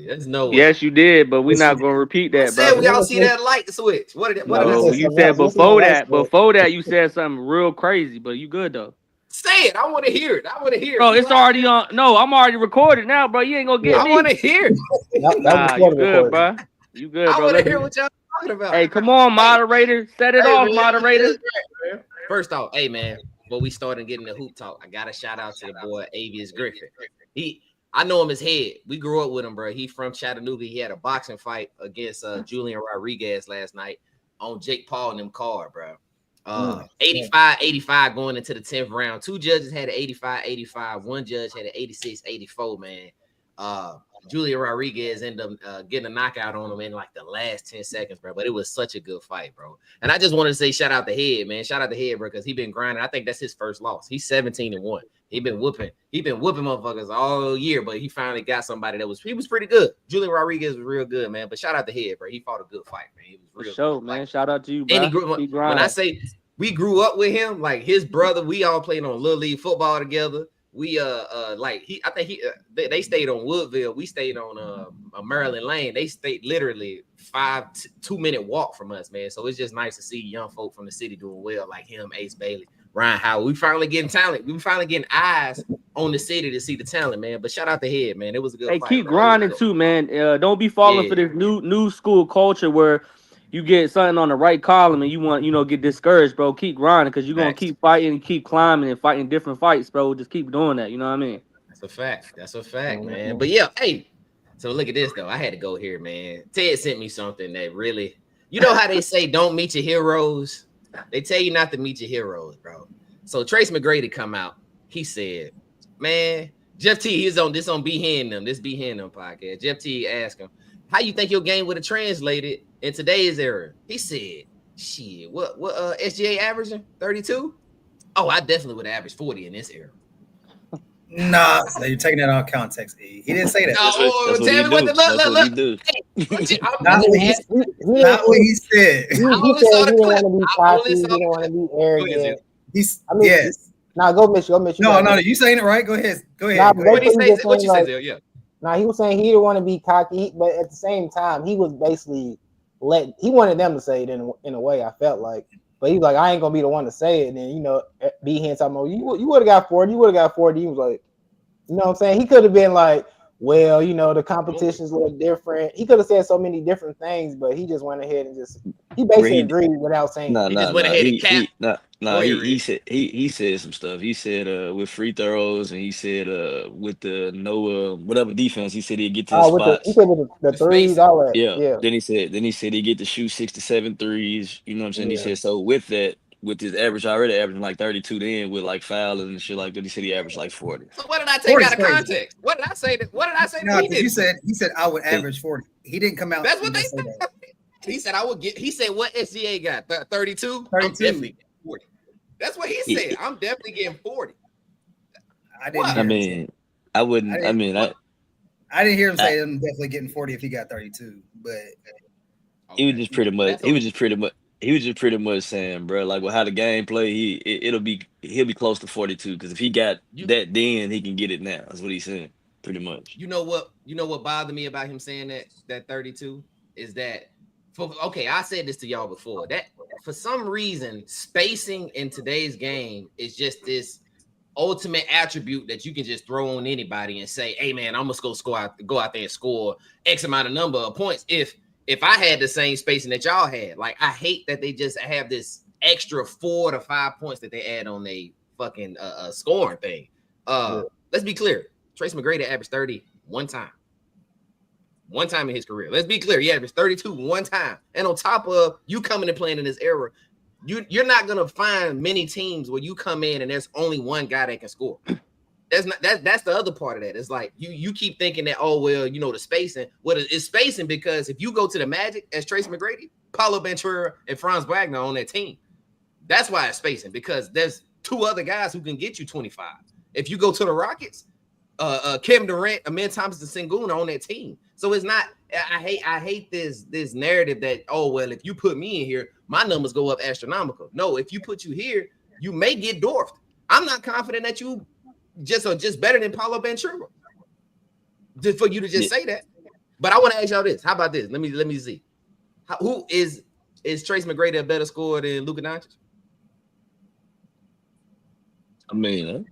There's no way. Yes, you did, but we're not gonna repeat I that, said brother. we all see that light switch. What did No, I you say? said before that, you said something real crazy, but you good though. Say it. I want to hear it. I want to hear it. Bro, You it's lying. already on. No, I'm already recorded now, bro. You ain't gonna get I want me. to hear it. Nah, you good, bro. You good, I bro. want to Let's hear be. what y'all talking about. Hey, come on, moderator. Set it Hey, off, man, moderator. man. First off, hey man, before we started getting the hoop talk, I got a shout out to the boy Avius Griffin. I know him as Head. We grew up with him, bro. He from Chattanooga. He had a boxing fight against Julian Rodriguez last night on Jake Paul and them card, bro. 85 going into the 10th round. Two judges had an 85. One judge had an 86-84, man. Julian Rodriguez ended up getting a knockout on him in like the last 10 seconds, bro. But it was such a good fight, bro. And I just wanted to say shout out to Head, man. Shout out to Head, bro, because he been grinding. I think that's his first loss. He's 17-1. He been whooping motherfuckers all year, but he finally got somebody that was pretty good. Julian Rodriguez was real good, man. But shout out to Head, bro. He fought a good fight, man. He was real good man. fight. Shout out to you, bro. When I say we grew up with him, like his brother, we all played on Little League football together. We they stayed on Woodville. We stayed on Maryland Lane. They stayed literally 2-minute walk from us, man. So it's just nice to see young folk from the city doing well, like him, Ace Bailey, Ryan Howard. We finally getting talent. We finally getting eyes on the city to see the talent, man. But shout out to Head, man. It was a good fight. Keep grinding too, man. Don't be falling for this new school culture where you get something on the right column and you want, get discouraged, bro. Keep grinding because you're gonna keep fighting and keep climbing and fighting different fights, bro. Just keep doing that. You know what I mean? That's a fact, man. But yeah, hey. So look at this though. I had to go here, man. Ted sent me something that really, how they say don't meet your heroes. They tell you not to meet your heroes, bro. So Trace McGrady come out. He said, man, Jeff T, he's on Be Hearing Them, this Be Hearing Them podcast. Jeff T asked him, how you think your game would have translated in today's era? He said, shit, what SGA averaging? 32? Oh, I definitely would have averaged 40 in this era. Nah, you're taking that out of context, E. He didn't say that. Tell me what he do. Not what he said. He said he didn't want to be cocky. He didn't want to be arrogant. Yes. Nah, go Mitch. No, you saying it right. Go ahead. What you say? Yeah. Nah, he was saying he didn't want to be cocky, but at the same time, he was basically he wanted them to say it in a way. I felt like, but he was like, I ain't gonna be the one to say it. And then be here talking about you would have got 40. You would have got 40. He was like, you know what I'm saying? He could have been like, well, the competition's a little different. He could have said so many different things, but he just went ahead and he basically agreed without saying. He just went ahead and capped. He said some stuff. He said with free throws, and he said with the whatever defense. He said he'd get to the spots. He said with the threes, all that. Yeah. Then he said he'd get to shoot 6 to 7 threes. You know what I'm saying? Yeah. He said so with that. With his already averaging like 32 then with like fouling and shit like that, he said he averaged like 40. So what did I take out of context? What did I say? No, he said I would average 40. He didn't come out. That's what they said. He said I would get. He said what SGA got 32. 32. I'm definitely getting 40. That's what he said. I'm definitely getting 40. I didn't. I mean, I wouldn't. I didn't hear him say I'm definitely getting 40 if he got 32. But he was just pretty much. He was just pretty much saying, bro, like with how the game play, he'll be close to 42 because if he got that then, he can get it now. That's what he's saying, pretty much. You know what bothered me about him saying that 32 is that I said this to y'all before, that for some reason spacing in today's game is just this ultimate attribute that you can just throw on anybody and say, hey man, I'm gonna go out there and score X amount of number of points if I had the same spacing that y'all had. Like, I hate that they just have this extra 4 to 5 points that they add on a fucking scoring thing. Let's be clear. Trace McGrady averaged 30 one time. One time in his career. Let's be clear. He averaged 32 one time. And on top of you coming and playing in this era, you're not going to find many teams where you come in and there's only one guy that can score. That's the other part of that. It's like you keep thinking that, oh well, the spacing. It's spacing because if you go to the Magic as Trace McGrady, Paulo Ventura and Franz Wagner on that team, that's why it's spacing, because there's two other guys who can get you 25. If you go to the Rockets, Kevin Durant, Amin Thompson, Sengun on that team. So it's not. I hate this narrative that, oh well, if you put me in here, my numbers go up astronomical. No, if you put you here, you may get dwarfed. I'm not confident that you just better than Paulo Ventura. Just for you to just say that. But I want to ask y'all this. How about this? Let me see. Who is Trace McGrady a better scorer than Luka Doncic? I mean,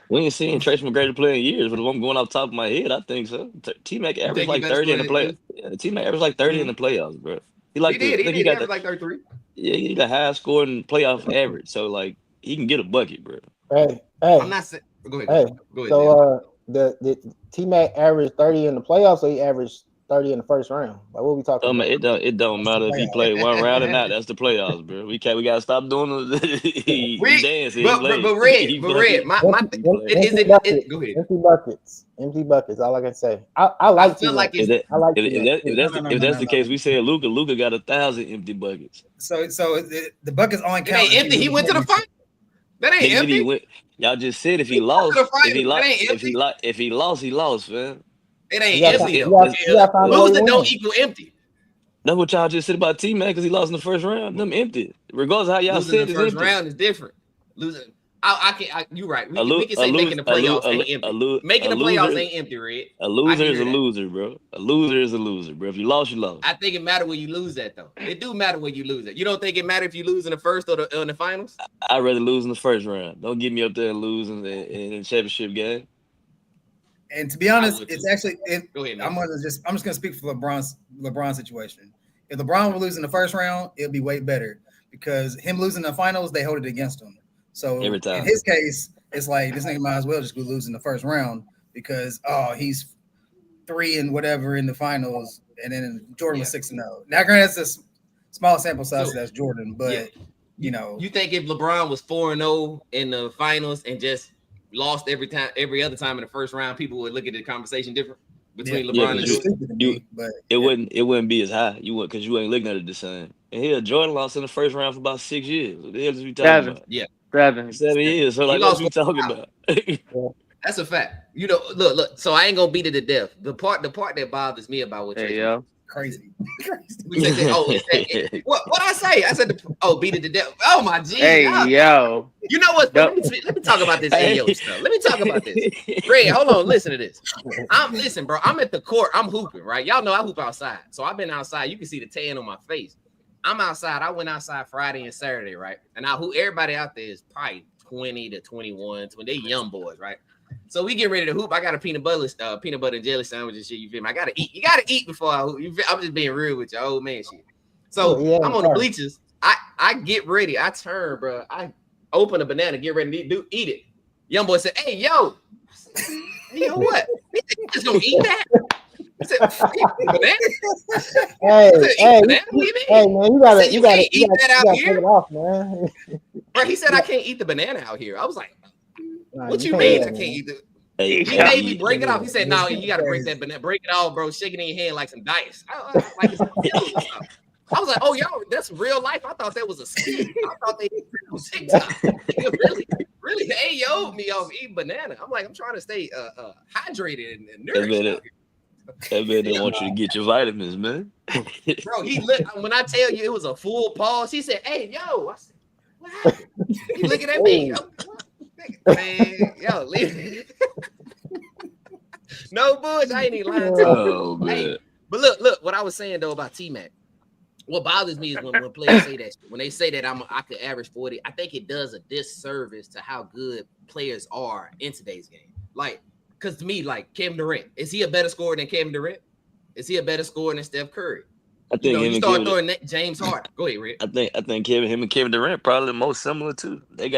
we ain't seen Trace McGrady play in years, but if I'm going off the top of my head, I think so. T-Mac averaged like 30 in the play. Yeah, T-Mac averaged like 30 in the playoffs, bro. He did. He averaged like 33. Yeah, he the highest scoring playoff average. So like he can get a bucket, bro. Hey, I'm not saying. Go ahead. So the T-Mac averaged 30 in the playoffs, or he averaged 30 in the first round. Like, what are we talking about? It don't matter if he played one round or not. That's the playoffs, bro. We gotta stop doing the dancing. But Red, empty buckets. All I can say. I like. I feel like if that's the case, we say Luka got 1,000 empty buckets. So the buckets only count. It ain't empty. He went to the final. That ain't empty. Y'all just said if he lost, if he lost, he lost, man. It ain't empty. Losing don't equal empty. That's what y'all just said about T-Mac because he lost in the first round. Them empty. Regardless of how y'all losing said the first round is different. Losing, you're right. We can say making the playoffs ain't empty. Making the playoffs ain't empty, Red. A loser is a loser, bro. A loser is a loser, bro. If you lost, you lost. I think it matters where you lose at, though. It do matter where you lose at. You don't think it matters if you lose in the first or in the finals? I'd rather lose in the first round. Don't get me up there and lose in the championship game. And to be honest, it's actually. Go ahead, I'm just gonna speak for LeBron's situation. If LeBron would lose in the first round, it'd be way better because him losing the finals, they hold it against him. So every time. In his case, it's like this nigga might as well just go lose in the first round because he's 3 and whatever in the finals, and then Jordan was 6-0. Now, granted, it's a small sample size. So that's Jordan, but you think if LeBron was 4-0 in the finals and just lost every other time in the first round, people would look at the conversation different between LeBron and Jordan. It wouldn't be as high. You wouldn't because you ain't looking at it the same. And here, Jordan lost in the first round for about 6 years. What the hell is we talking about? Yeah. 7 years. So like, what we talking about? That's a fact. You know, look. So I ain't gonna beat it to death. The part that bothers me about what you're crazy. What I say? I said, beat it to death. Oh my G. Hey, yo. You know what? Let me talk about this AO stuff. Let me talk about this. Ray, hold on. Listen to this. Listen, bro. I'm at the court. I'm hooping, right? Y'all know I hoop outside. So I've been outside. You can see the tan on my face. I'm outside. I went outside Friday and Saturday, right? And everybody out there is probably 20 to 21. They young boys, right? So we get ready to hoop. I got a peanut butter and jelly sandwich and shit. You feel me? I gotta eat. You gotta eat before I hoop. I'm just being real with your old man shit. So I'm on the bleachers. I get ready. I turn, bro. I open a banana, get ready to eat it. Young boy said, "Hey, yo, you know what? You just gonna eat that?" I said, banana? Hey, man, you gotta eat that out here. Take it off, man. Bro, he said I can't eat the banana out here. I was like, what you mean I can't eat it? He made me break it off. He said, "No, you gotta break that banana. Break it off, bro. Shake it in your hand like some dice." I was like, "Oh, yo, that's real life." I thought that was a skit. I thought they was TikTok. really, they yo me off eating banana. I'm like, I'm trying to stay hydrated and nourished. That man didn't want you to get your vitamins, man. Bro, when I tell you it was a full pause, he said, "Hey, yo." I said, "What happened?" He looking at me. Man, yo, leave it. No bullshit. I ain't even lying to you. Oh, man. Hey, but look, what I was saying though about T-Mac. What bothers me is when players say that. When they say that I could average 40, I think it does a disservice to how good players are in today's game. Like, because to me, like Kevin Durant, is he a better scorer than Kevin Durant? Is he a better scorer than Steph Curry? I think you start throwing James Harden. Go ahead, Rick. I think him and Kevin Durant probably the most similar too. They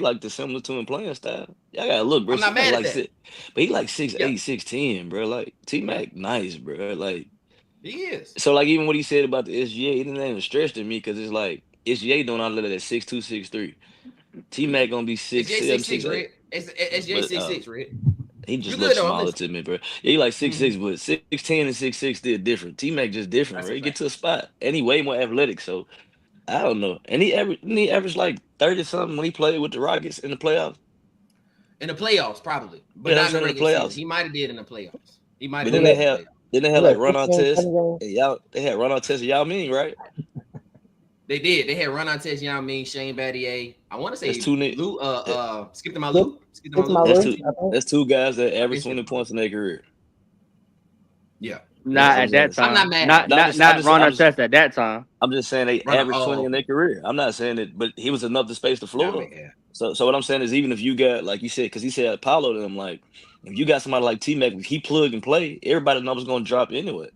like the similar to him playing style. Y'all gotta look, bro. I'm not mad at that. But he like 6'8", 6'10", bro. Like T-Mac, nice, bro. Like he is. So like even what he said about the SGA, he didn't even stretch to me because it's like SGA doing all of that at 6'2", 6'3". T-Mac gonna be 6'7", 6'8". SGA 6'6", Rick. He just looks smaller to me, bro. Yeah, he like 6'6", but 6'10" and 6'6" still different. T-Mac just different, bro. He get to a spot. And he way more athletic, so I don't know. And he averaged like 30-something when he played with the Rockets in the playoffs. In the playoffs, probably. But not in the playoffs. He might have did in the playoffs. He might have. Then they had like run-on test. They had run-on test of Yao Ming, right? They did. They had run-on test Yao Ming, Shane Battier. I want to say Lou, Skip to my Lou. That's two guys that average 20 points in their career. Yeah. Not at that time. I'm not mad. Not No, I'm just- Ron I'm just- Artest at that time. I'm just saying they Right, averaged 20 in their career. I'm not saying it, but he was enough to space the floor. Yeah. So what I'm saying is, even if you got, like you said, because he said Apollo to them, like if you got somebody like T-Mac, if he plug and play, everybody's numbers gonna drop anyway.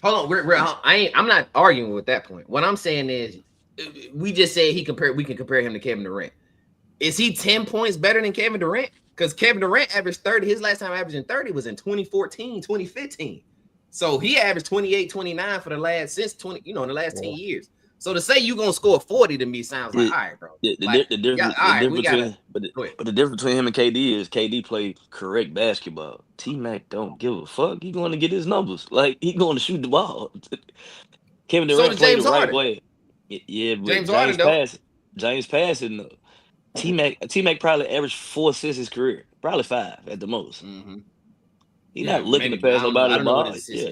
Hold on, I'm not arguing with that point. What I'm saying is, we just said we can compare him to Kevin Durant. Is he 10 points better than Kevin Durant? Because Kevin Durant averaged 30. His last time averaging 30 was in 2014, 2015. So he averaged 28, 29 for the last in the last 10 years. So to say you're gonna score 40 to me sounds like, all right, bro. The difference between him and KD is KD played correct basketball. T-Mac don't give a fuck. He going to get his numbers. Like he going to shoot the ball. Kevin Durant played the right way. Yeah, but James passing though. T-Mac probably averaged 4 assists his career, probably 5 at the most. Mm-hmm. He's not looking to pass nobody the ball. Yeah,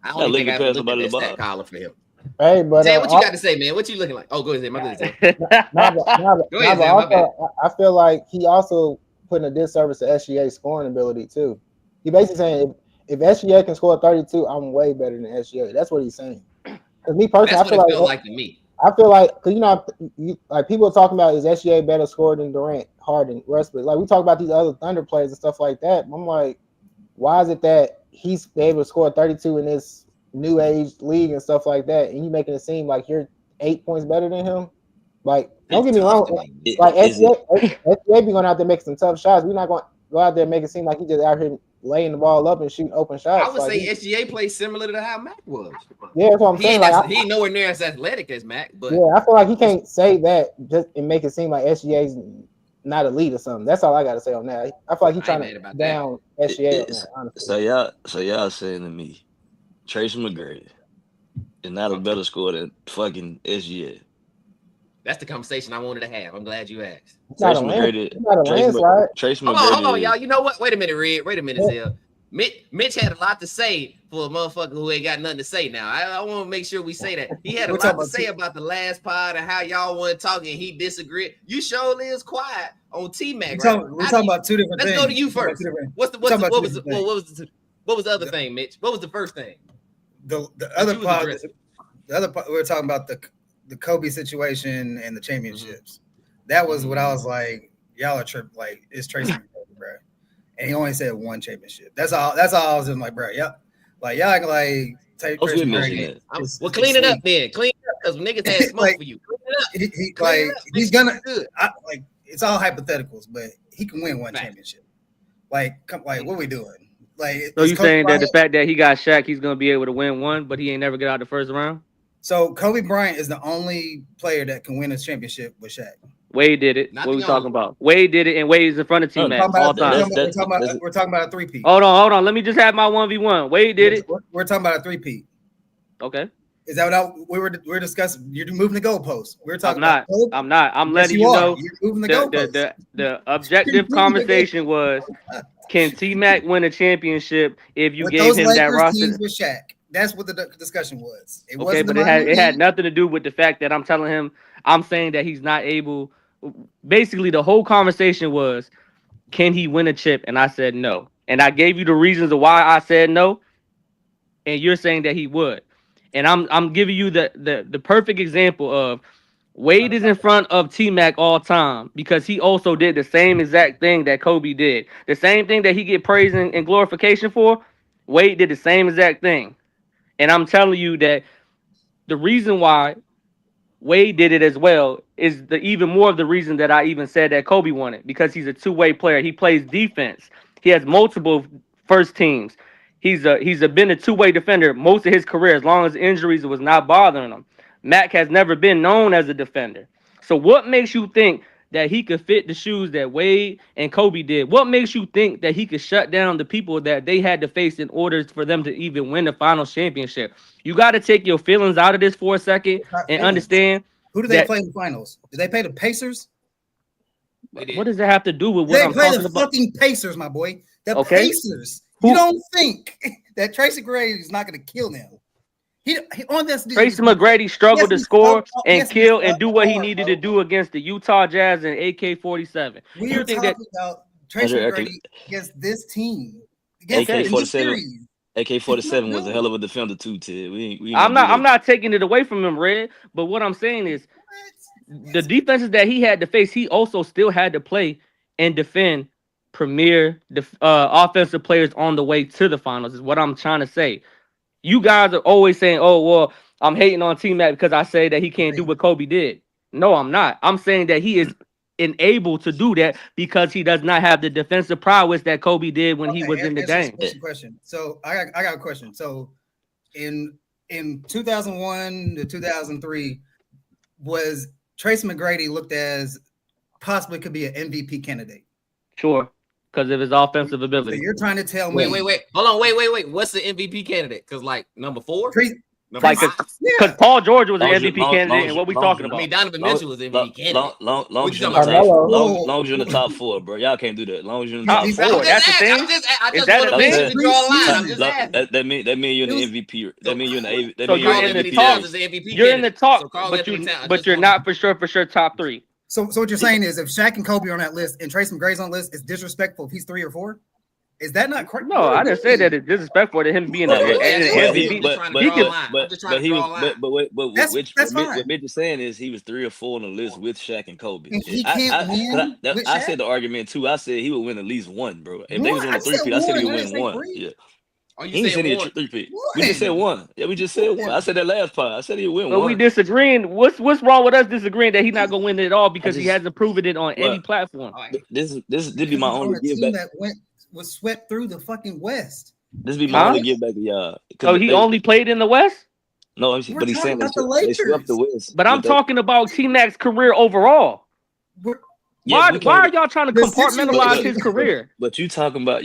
I don't think I looked at that stat column for him. Hey, but Zay, what you got to say, man? What you looking like? Oh, go ahead, my good Zay. Go ahead, Zay, my bad. I feel like he also putting a disservice to SGA's scoring ability too. He basically saying if SGA can score 32, I'm way better than SGA. That's what he's saying. Because me personally, That's I feel what it felt like to me. I feel like, because like people are talking about, is SGA better scored than Durant, Harden, Westbrook? Like we talk about these other Thunder players and stuff like that. I'm like, why is it that he's able to score 32 in this new age league and stuff like that, and you making it seem like you're 8 points better than him? Like, don't get me wrong. Like SGA be going out there making some tough shots. We're not going to go out there and make it seem like he just out here laying the ball up and shooting open shots. I would say SGA plays similar to how Mac was. Yeah, that's what I'm saying. He nowhere near as athletic as Mac, but yeah, I feel like he can't say that just and make it seem like SGA's not elite or something. That's all I got to say on that. I feel like he's trying to down SGA on that, honestly. So y'all saying to me, Tracy McGrady is not a better scorer than fucking SGA. That's the conversation I wanted to have. I'm glad you asked. Tracy McGrady. Tracy McGrady. Hold on, y'all. You know what? Wait a minute, Red. Wait a minute, Zell. Mitch had a lot to say for a motherfucker who ain't got nothing to say now. I want to make sure we say that. He had a lot to say about the last pod and how y'all want to talk and he disagreed. You surely is quiet on T-Mac. We're talking about two different things. Let's go to you first. What was the other thing, Mitch? What was the first thing? The other part we were talking about the Kobe situation and the championships. That was what I was like, y'all are tripping. Like, it's Tracy McGrady, bro. And he only said 1 championship. That's all I was in like, bro. Yep. Like, y'all can like take Tracy McGrady. Well, clean it up then. Clean it up because niggas had smoke for you. Clean it up. He's gonna like it's all hypotheticals, but he can win 1 championship. Like, what are we doing? Like, so you saying that the fact that he got Shaq, he's gonna be able to win 1, but he ain't never get out the first round? So Kobe Bryant is the only player that can win a championship with Shaq. Wade did it. What we talking about? Wade did it, and Wade's in front of T-Mac all time. We're talking about a 3-peat. Hold on. Let me just have my 1v1. Wade did it. We're talking about a 3-peat. Okay. Is that what we're discussing? You're moving the goalposts. We're talking. I'm not. I'm letting you know. You're moving the goalposts. The objective conversation was, can T-Mac win a championship if you gave him that roster? With Shaq. That's what the discussion was. It had nothing to do with the fact that I'm telling him, I'm saying that he's not able. Basically, the whole conversation was, can he win a chip? And I said no. And I gave you the reasons of why I said no. And you're saying that he would. And I'm giving you the perfect example of Wade is in front of T-Mac all time because he also did the same exact thing that Kobe did. The same thing that he get praise and glorification for, Wade did the same exact thing. And I'm telling you that the reason why Wade did it as well is even more of the reason that I even said that Kobe won it, because he's a two-way player. He plays defense. He has multiple first teams. He's been a two-way defender most of his career, as long as injuries was not bothering him. Mac has never been known as a defender. So what makes you think that he could fit the shoes that Wade and Kobe did? What makes you think that he could shut down the people that they had to face in order for them to even win the finals championship? You got to take your feelings out of this for a second and understand. Who do they play in the finals? Did they play the Pacers? What does that have to do with what I'm talking about? They play the fucking Pacers, my boy. The Pacers. You don't think that Tracy McGrady is not going to kill them? He on this. Tracy McGrady struggled to score and kill and do what he needed to do against the Utah Jazz and AK-47. We are talking about Tracy McGrady against this team. AK-47. AK-47 was a hell of a defender too, Ted. We ain't I'm gonna do not taking it away from him, Red. But what I'm saying is the defenses that he had to face, he also still had to play and defend premier offensive players on the way to the finals. Is what I'm trying to say. You guys are always saying, "Oh, well, I'm hating on T-Mac because I say that he can't do what Kobe did." No, I'm not. I'm saying that he is unable to do that because he does not have the defensive prowess that Kobe did when he was in the game. Question. So I got a question. So in 2001 to 2003, was Tracy McGrady looked as possibly could be an MVP candidate? Sure, because of his offensive ability. So you're trying to tell me? Wait. Hold on. Wait. What's the MVP candidate? Because like number 4. Like, because Paul George was an MVP candidate, and what we talking about? I mean, Donovan Mitchell was MVP candidate. Long as you're in the top 4, bro. Y'all can't do that. Long as you're in the top 4. That's the thing. Is that a thing? To draw a line. I'm just asking. That mean you're in the MVP. That mean you're in the. So you're in the talk. You're in the talk, but you're not for sure top 3. So what you're saying is if Shaq and Kobe are on that list and Tracy McGrady's on the list, it's disrespectful if he's 3 or 4? Is that not correct? No, I didn't say that it's disrespectful to him being an MVP. What Mitch is saying is he was 3 or 4 on the list with Shaq and Kobe. I said the argument too. I said he would win at least 1, bro. If they was on a 3-peat, I said he would win 1. Yeah. Oh, he said he a 3-peat. We just said 1. Yeah, we just said 1. I said that last part. I said he would win 1. But we disagreeing. What's wrong with us disagreeing that he's not gonna win it at all because he hasn't proven it on any platform? This be my only give back. Was swept through the fucking West. This be my only give back to y'all. So he only played in the West? No, but he's saying they swept the West. But I'm talking about T-Mac's career overall. Why are y'all trying to compartmentalize his career? But you talking about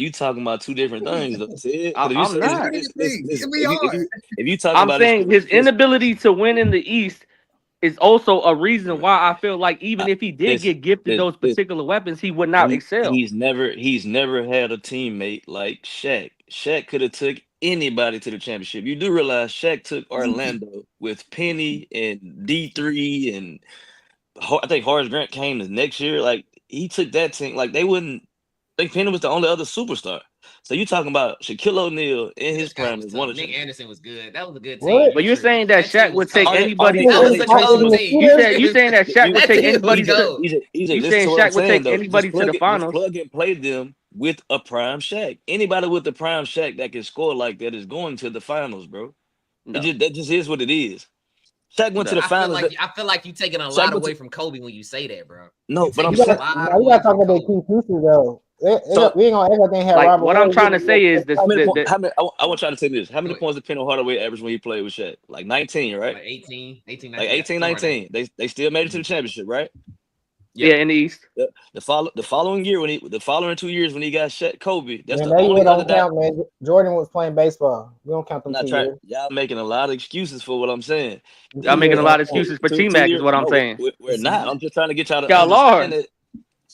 2 different things, though. I'm not. If you talking I'm about saying his inability to win in the East is also a reason why I feel like even if he did get gifted those particular weapons, he would not excel. He's never had a teammate like Shaq. Shaq could have took anybody to the championship. You do realize Shaq took Orlando with Penny and D3 and I think Horace Grant came the next year. Like he took that team. Like they wouldn't. I think Penny was the only other superstar. So you talking about Shaquille O'Neal in his prime is one of Nick Anderson was good. That was a good team. But you're saying that Shaq would take anybody. You saying that Shaq would take anybody to. You saying Shaq would take anybody to the finals? Plug and play them with a prime Shaq. Anybody with the prime Shaq that can score like that is going to the finals, bro. That just is what it is. Shaq went to the finals. I feel like you're taking a lot away from Kobe when you say that, bro. No, but I'm saying we gotta talk about Keith Houston though. We ain't gonna everything have like what I'm trying to say is this. I want y'all to say this. How many points did Penny Hardaway average when he played with Shaq? Like 19, right? Like 18, 19. Like 18, 19. They still made it to the championship, right? Yeah, in the East. The following year the following 2 years when he got Shaq, Kobe. That's man, the only other count, man. Jordan was playing baseball. We don't count them 2 years. Y'all making a lot of excuses for what I'm saying. Y'all making a lot of excuses for T-Mac is what I'm saying. We're not. I'm just trying to get y'all to y'all understand it.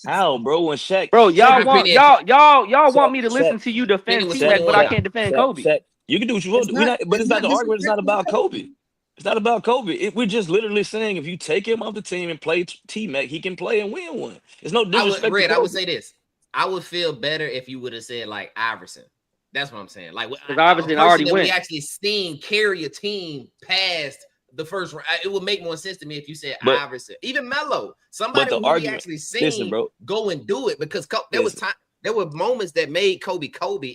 How, bro? When Shaq, bro, y'all want me to listen to you defend T-Mac, but I can't defend Kobe. Shaq, you can do what you want, but it's not the argument. It's not about Kobe. It's not about Kobe. We're just literally saying if you take him off the team and play T-Mac, he can play and win one. It's no disrespect. I would say this. I would feel better if you would have said like Iverson. That's what I'm saying. Like Iverson already went. We actually seen carry a team past the first round. It would make more sense to me if you said Iverson, even Melo, somebody who we actually seen go and do it because there were moments that made Kobe,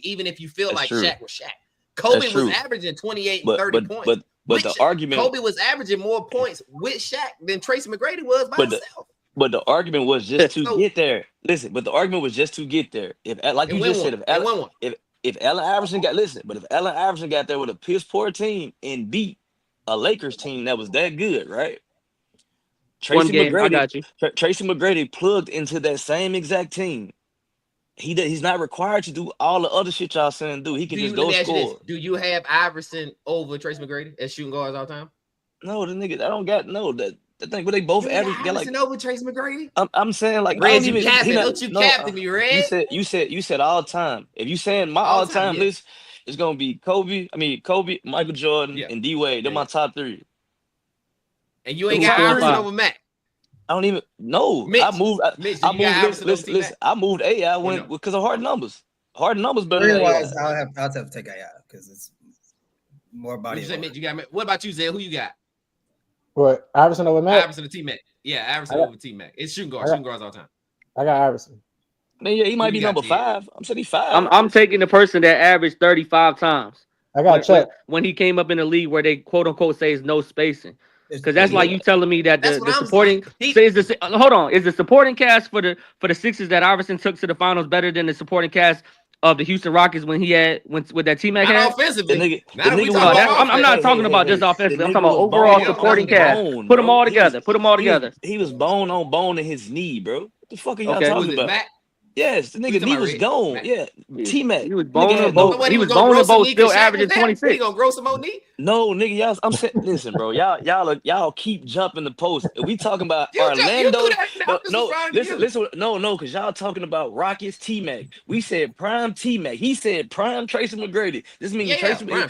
even if you feel like Shaq was Shaq. Kobe was averaging 28 and 30 points. But the argument, Kobe was averaging more points with Shaq than Tracy McGrady was by himself. But the argument was just to get there. Listen, but the argument was just to get there. If, like you just said, if Allen Iverson if Allen Iverson got there with a piss poor team and beat a Lakers team that was that good, right? Tracy McGrady plugged into that same exact team. He's not required to do all the other shit y'all saying do. He can just go score. Do you have Iverson over Tracy McGrady as shooting guards all the time? No, the nigga, I don't got the thing, but they both average. Iverson over Tracy McGrady? I'm saying like Red, you capping me, Red. You said all time. If you saying my all time list, it's gonna be Kobe, Michael Jordan, and D Wade. They're my top 3. And you ain't got Iverson over Mac. I don't even know. I moved. Listen. I moved AI because of hard numbers. Hard numbers better. Realize I'll have to take AI. because it's more What body. you say, Mitch? You got. What about you, Zay? Who you got? What, Iverson over Mac? Iverson or T-Mac? Yeah, Iverson over T-Mac. It's shooting guards all the time. I got Iverson. I mean, yeah, he might Who be you got, number Ted? 5. I'm saying he's 5. I'm taking the person that averaged 35 times. I got Chet. When he came up in the league where they quote unquote say is no spacing. Because that's Yeah. like you telling me that That's the what I'm supporting saying. so is the supporting cast for the Sixers that Iverson took to the finals better than the supporting cast of the Houston Rockets when he had with that T-Mac Not had? offensively. The nigga Not if we was talk No, about I'm not offense. talking about just offensively. I'm talking about was overall bone. supporting He was cast. bone, Put them bro. all He together. was- Put them all together. He was bone on bone in his knee, bro. What the fuck are y'all Okay. Who talking is it, about? Mac? Yes, the Who you nigga talking knee about, was Red? gone. Mac? Yeah, T-Mac. He was Nigga boning had both. But when He was gonna boning grow some both. knee, Still 'cause Shaq was averaging there. 26. He gonna grow some more knee. No, nigga, y'all. I'm saying, listen, bro. Y'all keep jumping the post. We talking about You do Orlando. that. I'm just No, responding to you. listen. No, because y'all talking about Rockets T-Mac. We said prime T-Mac. He said prime Tracy McGrady. This means Yeah, Tracy. prime,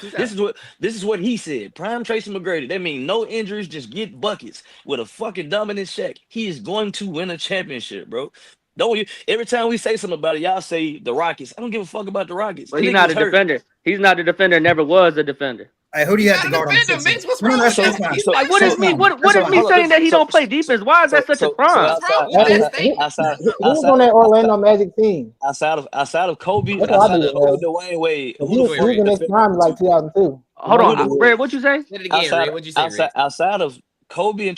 This is what he said. Prime Tracy McGrady. That means no injuries, just get buckets with a fucking dominant Shaq. He is going to win a championship, bro. Don't you? Every time we say something about it, y'all say the Rockets. I don't give a fuck about the Rockets. But The he's nigga not was a hurt. defender. He's not a defender. Never was a defender. Hey, who do you He's have to not a guard on the defender, Sixers? Mitch. What's No, wrong that's with that's that? fine. He's So- Like, not what is shooting. me? What is me Hold on. saying that he don't play defense? Why is that such a crime? What's wrong with that statement? Who was on that Orlando Magic team? Outside of Kobe, That's what I outside do. of Dwayne Wade, He who the was fuck in his prime like 2002. Hold on, Who Red. What you say? Say it again, Red. What'd you say, Red? outside of Kobe and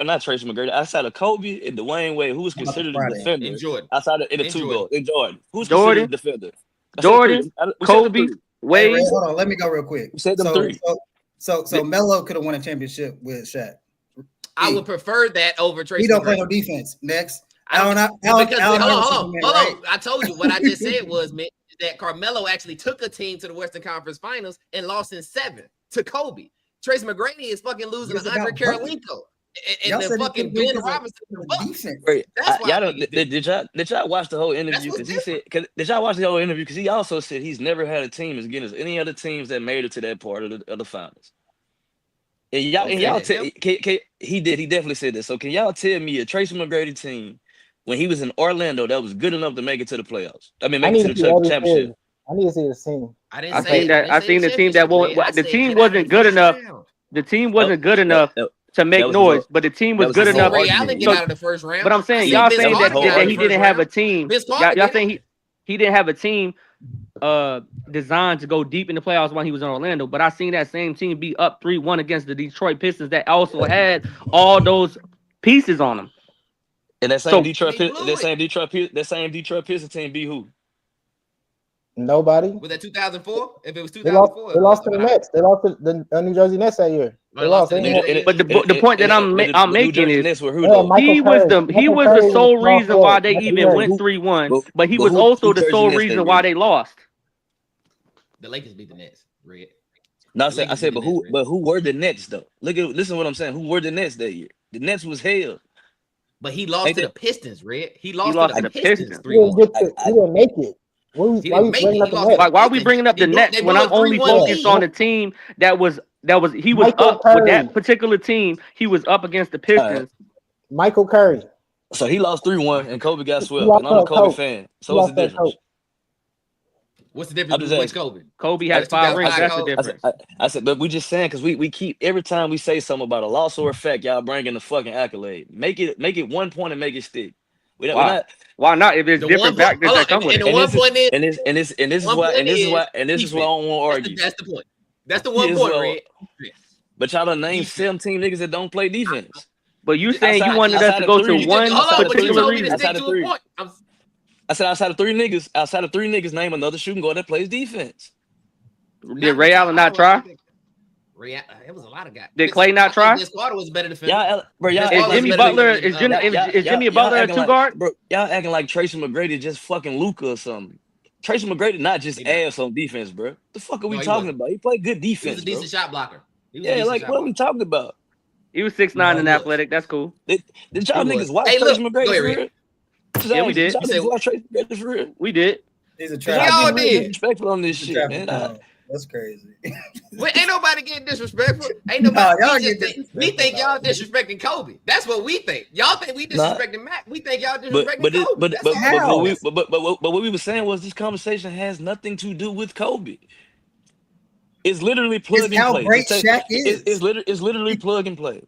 not Tracy McGrady, outside of Kobe and Dwayne Wade, who was considered a Friday. defender, In Jordan. outside of in the In two Jordan. goal, in Jordan, who's Jordan. considered a defender? I said Jordan, three. We said the Kobe, three. Hey, Wade. Ray, hold on. Let me go real quick. We said them three. So Melo could have won a championship with Shaq. I would prefer that over Tracy He don't play no McGrady. defense. Next. Hold Allen on. Iverson, right? I told you what I just said was, Mitch, that Carmelo actually took a team to the Western Conference Finals and lost in 7 to Kobe. Tracy McGrady is fucking losing Yes, to Andre about bucket. Karolinko Y'all and said the he fucking couldn't win Ben 'cause of Robinson. the Bucks. defense. Wait, That's why y'all I don't, think it's did y'all watch the whole interview? what's Because he said, did y'all watch the whole interview? Because he also said he's never had a team as good as any other teams that made it to that part of the finals. And y'all, he did. He definitely said that. So can y'all tell me a Tracy McGrady team when he was in Orlando that was good enough to make it to the playoffs? I mean, make it to the championship. I need to see this team. I seen the team that won't. The team wasn't good enough. The team wasn't good enough to make noise, but the team was good enough. Ray Allen get out of the first round. But I'm saying y'all saying that he didn't have a team. Y'all saying he didn't have a team designed to go deep in the playoffs when he was in Orlando. But I seen that same team be up 3-1 against the Detroit Pistons that also had all those pieces on them. And that same Detroit Pistons team be who? Nobody. Was that 2004? If it was They 2004, lost to the Nets. They lost to the New Jersey Nets that year. They lost. But the point that I'm making is he was the sole reason why they even went 3-1, but he was also the sole reason why they lost. The Lakers beat the Nets. Red. No, I said, but who were the Nets though? Listen to what I'm saying. Who were the Nets that year? The Nets was hell. But he lost to the Pistons, Red. He lost to the Pistons. He didn't make it. Why are we bringing up the Nets when I'm only focused on the team that was up with that particular team? He was up against the Pistons. Michael Curry. So he lost 3-1 and Kobe got swept. And I'm a Kobe fan. So what's the difference? What's the difference between Kobe? Kobe has 5 rings. That's the difference. I said, but we just saying because we keep every time we say something about a loss or a fact, y'all bringing the fucking accolade. Make it 1 point and make it stick. Why not? If there's different factors that come with it. This is why I don't want to argue. That's the point. That's the 1 point, Red. But y'all done named 17 niggas that don't play defense. But you saying you wanted us to go to one particular reason? I said outside of three niggas, name another shooting guard that plays defense. Did Ray Allen not try? It was a lot of guys. Did Clay not try? This Carter was better defender. Is Jimmy Butler a 2 guard? Bro, y'all acting like Tracy McGrady just fucking Luka or something. Tracy McGrady not just ass on defense, bro. The fuck are we talking about? He played good defense. He was a decent shot blocker. What are we talking about? He was 6'9" and athletic. That's cool. Did y'all niggas watch Tracy McGrady for real? Yeah, we did. Watch Tracy McGrady for real? We did. He's a trap. Y'all did. Respectful on this shit, man. That's crazy. Ain't nobody getting disrespectful. Ain't nobody. We think y'all disrespecting Kobe. That's what we think. Y'all think we disrespecting Mac. We think y'all disrespecting Kobe. But what we were saying was this conversation has nothing to do with Kobe. It's literally plug and how play. great Just Shaq is. It's literally plug and play.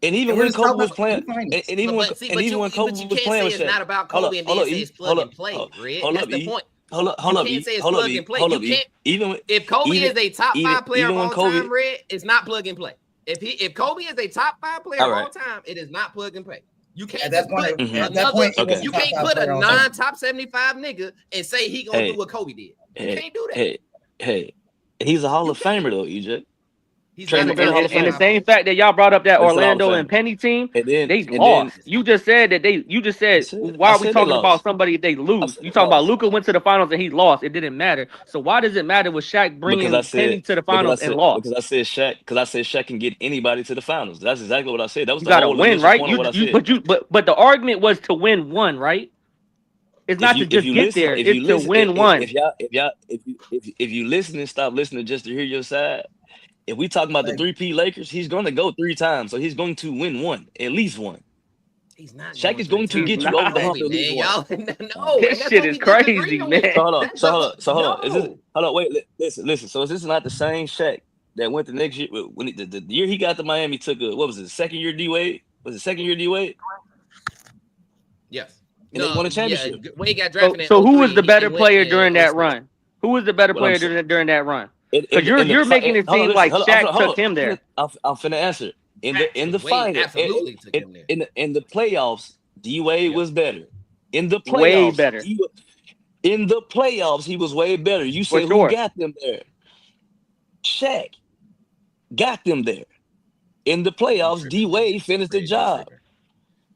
And even And we're when just talking Kobe was about playing, finals. and even when Kobe was can't playing say with it's Shaq, not about hold up, Kobe and hold then up, say E, it's plug hold up, and play, Red. hold That's up, the E, point. hold You up, can't E, say it's hold up, plug E, and play. hold You up, E. can't. Even If Kobe even is a top 5 player of when all Kobe, time, Red, it's not plug and play. If Kobe is a top 5 player all of right, all time, it is not plug and play. You can't At that just point, put Mhm. at that another. point, he Okay. was a You top can't 5 put a player all time. non-top 75 nigga and say he gonna Hey, do what Kobe did. You hey, can't do that. hey, he's a Hall You of Famer can't. though, EJ. He's Trey not a McGrady, Hall of And the Famer. same fact that y'all brought up that He's a Hall of Orlando and Famer. Penny team, And then they and then lost. You just said that why I are we said they talking about lost. somebody if they I lose? said You they talking about lost Luka went to the finals and he lost. It didn't matter. So why does it matter with Shaq because I bringing Penny to the finals and lost? I said Shaq can get anybody to the finals. That's exactly what I said. That was You the got to whole win, initial right? point of what I said. But the argument was to win one, right? It's not to If just you get listen, there. It's to win one. if you listen and stop listening just to hear your side, if we talking about the 3P Lakers, he's going to go 3 times, so he's going to win one, at least one. He's not. Shaq is going going to three He's get times. you over the not. hump at least Y'all, once. no, This and that's shit what is we crazy, disagreeing man. with. So hold on, That's so hold what on, so hold on. Is this no. hold on? Wait, listen. So is this not the same Shaq that went the next year when the year he got to Miami took a what was it? Second year D Wade? Was it second year D Wade? Yes. And they won a championship. Wade got drafted in So who was 03. the better He went player in during that 06. run? Who was the better What I'm player saying. during that run? In Because you're making it hold on, seem listen, like Shaq hold took him there. I'm finna answer. In the Wade final, absolutely took him there. in the playoffs, D Wade Yep. was better. In the Way playoffs, better. he was way better. You For said who sure. got them there? Shaq got them there. In the playoffs, D Wade finished the job.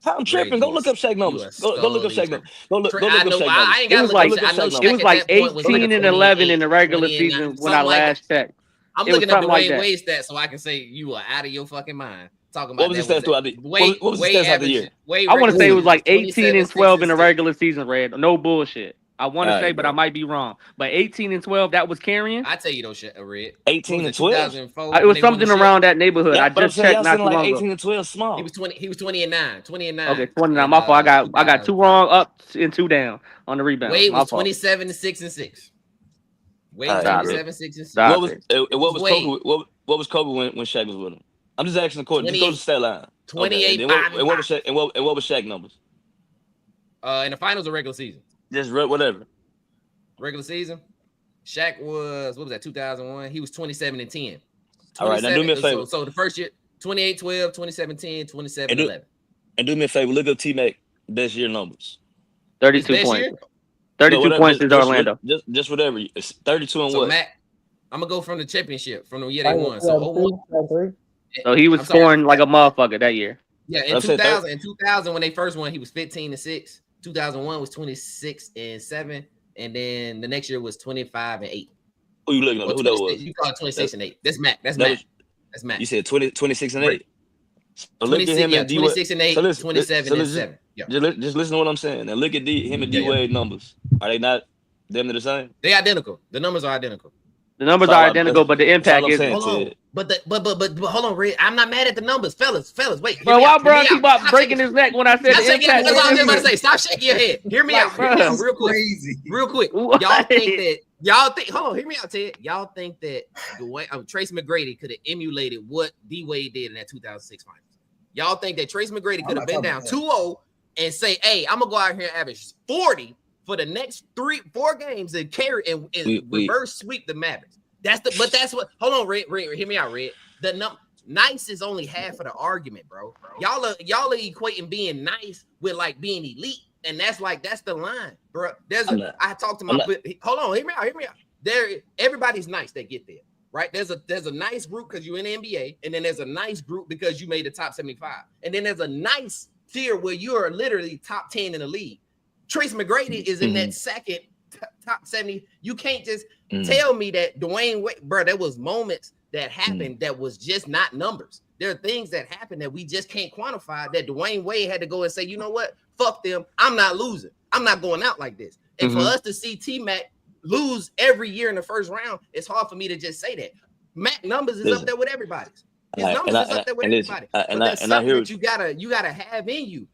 I'm tripping. Go look up Shaq numbers. Go look up Shaq numbers. Go look up Shaq numbers. I ain't It got to was look up. like I know it Shaq was at like that point was like 18 and 11 in the regular season when I last checked. I'm It was looking up something like Dwayne that. Wade stats so I can say you are out of your fucking mind. Talking What about was the stats throughout the Wade what was the stats out the year? Wade I want to say it was like 18 27, and 12 in the 6, regular season, Red. No bullshit. I want to All say, right, but I bro. might be wrong. But 18 and 12, that was carrying. I tell you those shit, Red. 18 and 12. 2004. It was something around that neighborhood. Yeah, I but I'm just saying checked y'all not saying too like long ago. 18 and 12 small. He was 20 and 9. 20 and 9. Okay, 29. My fault. I got 2 wrong, up and 2 down on the rebound. Wade My was fault. 27 and 6 and 6. Wade All was right, 27, 6 and 6. Stop what was it. Kobe? What was Kobe when Shaq was with him? I'm just asking the question. Just go to the stat line. 28, and 5 what was Shaq? And what was Shaq numbers? In the finals or regular season? Just whatever. Regular season. Shaq was, what was that, 2001? He was 27 and 10. All right, now do me a favor. So the first year, 28, 12, 27, 10, 27, 11. And do me a favor. Look up T-Mac best year numbers. 32 His best points. year? 32 points is Orlando. Just whatever. It's 32 and So what? Mac, I'm going to go from the championship, from the year they won. So 03. So he was scoring like a motherfucker that year. Yeah, in 2000, when they first won, he was 15 and 6. 2001 was 26 and 7. And then the next year was 25 and 8. Who you looking at? Who that was? You call it 26 and 8. That's Mac. That's Mac. You said 26 and 8. So look at 26, him and D 26 and 8, so listen, 27 and 7. Yeah. Just listen to what I'm saying. And look at him and D Wade numbers. Are they not them the same? They identical. The numbers are identical. The numbers are identical, but the impact is. Hold on. But hold on, Red. I'm not mad at the numbers, fellas. Wait. Bro, why bro keep up breaking his neck when I said the impact? That's all I was about to say. Stop shaking your head. Hear me out. Real quick. Crazy. Real quick. What? Hold on, hear me out, Ted. Y'all think that Trace McGrady could have emulated what D Wade did in that 2006 finals? Y'all think that Trace McGrady could have been down 2-0 and say, hey, I'm gonna go out here and average 40 for the next 3-4 games and carry and reverse sweep the Mavericks? That's what. Hold on, Red. Hear me out, Red. Nice is only half of the argument, bro. Y'all are equating being nice with like being elite, and that's the line, bro. I talked to my. Hold on, hear me out. Everybody's nice that get there, right? There's a nice group because you're in the NBA, and then there's a nice group because you made the top 75, and then there's a nice tier where you are literally top 10 in the league. Trace McGrady is in that second top 70. You can't just tell me that Dwayne Wade, bro. There was moments that happened that was just not numbers. There are things that happened that we just can't quantify. That Dwayne Wade had to go and say, you know what? Fuck them. I'm not losing. I'm not going out like this. And for us to see T-Mac lose every year in the first round, it's hard for me to just say that. Mac numbers is up there with everybody's. His numbers is up there with everybody. But that's something that you gotta have in you.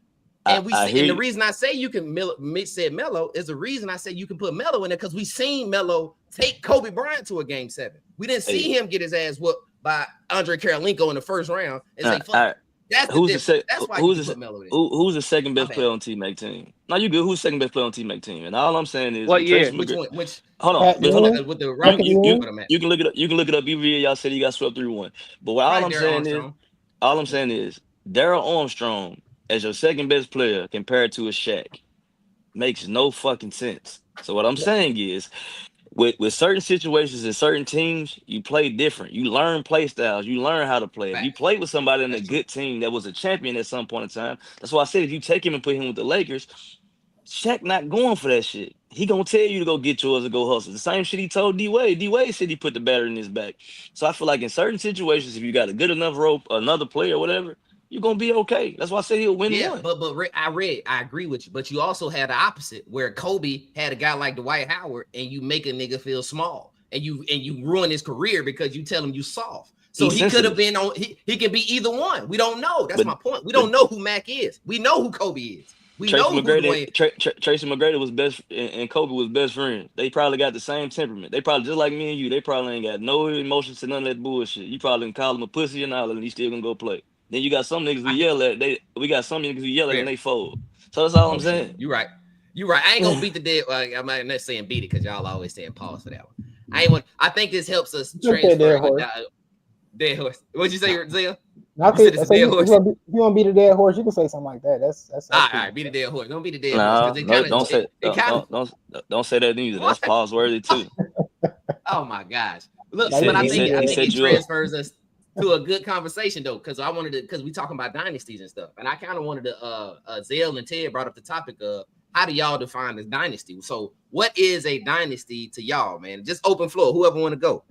And we I see, hear and the you. reason I say you can said Melo is the reason I say you can put Melo in there because we seen Melo take Kobe Bryant to a game 7. We didn't see him get his ass whooped by Andre Karolinko in the first round and say fuck. That's the difference. That's why you can put Melo in. Who's the second best My player bad. on Team Make Team? No, you good. Who's the second best player on Team Make Team? And all I'm saying is What with year? Tracy Which McGrady. one? Which Hold on, Pat but hold on. Ewing? with the Pat right? Ewing? You can look it up. You can look it up. Evia, y'all said he got swept 3-1. But what Probably Darryl Armstrong. all I'm saying is Darryl Armstrong as your second best player compared to a Shaq makes no fucking sense. So what I'm saying is with certain situations and certain teams, you play different. You learn play styles. You learn how to play. If you Facts. play with somebody in a That's true. good team that was a champion at some point in time, that's why I said if you take him and put him with the Lakers, Shaq not going for that shit. He gonna tell you to go get yours or go hustle. The same shit he told D Wade. D Wade said he put the battery in his back. So I feel like in certain situations, if you got a good enough rope, another player, or whatever, you're gonna be okay. That's why I said he'll win Yeah, one. but I agree with you. But you also had the opposite where Kobe had a guy like Dwight Howard, and you make a nigga feel small, and you ruin his career because you tell him you soft. So He's he could have sensitive. been on. He can be either one. We don't know. That's But my point. We but don't know who Mac is. We know who Kobe is. We Tracy know who Dwayne. Tracy McGrady was best, and Kobe was best friends. They probably got the same temperament. They probably just like me and you. They probably ain't got no emotions to none of that bullshit. You probably can call him a pussy and all, and he still gonna go play. Then you got some niggas we yell at. We got some niggas we yell at and they fold. So that's all I'm saying. You right. You right. I ain't gonna beat the dead. I'm not saying beat it because y'all always saying pause for that one. I think this helps us transfer. Dead horse. What'd you say, Zia? No, You said it's a dead horse. If you want to beat a dead horse, you can say something like that. That's all right. Beat a dead horse. Don't beat a dead horse because No, don't say that either. That's pause worthy too. Oh my gosh! Look, Like, but I he think set it you up. transfers us to a good conversation though, because we talking about dynasties and stuff, and I kind of wanted to. Zell and Ted brought up the topic of how do y'all define this dynasty? So, what is a dynasty to y'all, man? Just open floor. Whoever want to go.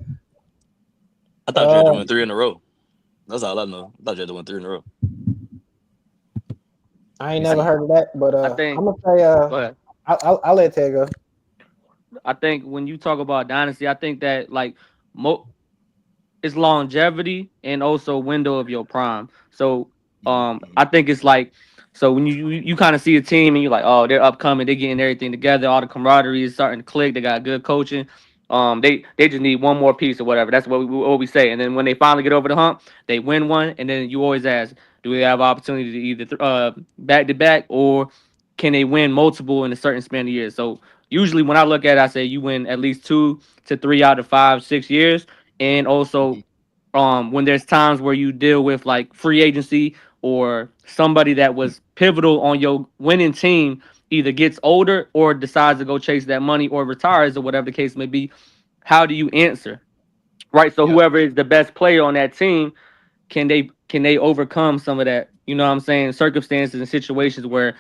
I thought you had to win 3 in a row. That's all I know. I thought you had to win 3 in a row. I ain't never heard of that, but I think, I'm gonna say go ahead. I'll let Ted go. I think when you talk about dynasty, I think that like it's longevity and also window of your prime. So I think it's like, so when you kind of see a team and you're like, oh, they're upcoming, they're getting everything together, all the camaraderie is starting to click, they got good coaching. They just need one more piece or whatever. That's what we say. And then when they finally get over the hump, they win one, and then you always ask, do they have opportunity to either back to back, or can they win multiple in a certain span of years? So usually when I look at it, I say you win at least 2 to 3 out of 5, 6 years. And also when there's times where you deal with like free agency or somebody that was pivotal on your winning team either gets older or decides to go chase that money or retires or whatever the case may be, how do you answer? Right? So whoever is the best player on that team, can they overcome some of that, you know what I'm saying, circumstances and situations where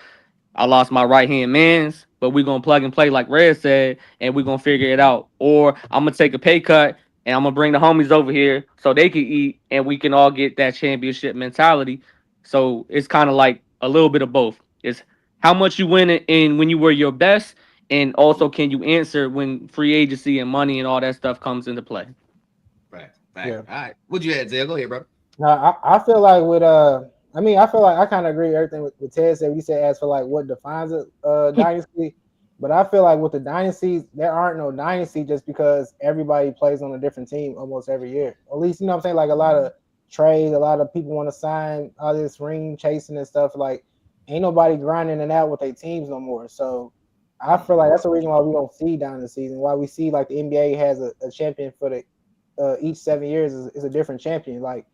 I lost my right hand man's, but we're gonna plug and play like Red said, and we're gonna figure it out. Or I'm gonna take a pay cut and I'm gonna bring the homies over here so they can eat and we can all get that championship mentality. So it's kind of like a little bit of both. It's how much you win in when you were your best, and also can you answer when free agency and money and all that stuff comes into play. Right. Yeah. All right. What'd you add, Zell? Go ahead, bro. No, I feel like with I feel like I kind of agree with everything with Ted said. You said as for like what defines a dynasty, but I feel like with the dynasties, there aren't no dynasty just because everybody plays on a different team almost every year. At least you know what I'm saying. Like a lot of trades, a lot of people want to sign all this ring chasing and stuff. Like ain't nobody grinding it out with their teams no more. So I feel like that's the reason why we don't see dynasties and why we see like the NBA has a champion for the each 7 years is a different champion. Like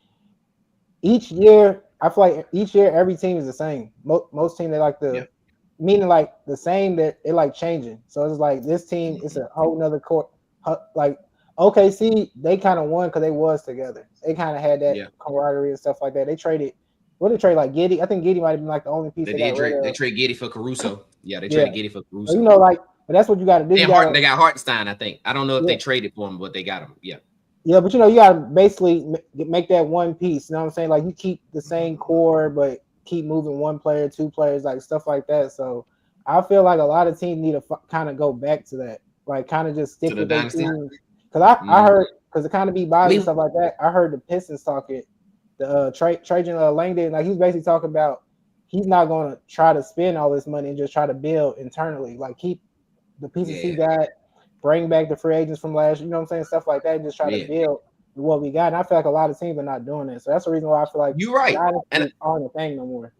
each year, I feel like each year every team is the same. Most teams they like meaning like the same that it like changing. So it's like this team it's a whole nother court. Like OKC, they kind of won because they was together. They kind of had that camaraderie and stuff like that. They traded. What did they trade like Giddey? I think Giddey might have been like the only piece they got rid of. They trade Giddey for Caruso. Yeah, they traded Giddey for Caruso. So, you know, like but that's what you got to do. They got Hartenstein, I think. I don't know if they traded for him, but they got him. Yeah. Yeah, but you know, you gotta basically make that one piece. You know what I'm saying? Like you keep the same core, but keep moving one player, 2 players, like stuff like that. So I feel like a lot of teams need to kind of go back to that, like kind of just stick with their teams. Because I heard, because it kind of be biased and stuff like that. I heard the Pistons talking, the Trajan Langdon, like he's basically talking about he's not gonna try to spend all this money and just try to build internally. Like keep the pieces he got, bring back the free agents from last year, you know what I'm saying? Stuff like that, and just try to build what we got. And I feel like a lot of teams are not doing it. So that's the reason why I feel like you're right. And aren't a thing no more.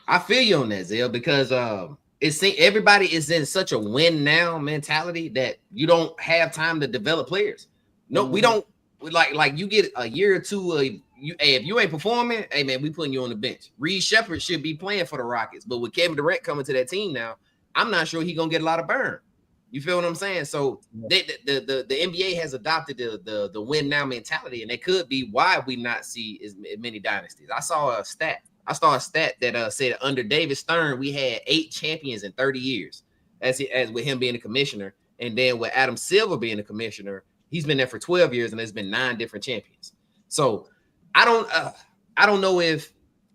I feel you on that, Zell, because everybody is in such a win now mentality that you don't have time to develop players. No, we don't like you get a year or two. If you ain't performing, hey man, we putting you on the bench. Reed Shepherd should be playing for the Rockets, but with Kevin Durant coming to that team now, I'm not sure he's gonna get a lot of burn. You feel what I'm saying? So the NBA has adopted the win now mentality, and it could be why we not see as many dynasties. I saw a stat that said under David Stern we had 8 champions in 30 years, as with him being a commissioner, and then with Adam Silver being a commissioner, he's been there for 12 years, and there's been 9 different champions. So I don't know if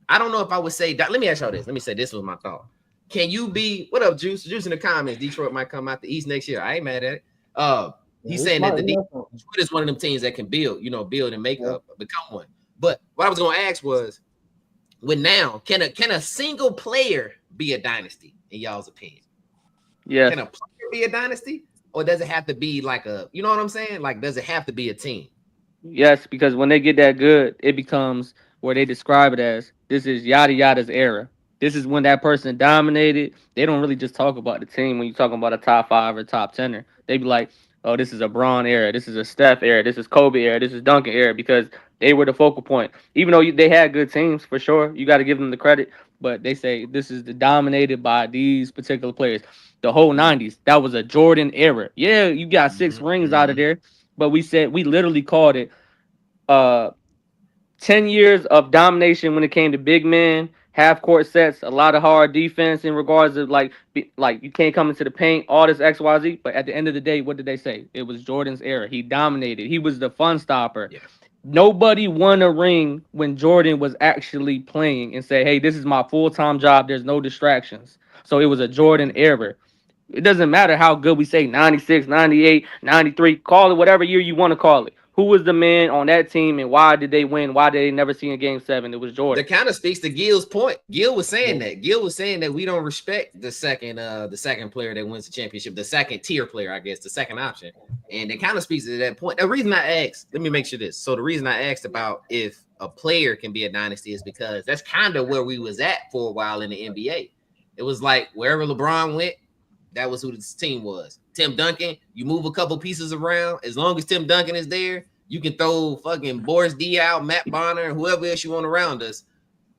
I would say. Let me ask y'all this. Let me say this was my thought. Can you be what up, Juice? Juice in the comments. Detroit might come out the East next year. I ain't mad at it. He's saying that the Detroit is one of them teams that can build and make up, become one. But what I was gonna ask was, can a single player be a dynasty in y'all's opinion? Yeah. Can a player be a dynasty, or does it have to be like you know what I'm saying? Like, does it have to be a team? Yes, because when they get that good, it becomes where they describe it as this is yada yada's era. This is when that person dominated. They don't really just talk about the team when you're talking about a top 5 or top 10er. They be like, oh, this is a Bron era. This is a Steph era. This is Kobe era. This is Duncan era, because they were the focal point. Even though they had good teams, for sure. You got to give them the credit. But they say this is dominated by these particular players. The whole 90s, that was a Jordan era. Yeah, you got 6 rings out of there. But we literally called it 10 years of domination when it came to big men, half court sets, a lot of hard defense in regards to like you can't come into the paint, all this XYZ. But at the end of the day, what did they say? It was Jordan's era. He dominated. He was the fun stopper. Yeah. Nobody won a ring when Jordan was actually playing and say, hey, this is my full-time job. There's no distractions. So it was a Jordan era. It doesn't matter how good we say 96, 98, 93, call it whatever year you want to call it. Who was the man on that team and why did they win? Why did they never see in game 7? It was Jordan. That kind of speaks to Gil's point. Gil was saying that. Gil was saying that we don't respect the second player that wins the championship, the second tier player, I guess, the second option. And it kind of speaks to that point. The reason I asked, let me make sure this. So the reason I asked about if a player can be a dynasty is because that's kind of where we was at for a while in the NBA. It was like wherever LeBron went, that was who this team was. Tim Duncan, you move a couple pieces around. As long as Tim Duncan is there, you can throw fucking Boris Diaw, Matt Bonner, and whoever else you want around us.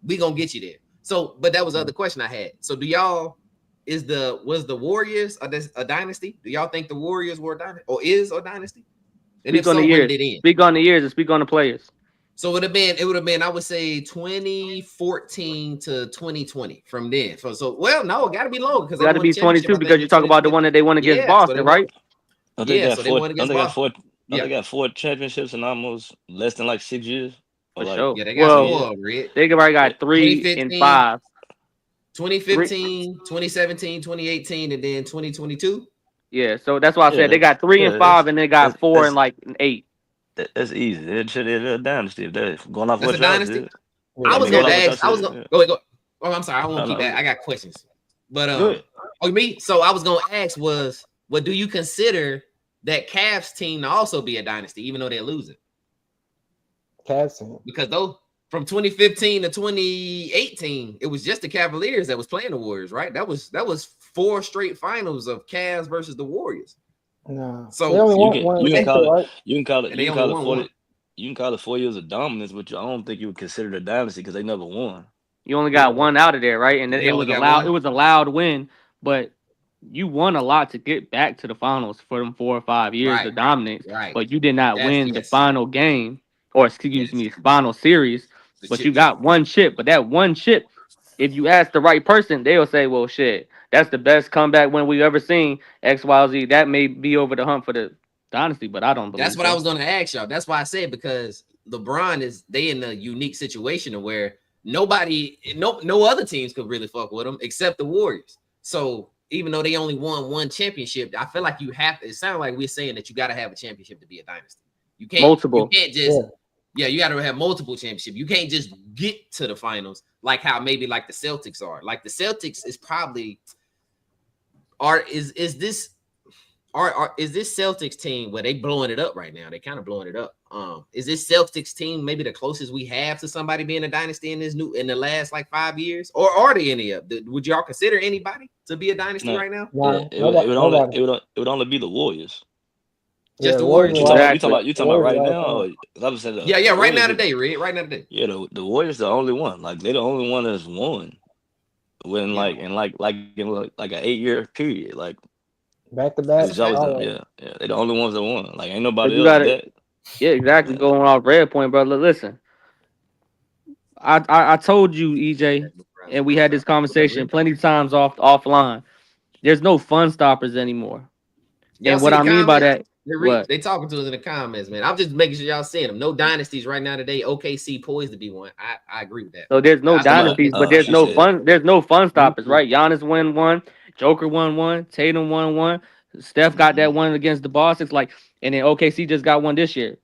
We gonna get you there. So, but that was the other question I had. So, was the Warriors a dynasty? Do y'all think the Warriors were a dynasty or is a dynasty? And speak on the years. Speak on the years and speak on the players. So it would have been, I would say 2014 to 2020 from then. Well, no, it got to be longer because it got to be 22 because you talk about the one that they won against Boston, right? They got 4 championships in almost less than like 6 years. For sure. Yeah, they got 4. They already got 3 and 5. 2015, 2017, 2018, and then 2022. Yeah, so that's why I said they got 3 and 5, and they got 4 and like 8. That's easy. It's a dynasty. If they're going off what dynasty. I was going to ask. Go. Oh, I'm sorry. I won't keep that. I got questions. But me. So I was going to ask was, what do you consider that Cavs team to also be a dynasty, even though they're losing? Cavs team. Because from 2015 to 2018, it was just the Cavaliers that was playing the Warriors, right? That was 4 straight finals of Cavs versus the Warriors. No. So you can call it 4 years of dominance, but I don't think you would consider it a dynasty because they never won. You only got 1 out of there, right? And it was allowed. It was a loud win, but you won a lot to get back to the finals for them 4 or 5 years of dominance. Right. But you did not win the final game, or final series. But you got 1 chip. But that 1 chip, if you ask the right person, they'll say, "Well, shit, that's the best comeback win we've ever seen." XYZ, that may be over the hump for the dynasty, but I don't believe that's what I was going to ask y'all. That's why I said, because LeBron they in a unique situation where no other teams could really fuck with them except the Warriors. So even though they only won 1 championship, I feel like you have to. It sounds like we're saying that you got to have a championship to be a dynasty. You can't multiple. You can't just Yeah, you got to have multiple championships. You can't just get to the finals like how maybe like the Celtics are. Like the Celtics is probably is this Celtics team where they blowing it up right now? They kind of blowing it up. Is this Celtics team maybe the closest we have to somebody being a dynasty in the last like 5 years? Or are there any of? Would y'all consider anybody to be a dynasty right now? Yeah, it would only be the Warriors. Just the Warriors. You talking about right now? Or, yeah, right now today, Red. Right now today. Yeah, the Warriors the only one. Like they're the only one that's won. When like in like an 8-year period, like back to back. Yeah, they're the only ones that won. Like ain't nobody else that. Yeah, exactly. Yeah. Going off Red point, brother. Listen, I told you, EJ, and we had this conversation plenty of times offline. There's no fun stoppers anymore. And what I mean by that, they talking to us in the comments, man. I'm just making sure y'all seeing them. No dynasties right now today. OKC poised to be one. I agree with that. So there's no dynasties, but there's no fun. There's no fun stoppers, right? Giannis won one, Joker won one, Tatum won one, Steph got that one against the Boston. Like, and then OKC just got one this year.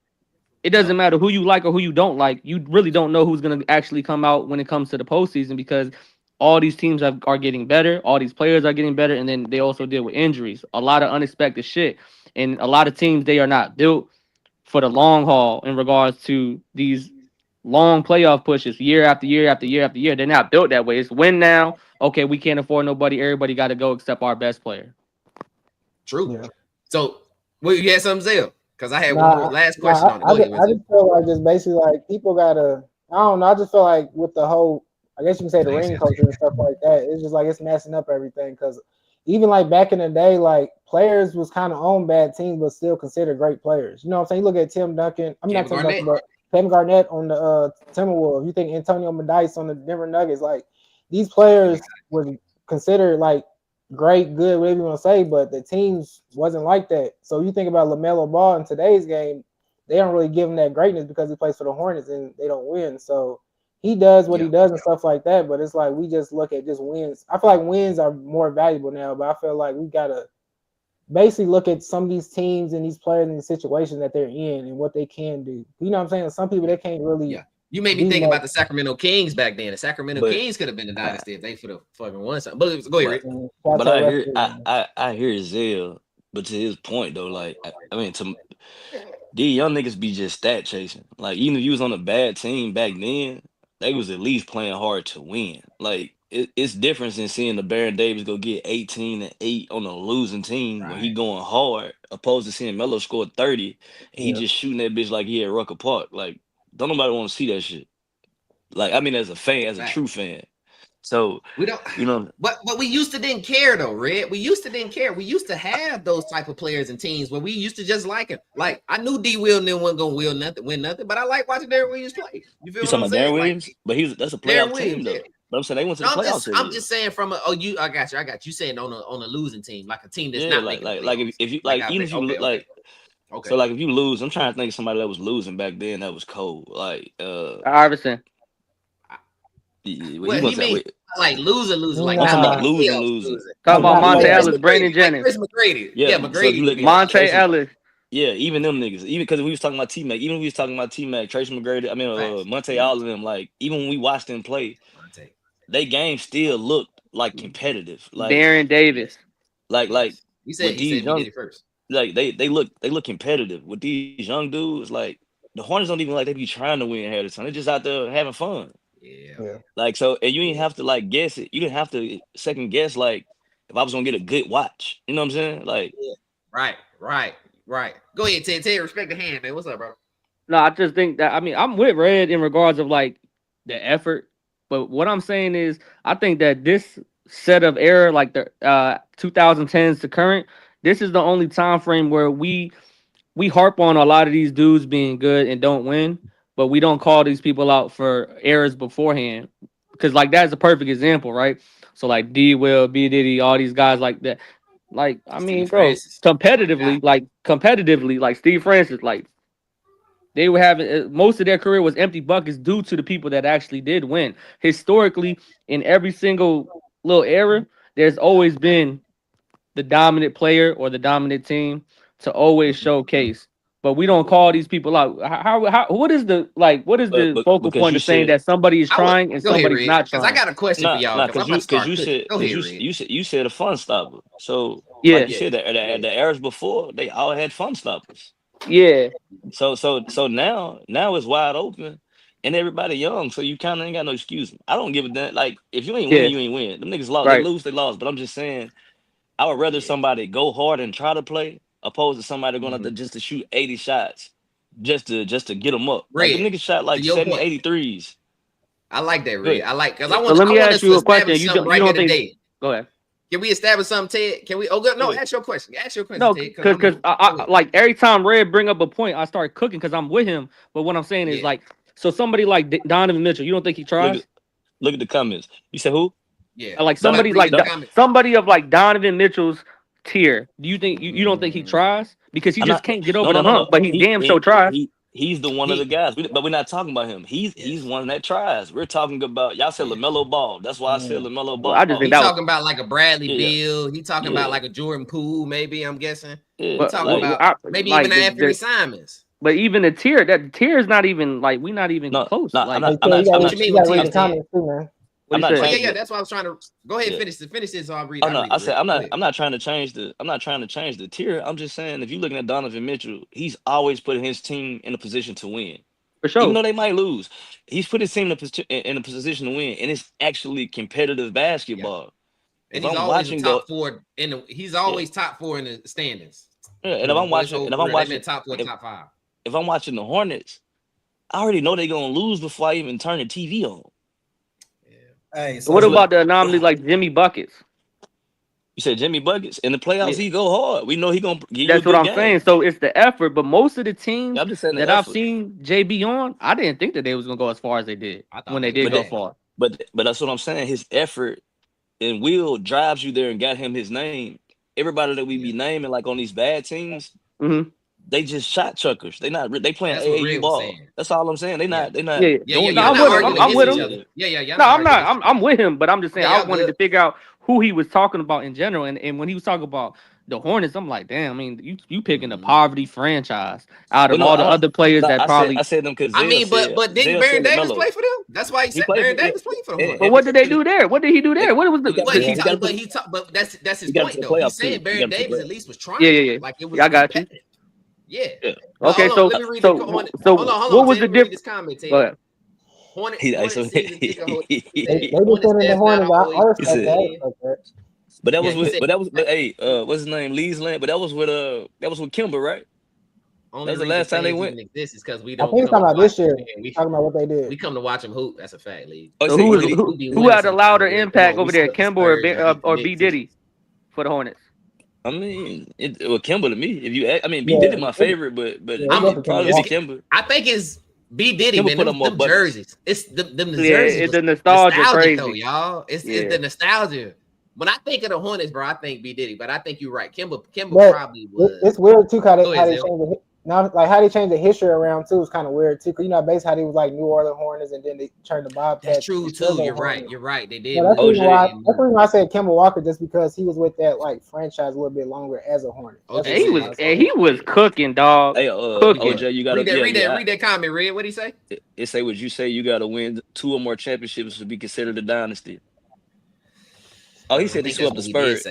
It doesn't matter who you like or who you don't like. You really don't know who's going to actually come out when it comes to the postseason because all these teams are getting better. All these players are getting better. And then they also deal with injuries, a lot of unexpected shit. And a lot of teams, they are not built for the long haul in regards to these long playoff pushes year after year after year after year. They're not built that way. It's win now. Okay, we can't afford nobody. Everybody got to go except our best player. True. Yeah. So, you had something, Zell? Because I had one more last question on it. I just feel like just basically like people gotta. I don't know. I just feel like with the whole, I guess you can say the ring culture and stuff like that. It's just like it's messing up everything. Because even like back in the day, like players was kind of on bad teams, but still considered great players. You know what I'm saying? You look at Tim Duncan. I'm not talking about Kevin Garnett on the Timberwolves. You think Antonio Medice on the Denver Nuggets? Like these players were considered like great, good, whatever you want to say, but the teams wasn't like that. So you think about LaMelo Ball in today's game, they don't really give him that greatness because he plays for the Hornets and they don't win. So he does what he does and stuff like that, but it's like we just look at just wins. I feel like wins are more valuable now, but I feel like we gotta basically look at some of these teams and these players and the situations that they're in and what they can do. You know what I'm saying? Some people they can't really You made me think about the Sacramento Kings back then. The Sacramento Kings could have been a dynasty if they could have fucking won something. But go ahead, Rick. But I hear Zell, but to his point though, like I mean, to these young niggas be just stat chasing. Like even if you was on a bad team back then, they was at least playing hard to win. Like it's different than seeing the Baron Davis go get 18 and 8 on a losing team when he going hard, opposed to seeing Melo score 30 and he just shooting that bitch like he at Rucker Park. Like don't nobody want to see that shit. Like I mean, as a fan, as a true fan. So we don't, but we used to didn't care though, Red. We used to didn't care. We used to have those type of players and teams where we used to just like him. Like I knew D. Will and them wasn't gonna win nothing, but I like watching Darren Williams play. You feel what I'm saying? Darren Williams, but that's a playoff team though. But I'm saying they went to the playoffs. I'm just saying from I got you saying on a losing team, like a team that's not like if you like even if you look like. Okay. So like if you lose, I'm trying to think of somebody that was losing back then that was cold. Like Iverson. What do you mean? Like losing, like I'm talking about losing. Talking about Monte Ellis, Brandon Jennings, Chris McGrady. Yeah, McGrady. So Monte Ellis. Yeah, even them niggas. Even because we was talking about T-Mac. Even when we was talking about T-Mac, Tracy McGrady. I mean, Monte, all of them. Like even when we watched them play, they game still looked like competitive. Like Baron Davis. Like you said he did it first. Like they look competitive with these young dudes. Like the Hornets don't even like they be trying to win half the time. They're just out there having fun. Yeah. Like so, and you didn't have to like guess it. You didn't have to second guess like if I was gonna get a good watch. You know what I'm saying? Like right. Go ahead, Ted. Respect the hand, man. What's up, bro? No, I just think that I'm with Red in regards of like the effort. But what I'm saying is I think that this set of era, like the 2010s to current, this is the only time frame where we harp on a lot of these dudes being good and don't win, but we don't call these people out for errors beforehand. Because like that's a perfect example, right? So like D. Will, B. Diddy, all these guys like that. Like, I mean, bro, competitively, like Steve Francis, like they were having most of their career was empty buckets due to the people that actually did win. Historically, in every single little era, there's always been the dominant player or the dominant team to always showcase. but we don't call these people out. How what is the focal because point you of saying said that somebody is trying and Go ahead, somebody's Red, not because trying? I got a question for y'all. Because I'm about to start cooking. Go ahead, Red. you said a fun stopper. So Yeah, like you said, the eras before they all had fun stoppers. yeah. So now it's wide open and everybody young. So you kind of ain't got no excuse. I don't give a damn. Like if you ain't Yeah. win, you ain't win. Them niggas lost. They Right. lose, they lost. But I'm just saying, I would rather somebody go hard and try to play, opposed to somebody going out there just to shoot 80 shots, just to get them up. Like them Red, niggas shot to like your 70, point. 80 threes. I like that, Red. Good. I like because Yeah. So let me I want ask us you to a question. establish You something don't right here think? today. Go ahead. Can we establish something, Ted? Can we? Oh, good. No, Good. ask your question. Ask your question, No, Ted. because I like every time Red bring up a point, I start cooking because I'm with him. But what I'm saying is Yeah. like, so somebody like Donovan Mitchell, you don't think he tries? Look at the comments. You said who? Yeah. Like Go ahead, somebody read like the comments. somebody of like Donovan Mitchell's tier. Do you think you don't think he tries because he I'm just not. can't get No, over no, the no, hump? no. But he damn sure tries. He's the one of the guys. But we're not talking about him. He's one that tries. We're talking about y'all said LaMelo Ball. That's why I said LaMelo Well, Ball. I just He think that was. talking about like a Bradley Yeah. Beal. He talking Yeah. about like a Jordan Poole, maybe. I'm guessing. Yeah. He talking Like, about maybe like even Anthony Simons. but even the tier is not even like we not even no, close. no, Like I'm Hey, not. Ted, I'm What not. you mean you with gotta read tier, the Ted? comments too, man. what I'm he not said. Oh yeah, changing yeah. it. That's why I was trying to go ahead. Yeah. Finish this. So I'll read. Oh I'll no, read I it, said Red. I'm Go not. ahead. I'm not trying to change the tier. I'm just saying if you looking at Donovan Mitchell, he's always putting his team in a position to win. For sure. Even though they might lose, he's put his team in a position to win, and it's actually competitive basketball. And If he's I'm always watching the top four he's always top four in the standings. and if I'm For his watching, whole and if I'm career, they've watching, been top four, top five. if I'm watching the Hornets, I already know they're gonna lose before I even turn the TV on. Yeah. Hey, So what so about the anomaly like Jimmy Buckets? You said Jimmy Buckets in the playoffs, Yeah. he go hard. We know he gonna give you a That's what good I'm game. saying. So it's the effort, but most of the teams I'm just saying the that I've effort. seen JB on, I didn't think that they was gonna go as far as they did I thought when they they did would. go far. But that's what I'm saying. His effort and will drives you there and got him his name. Everybody that we be naming like on these bad teams, Mm-hmm. they just shot chuckers. They playing That's what AAU Red was ball. saying. That's all I'm saying. They not Yeah. Yeah, doing y'all I'm not with him. arguing I'm against with each him. other. Yeah, y'all No, not I'm arguing not. against each I'm other. with him, but I'm just saying Yeah, I y'all wanted to good. figure out who he was talking about in general. And when he was talking about the Hornets, I'm like, damn. I mean, you picking a poverty franchise out of Well, no, all the other players that I probably. said them because I mean, but didn't Baron Davis LaMelo. play for them? That's why he He said played Baron for Davis played for the Hornets. But what did they do there? What did he do there? What was the? But he got but that's his he got point to the though. He's playoffs, saying too. Baron Davis at least was trying. Yeah. Like it was. I got you. competitive. Yeah. Yeah. But Okay, hold on, let me read the Hornet. Hold what on, was Ted. the Let me read difference? this comment, Ted. Go ahead. Hornet He season ticket holder. they Said, be Hornets sending the stats not Hornets. I always. respect said- that. I respect that. But that Yeah, was he with said- what's his name? Lee's Land. But that was with Kimber, right? Only That was the reason last time they fans went. even exist is because we I don't. think he's come talking to about this watch year. them. Talking about what they We did. come to watch them hoop. That's a fact, Lee. Oh, So so We be who winning had a louder sometimes, Red. impact Come on, over we there, swept the Kimber Spurs and beat the or B Knicks and- Diddy for the Hornets? I mean, it was Kimber to me. If you, B Yeah, Diddy my favorite, but yeah, I'm- definitely probably it's- be Kimber. I think it's B Diddy, Kimber man. put up more Them buckets. jerseys. It's them Yeah, jerseys. it's was the nostalgia nostalgic crazy. though, y'all. It's the nostalgia. When I think of the Hornets, bro, I think B Diddy. But I think you're right. Kimber But probably was. It's weird too. How they Go ahead, changed Zell. the now, like how they changed the history around too is kind of weird too. Cause you know, basically how they was like New Orleans Hornets, and then they turned the Bobcats. That's true too. You're right. You're right. They did. Yeah, that's the OJ. reason why. That's the reason why I said Kemba Walker, just because he was with that like franchise a little bit longer as a Hornet. That's Okay, the He was cooking, dog. Hey, Cooking. OJ, you gotta read that comment, Red. What did he say? It say what you say. You gotta win 2 or more championships to be considered a dynasty. Oh, he said they swept the Spurs.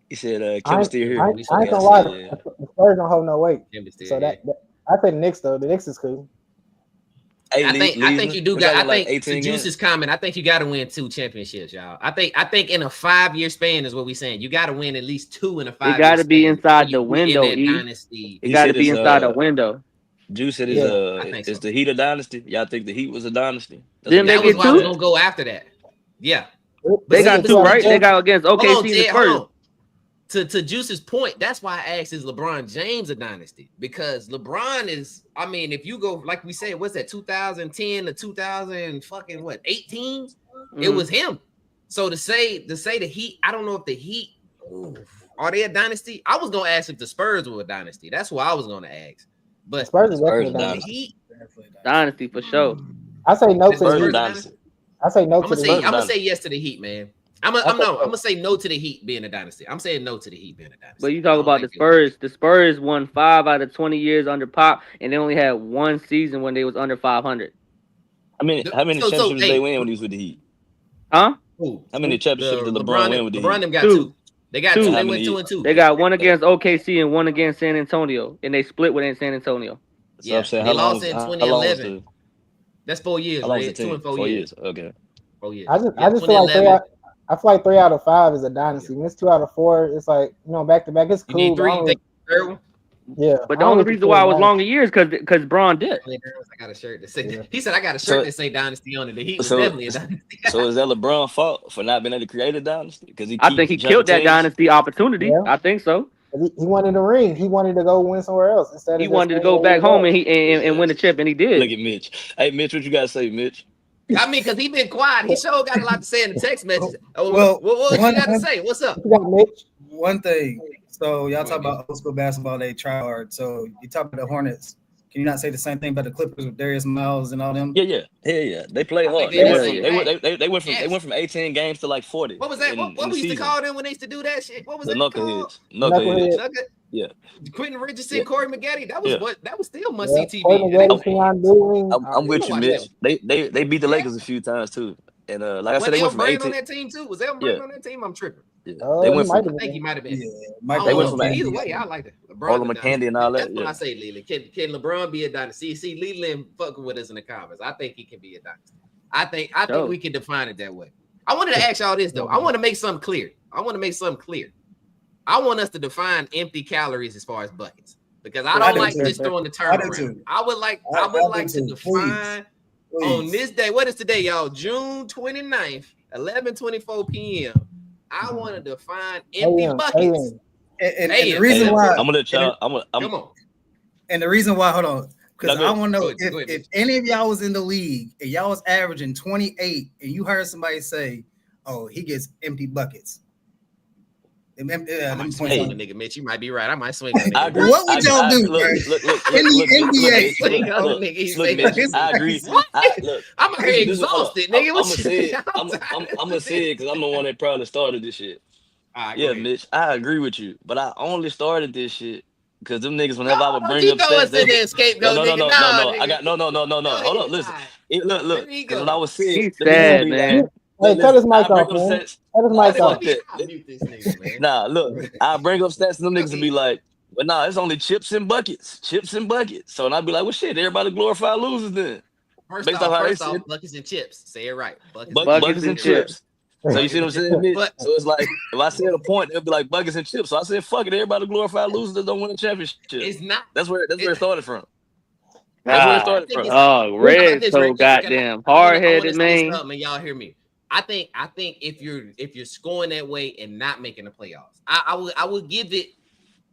He said Kimber still here. I ain't gonna lie, the Spurs don't hold no weight. So that I think the Knicks though. The Knicks is cool. Hey, I think you do got. I think 18 to Juice's comment. I think you got to win 2 championships, y'all. I think in a 5-year span is what we're saying. You got to win at least 2 in a 5-year. It got to be inside the window. Dynasty. It got to be inside the window. Juice said is the Heat a dynasty? Y'all think the Heat was a dynasty? Then that was why I was gonna go after that. Yeah, they got 2, right? They got against OKC and Spurs. To Juice's point, that's why I asked, is LeBron James a dynasty? Because LeBron is, I mean, if you go, like we said, what's that, 2010 to 2018? It was him. So to say the Heat, I don't know if the Heat, are they a dynasty? I was gonna ask if the Spurs were a dynasty. That's what I was gonna ask. But Spurs is definitely a the dynasty. Heat, dynasty for sure. I say no to the Spurs Heat. dynasty. I say no to the Heat. I'm gonna say yes to the Heat, man. I'm gonna say no to the Heat being a dynasty. I'm saying no to the Heat being a dynasty. But you talk about the Spurs. The Spurs won 5 out of 20 years under Pop, and they only had one season when they was under 500. How many championships did they win when he was with the Heat? Huh? How many championships did LeBron win with the Heat? LeBron them got two. They got two. They went 2-2. They got one against OKC and one against San Antonio, and they split within San Antonio. Yeah, they lost in 2011. That's 4 years, right? 2 and 4 years. Okay. 4 years. I just feel like I feel like 3 out of 5 is a dynasty. When it's 2 out of 4, it's like, back to back. It's cool. You need 3. Third one. Yeah, but the only reason why it was longer years because Braun did. I got a shirt that say. He said I got a shirt that say Dynasty on it. The Heat was definitely a dynasty. So is that LeBron's fault for not being able to create a dynasty? Because I think he killed that dynasty opportunity. Yeah. I think so. He wanted the ring. He wanted to go win somewhere else instead. He wanted to go back home and win the chip, and he did. Look at Mitch. Hey, Mitch, what you got to say, Mitch? I mean, because he been quiet. He sure got a lot to say in the text message. What you got to say? What's up? You got Mitch? One thing. So y'all talk about old school basketball, they try hard. So you talk about the Hornets. Can you not say the same thing about the Clippers with Darius Miles and all them? Yeah. They play hard. They went from 18 games to like 40. What was that? What we used to call them when they used to do that shit? What was the Knuckleheads. Yeah. Quentin Richardson, Corey Maggette. That was still must see TV. I'm with you, Mitch. They beat the Lakers a few times too. And like I said, they went from 18 on that team too. Was Elton Brand on that team? I'm tripping. Yeah. They went from, I think he might have been. Yeah, they went from either way. I like it. LeBron McCandy and all that. That's what I say, Leland. Can LeBron be a dynasty? See, Leland fucking with us in the comments. I think he can be a dynasty. I think we can define it that way. I wanted to ask y'all this though. I want to make something clear. I want us to define empty calories as far as buckets because I don't like just throwing the term around. I would like to define on this day. What is today, y'all? June 29th, 11:24 p.m. I want to define empty buckets. And the reason why I'm gonna let y'all. Come on. And the reason why, hold on, because I want to know if any of y'all was in the league and y'all was averaging 28, and you heard somebody say, "Oh, he gets empty buckets." I might swing on the nigga, Mitch. You might be right. I might swing. I agree. What would y'all do? Look, in the NBA, I agree. I'm here exhausted, nigga. I'm gonna say it because I'm the one that probably started this shit. Yeah, Mitch, I agree with you, but I only started this shit because them niggas, whenever I would bring up stats, no. I got no. Hold on, listen. Look. Because when I was saying, he's sad, man. Hey, cut his mic off, man. Cut his mic off. Nah, look, I bring up stats and them niggas will be like, well, nah, it's only chips and buckets. So and I'd be like, well, shit, everybody glorify losers then. First off, buckets and chips. Say it right. Buckets and chips. So you see what I'm saying? So it's like, if I said a point, it'd be like buckets and chips. So I said, fuck it, everybody glorify losers that don't win a championship. It's not. That's where it started from. Oh, Red so goddamn hard-headed, man. Y'all hear me? I think if you're scoring that way and not making the playoffs, I would give it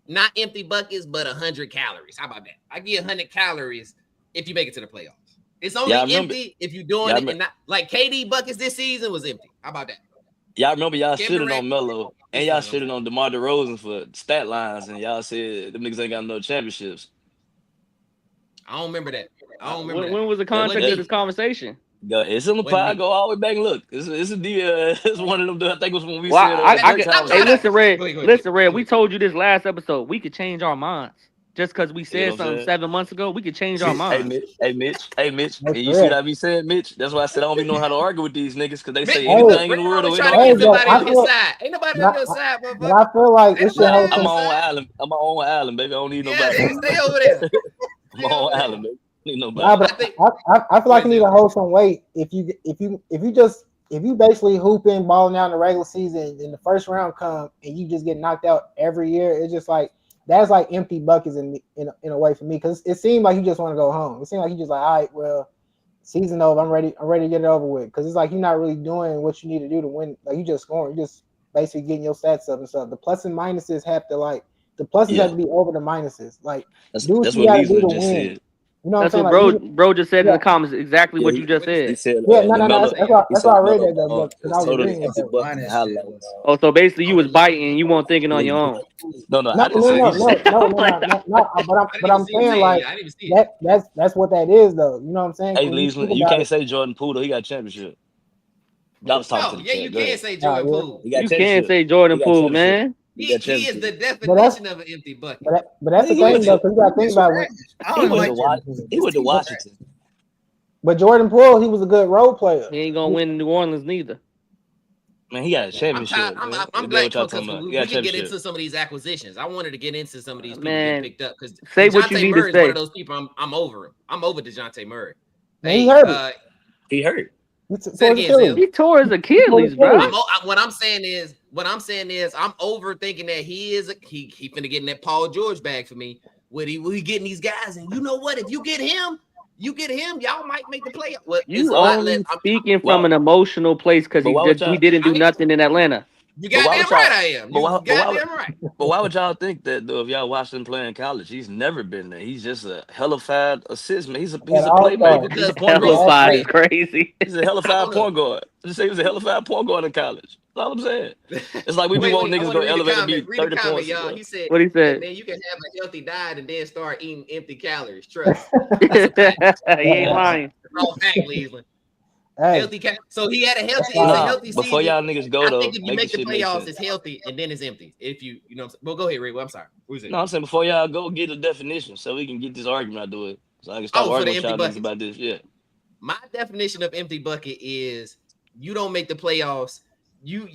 not empty buckets, but 100 calories. How about that? I give 100 calories if you make it to the playoffs. It's only empty if you're doing it and not like KD buckets this season was empty. How about that? Y'all remember y'all shitting on Melo and y'all shitting on DeMar DeRozan for stat lines and y'all said them niggas ain't got no championships. I don't remember that. When was the context of this conversation? It's in the pod. Go all the way back and look. It's one of them. I think it was when we said. Hey, listen, Red. Listen, Red. We told you this last episode. We could change our minds just because we said something 7 months ago. We could change our minds. Hey, Mitch. And you see what I be saying, Mitch? That's why I said I don't even know how to argue with these niggas because they say anything in the world. Ain't nobody on his side. Ain't nobody on your side, bro. But I feel like it's your I'm my own island. I'm my own island, baby. I don't need nobody. Stay over there. I'm my own island, baby. Nah, but I feel like you need to hold some weight if you basically hooping, balling out in the regular season, and the first round come and you just get knocked out every year. It's just like that's like empty buckets in a way for me because it seemed like you just want to go home. It seemed like you just like, all right, well, season over. I'm ready to get it over with because it's like you're not really doing what you need to do to win. Like you just scoring, you're just basically getting your stats up and stuff. The plus and minuses have to have to be over the minuses. Like that's what Leeson just said. You know that's what bro just said in the comments exactly what you just said. That's why I read that. So basically you was biting and you weren't thinking on your own. No. But I'm saying like that's what that is though. You know what I'm saying? Hey, Leeson, you can't say Jordan Poole. He got a championship. I was talking No, to the yeah, chat. you Go can't ahead. say Jordan yeah. Poole. He got You championship. can't say Jordan He got Poole, championship. man. He He got is championship. the definition of an empty bucket. But that's the He went thing though, to- because you got to think about trash. it. I He don't even went like to Jordan Poole. He went to Washington. But Jordan Poole, he was a good role player. He ain't gonna win in New Orleans neither. Man, he got a I'm championship. I'm, man. I'm That's glad what y'all because talking about. we He got a can get championship. into some of these acquisitions. I wanted to get into some of these people Man, getting picked up because say what you DeJounte need to Murray is one say. of those people. I'm over him. I'm over DeJounte Murray. Man, he hurt it. He hurt. Say it again, Zil. He tore his Achilles, bro. What I'm saying is, I'm over thinking that he finna get in that Paul George bag for me. What he getting these guys, and you know what? If you get him, y'all might make the play. Well, it's You a lot only less. speaking from an emotional place because But why would he didn't do nothing in Atlanta. You But why goddamn would y'all- right I am. but You why- but why would- goddamn right. But why would y'all think that though? If y'all watched him play in college, he's never been there. He's just a hellified assist man. He's a playmaker. He's a point guard. Hellified is crazy. He's a hellified point guard. Just say he was a hellified point guard in college. That's all I'm saying. It's like we Wait, want I niggas wanna to read the elevate and comment. be Read the 30 comment, points. y'all. He said, What he said? "Man, you can have a healthy diet and then start eating empty calories. Trust." He ain't lying. Wrong fact, Cleveland. Hey, Healthy so he had a healthy, Nah, it's a healthy before season. y'all niggas go I though, think if you make the shit make playoffs, sense. it's healthy and then it's empty. If you know what I'm saying. Well, go ahead, Ray. Well, I'm sorry. Who's it? No, I'm saying before y'all go get a definition so we can get this argument out of the way. So I can stop Oh, for the arguing with y'all empty niggas buckets. about this. Yeah. My definition of empty bucket is you don't make the playoffs. You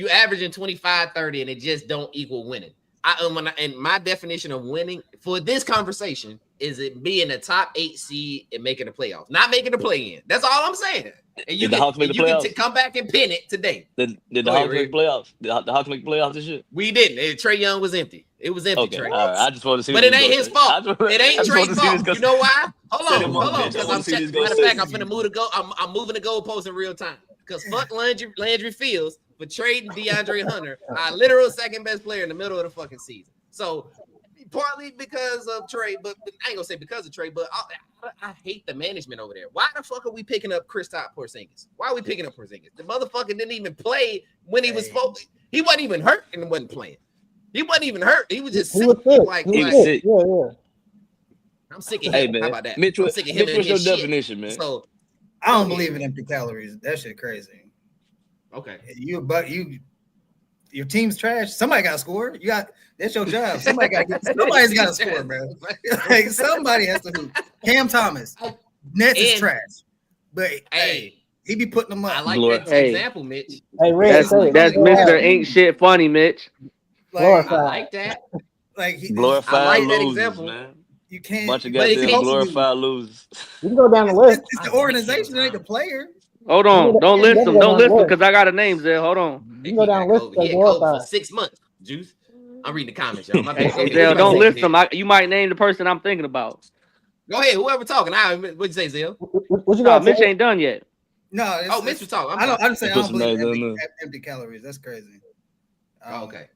averaging 25, 30, and it just don't equal winning. And my definition of winning for this conversation is it being a top 8 seed and making the playoffs, not making the play in. That's all I'm saying. And you Did the Hawks make the can playoffs? come back and pin it today. Did the Go ahead, Hawks make the playoffs? Did the Hawks make the playoffs this year? We didn't. Trey Young was empty. It was empty. Okay, Trey. all right. I just want to see. But what it this ain't gonna his say. fault. It ain't Trey's fault. You know why? Hold Set on, him up, bitch. I because wanna see this go matter of set. fact, I'm finna move to go. I'm moving the goalpost in real time. Because fuck Landry Fields for trading DeAndre Hunter, our literal second best player in the middle of the fucking season. So partly because of Trey, but I ain't gonna say because of Trey, but I hate the management over there. Why the fuck are we picking up Kristaps Porzingis? Why are we picking up Porzingis? The motherfucker didn't even play when he was supposed to. He wasn't even hurt and wasn't playing. He wasn't even hurt. He was just sick. He was sick. Yeah. I'm sick of him. Hey man, How about that? Mitch, I'm sick of him and what's your his shit. definition, man? So I don't believe in empty calories. That shit crazy. okay. Your team's trash. Somebody got to score. That's your job. Somebody's got to score, bro. Like somebody has to do. Cam Thomas, Nets is trash, but hey, he be putting them up. I like that example, Mitch. Hey, Ray, that's Mr. Ain't Shit Funny, Mitch. I like that. Like glorified I like that losers, example. man. You can't. Bunch of goddamn glorified losers. You can go down the list. It's the organization, ain't the player. Hold on, don't list them. Don't list them because I got a name there. Hold on. You can go down the list. He had COVID for 6 months. Juice. I'm reading the comments, y'all. My bad. Hey, Zell, don't list them. You might name the person I'm thinking about. Go ahead. Whoever talking. What'd you say, Zell? What you No, got? Mitch ain't done yet. No. Mitch was talking. I'm saying I don't believe in empty calories. That's crazy. Okay.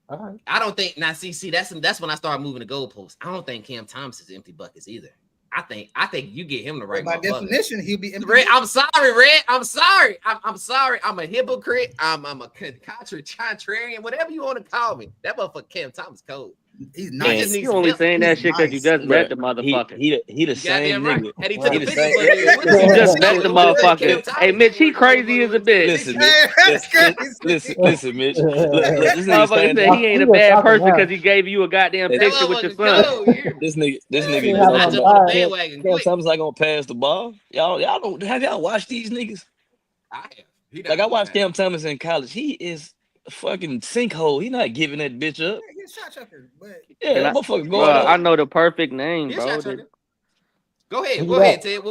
Right. I don't think now. See, that's when I started moving the goalposts. I don't think Cam Thomas is empty buckets either. I think you get him the right. By definition, he'll be empty. Red, I'm sorry, Red. I'm sorry. I'm sorry. I'm a hypocrite. I'm a contrarian. Whatever you want to call me. That motherfucker Cam Thomas cold. He's nice. You only saying that shit because you just met the motherfucker. He the same nigga. And he took a picture. You just met the motherfucker. Hey, Mitch, he crazy as a bitch. Listen, Mitch. Listen, Mitch. This motherfucker said he ain't a bad person because he gave you a goddamn picture with your son. This nigga. Cam Thomas not gonna pass the ball. Y'all don't have y'all watched these niggas? I have. Like I watched Cam Thomas in college. He is a fucking sinkhole. He not giving that bitch up. He's a shot chucker, but that motherfucker going up. I know the perfect name, bro. Go ahead, Ted.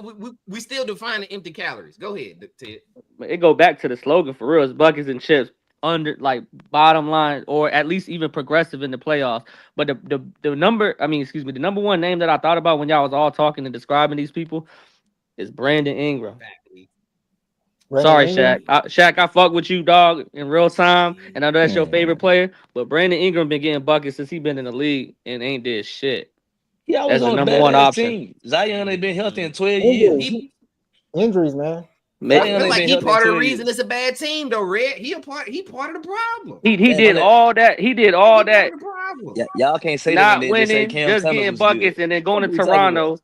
We still defining empty calories. Go ahead, Ted. It go back to the slogan for real. It's buckets and chips under like bottom line or at least even progressive in the playoffs. But the number one name that I thought about when y'all was all talking and describing these people is Brandon Ingram. Sorry, Shaq. Shaq, I fuck with you, dog, in real time, and I know that's your favorite player. But Brandon Ingram been getting buckets since he been in the league and ain't did shit. He always on the number one option. Team. Zion ain't been healthy in 12 years. Injuries, man. He part of the reason it's a bad team, though. Red. He part of the problem. He did all that. He did all that. Y'all can't say not that. winning, just getting buckets, and then going to Toronto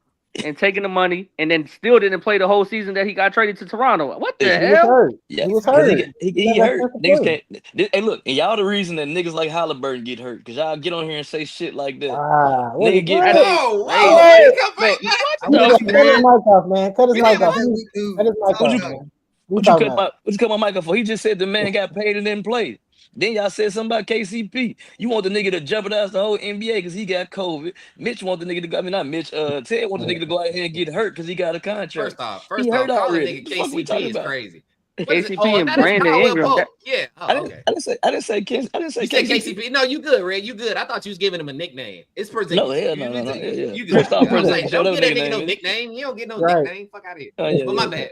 and taking the money, and then still didn't play the whole season that he got traded to Toronto. What the He was hell? hurt. Yeah, He was 'cause hurt. he hurt. Niggas can't. Hey, look, and y'all the reason that niggas like Halliburton get hurt because y'all get on here and say shit like that. Nigga get That paid. ain't Whoa, crazy. whoa, Look, I'm no, with you, Cut his man. mic off, man. Cut his We mic didn't off. know. Cut his mic off, man. What you cut my mic off for? He just said the man got paid and didn't play. Then y'all said something about KCP. You want the nigga to jeopardize the whole NBA because he got COVID. Mitch want the nigga to go. I mean, not Mitch. Ted want the nigga to go out here and get hurt because he got a contract. First off, he hurt calling already. nigga What the fuck we talking KCP is about? crazy. What is it? KCP and That's Brandon Caldwell Ingram. Pope. Yeah. Oh, okay. I didn't say You said KCP. No, you good, Red. You good. I thought you was giving him a nickname. It's Porzingis. No, hell no. Yeah. You good. Kristaps I was Porzingis, like, don't whatever get that nigga nigga no name is. nickname. You don't get no Right. nickname. Fuck out of here. Yeah, But my bad.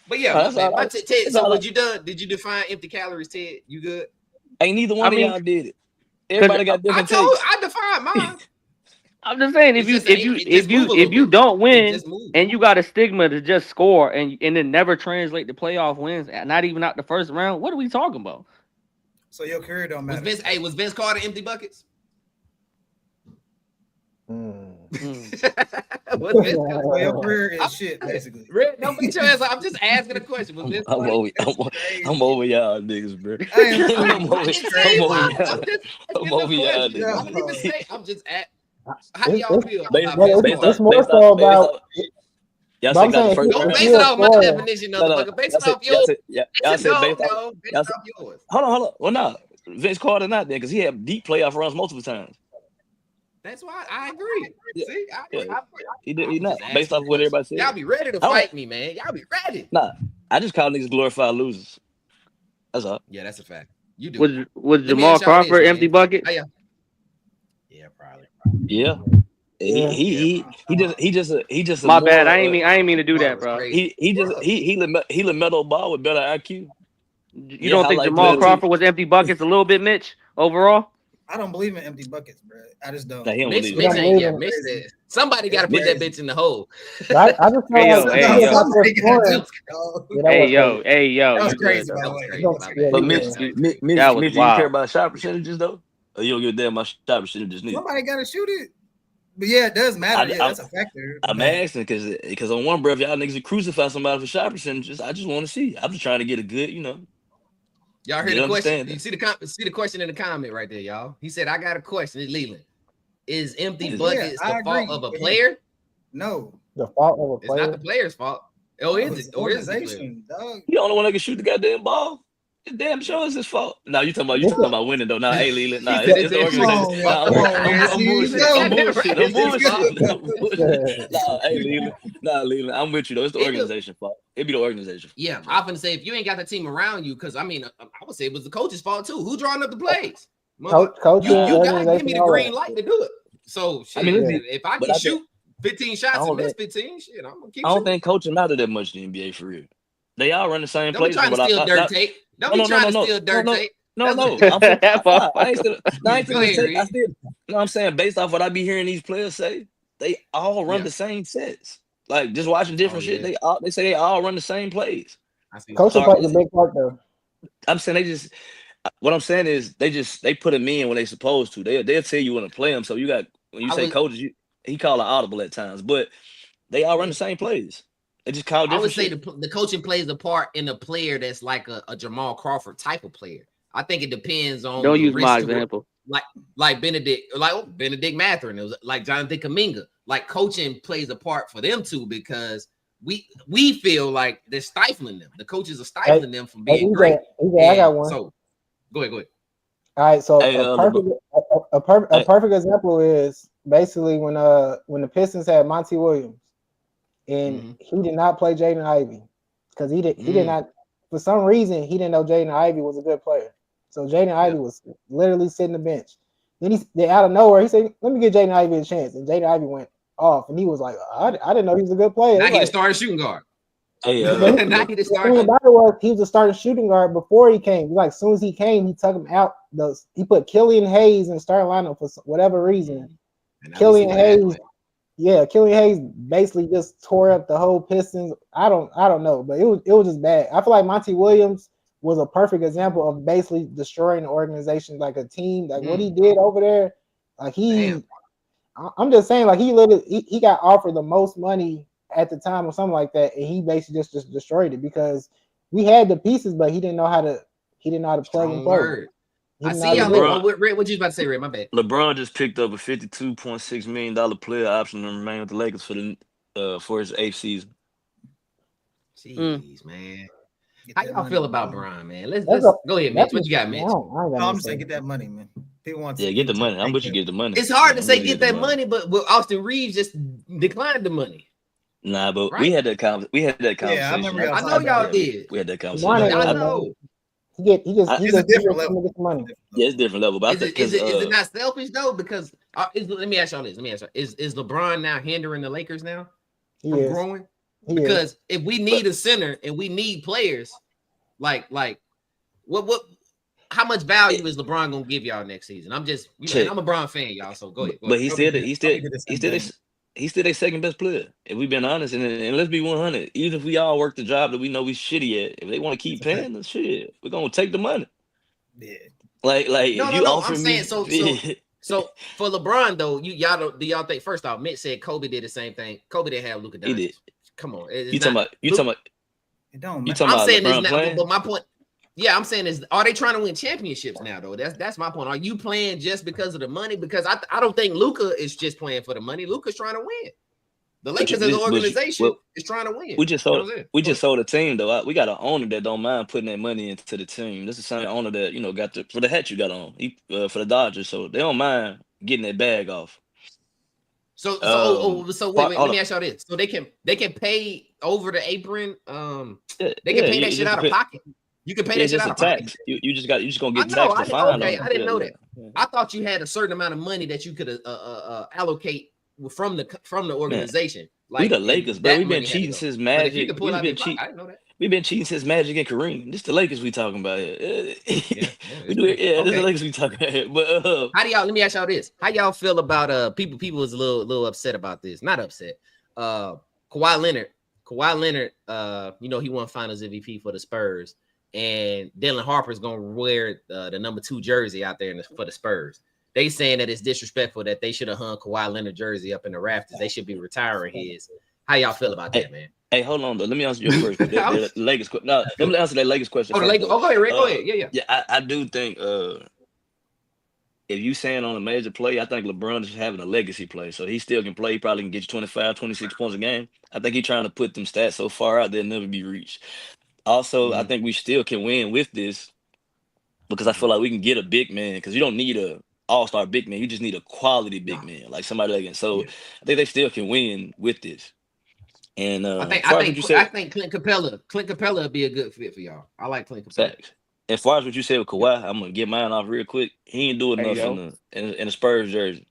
But yeah, That's my all bad. right. Ted, That's so all what you done? Did you define empty calories, Ted? You good? Ain't neither one I mean, of y'all did it. Everybody got different takes. I defined mine. I'm just saying, if It's you just- it just move a if little you bit. don't It win just move. and you got a stigma to just score and then never translate to playoff wins, not even out the first round, what are we talking about? So your career don't Was matter. was Vince Carter empty buckets? Was Vince Carter? So your career is shit, basically. Red, don't beat your ass up. I'm just asking a question. Was Vince I'm Carter? over y'all niggas, bro. I'm over y'all niggas. I'm just at. How do y'all feel? It's more so about. Y'all But I'm said got the saying first. Don't if base you're it a off my scorer- definition, motherfucker. Base it off yours. Y'all said based off. No, base it off yours. Hold on. Well, no, Vince Carter not there because he had deep playoff runs multiple times. That's why I agree. Yeah. See, I Yeah. agree. He I'm not just based off asking what everybody said. Y'all be ready to don't- fight me, man. Y'all be ready. Nah, I just call niggas glorified losers. That's all. Yeah, that's a fact. You do. Was me Jamal ask y'all this, Crawford man. empty bucket? Yeah, probably. Yeah. He just a My more, bad. I ain't mean to do that, bro. Crazy. he LaMelo Ball with better IQ. You don't think Jamal Crawford was empty buckets a little bit, Mitch? Overall, I don't believe in empty buckets, bro. I just don't. Nah, he don't Mitch, believe Mitch it. ain't. Yeah, Mitch said somebody got to put that bitch in the hole. I just feel Hey, yo, like hey, yo. Somebody gotta do it, dog. hey yo, That was you crazy, good, by though. the way. Crazy, Yeah, my yeah, bad. But yeah. Mitch, That was do you wild. care about shot percentages though? Or you don't give a damn about shot percentages? Neither? Somebody gotta shoot it. But yeah, it does matter. Yeah, that's a factor. I'm asking because on one breath y'all niggas would crucify somebody for shot percentages. I just want to see. I'm just trying to get a good, Y'all heard You the question? understand You see the question in the comment right there, y'all. He said, "I got a question." It's Leland. Is empty Yeah, buckets I the fault agree. of a player? No. The fault of a It's not player. the player's fault. Oh, is It's it? Or is it? the player? organization, dog. You the only one that can shoot the goddamn ball. It damn sure is his fault. Now you talking about winning though. Nah, hey Leland. Nah, He said it's the it's Come organization. on, Nah, come on, man. I'm See, bullshit. you I'm know, bullshit. I'm bullshit. I'm bullshit. Yeah. Nah, hey Leland. Nah, Leland. I'm with you though. It's the It do. organization fault. It be the organization. Yeah, I'm gonna say if you ain't got the team around you, because I mean, I would say it was the coach's fault too. Who drawing up the plays? Coaching, You gotta give organization, me the all green that. light to do it. So shit, I mean, if I but can I think- shoot 15 shots I and don't miss think- 15, shit, I'm gonna keep I don't shooting. think coaching matter that much in the NBA for real. They all run the same Don't be plays. trying to but steal dirt tape. Don't be trying to steal dirt tape. No, I'm saying based off what I be hearing these players say, they all run Yeah. the same sets. Like just watching different shit, yeah. they say they all run the same plays. I see. Coaching plays a big part though. I'm saying what I'm saying is they put them in when they supposed to. They'll tell you when to play them. So you got when you say coaches, he call an audible at times, but they all run the same plays. They just call different I would say shit. the coaching plays a part in a player that's like a Jamal Crawford type of player. I think it depends on. Don't the use my risk to- example. like Benedict Mathurin, it was like Jonathan Kuminga. Like coaching plays a part for them too because we feel like they're stifling them. The coaches are stifling them from being great. I got one. So go ahead. All right, so Hey, a perfect example is basically when the Pistons had Monty Williams, and he did not play Jaden Ivey because he did not, for some reason he didn't know Jaden Ivey was a good player. So Jaden Ivey was literally sitting the bench. Then out of nowhere he said, "Let me give Jaden Ivey a chance," and Jaden Ivey went off, and he was like, "I didn't know he was a good player." Now he started shooting guard. Hey, Now he The thing about it was he was a starting shooting guard before he came. Like as soon as he came, he took him out. He put Killian Hayes in the starting lineup for whatever reason. Killian Hayes basically just tore up the whole Pistons. I don't know, but it was just bad. I feel like Monty Williams was a perfect example of basically destroying the organization, like a team. Like what he did over there, like I'm just saying, like he got offered the most money at the time or something like that, and he basically just destroyed it because we had the pieces, but he didn't know how to plug and Strong play. word. He I didn't know see how y'all. to do it. Red, what you about to say, Red? My bad. LeBron just picked up a $52.6 million player option to remain with the Lakers for his 8th season. Jeez, man. Get How that y'all money, feel about man. Bron, man? Let's That's a- go ahead, that's Mitch. What you got, Mitch? I ain't got No, I'm nothing just to saying, say. get that money, man. People want Yeah, get the money. I'm with you. Get the money. It's hard Yeah, to I'm say with you, get that money, but Austin Reeves just declined the money. Nah, but Right? we had that conversation. Yeah, I remember y'all I know talking y'all about it. did. We had that LeBron conversation. ain't I like know. He just It's a different come level. to get the money. Yeah, it's different level. But I Is think it not selfish though? Because let me ask y'all this. Is LeBron now hindering the Lakers now He from is. growing? He Because is. if we need a center and we need players, like what how much value is LeBron gonna give y'all next season? I'm just and I'm a Bron fan, y'all. So go ahead. But he's still thing. their second best player. If we've been honest, and let's be 100, even if we all work the job that we know we shitty at, if they want to keep paying, then shit, we're gonna take the money. Yeah. Like No, if you offer I'm me, saying so for LeBron though, do y'all think first off, Mitch said Kobe did the same thing. Kobe didn't have Luka he Doncic. did. Come on, You talking about It don't you matter. talking I'm about saying LeBron is now, playing? but my point, yeah, I'm saying is, are they trying to win championships now though? That's my point. Are you playing just because of the money? Because I don't think Luka is just playing for the money. Luka's trying to win. The Lakers as an organization is trying to win. We just sold a team though. We got an owner that don't mind putting that money into the team. This is the same owner that got for the hat you got on. For the Dodgers, so they don't mind getting that bag off. So wait, let me ask y'all this. So they can pay over the apron. They can pay that shit out of pocket. You can pay that shit out of pocket. You just gonna get I know. taxed. I didn't know that. I thought you had a certain amount of money that you could allocate from the organization. We the Lakers, bro. We've been cheating since Magic. I didn't know that. We've been cheating since Magic and Kareem. This the Lakers we talking about here. We do it. Okay. This is the Lakers we talking about here. But how do y'all? Let me ask y'all this: how y'all feel about people was a little upset about this? Not upset. Kawhi Leonard. He won Finals MVP for the Spurs, and Dylan Harper's gonna wear the number 2 jersey out there for the Spurs. They saying that it's disrespectful that they should have hung Kawhi Leonard jersey up in the rafters. They should be retiring his. How y'all feel about that, man? Hey, hold on though. Let me answer your first. The Lakers. No, let me answer that Lakers question. Go ahead, Rick. Go ahead. Yeah. Yeah, I do think if you saying on a major play, I think LeBron is having a legacy play, so he still can play. He probably can get you 25, 26 points a game. I think he's trying to put them stats so far out they'll never be reached. Also, I think we still can win with this because I feel like we can get a big man because you don't need a all-star big man. You just need a quality big man, like somebody that can. So I think they still can win with this. And I think Clint Capella would be a good fit for y'all. I like Clint Capella. Facts. As far as what you said with Kawhi, I'm gonna get mine off real quick. He ain't do enough in the Spurs jersey.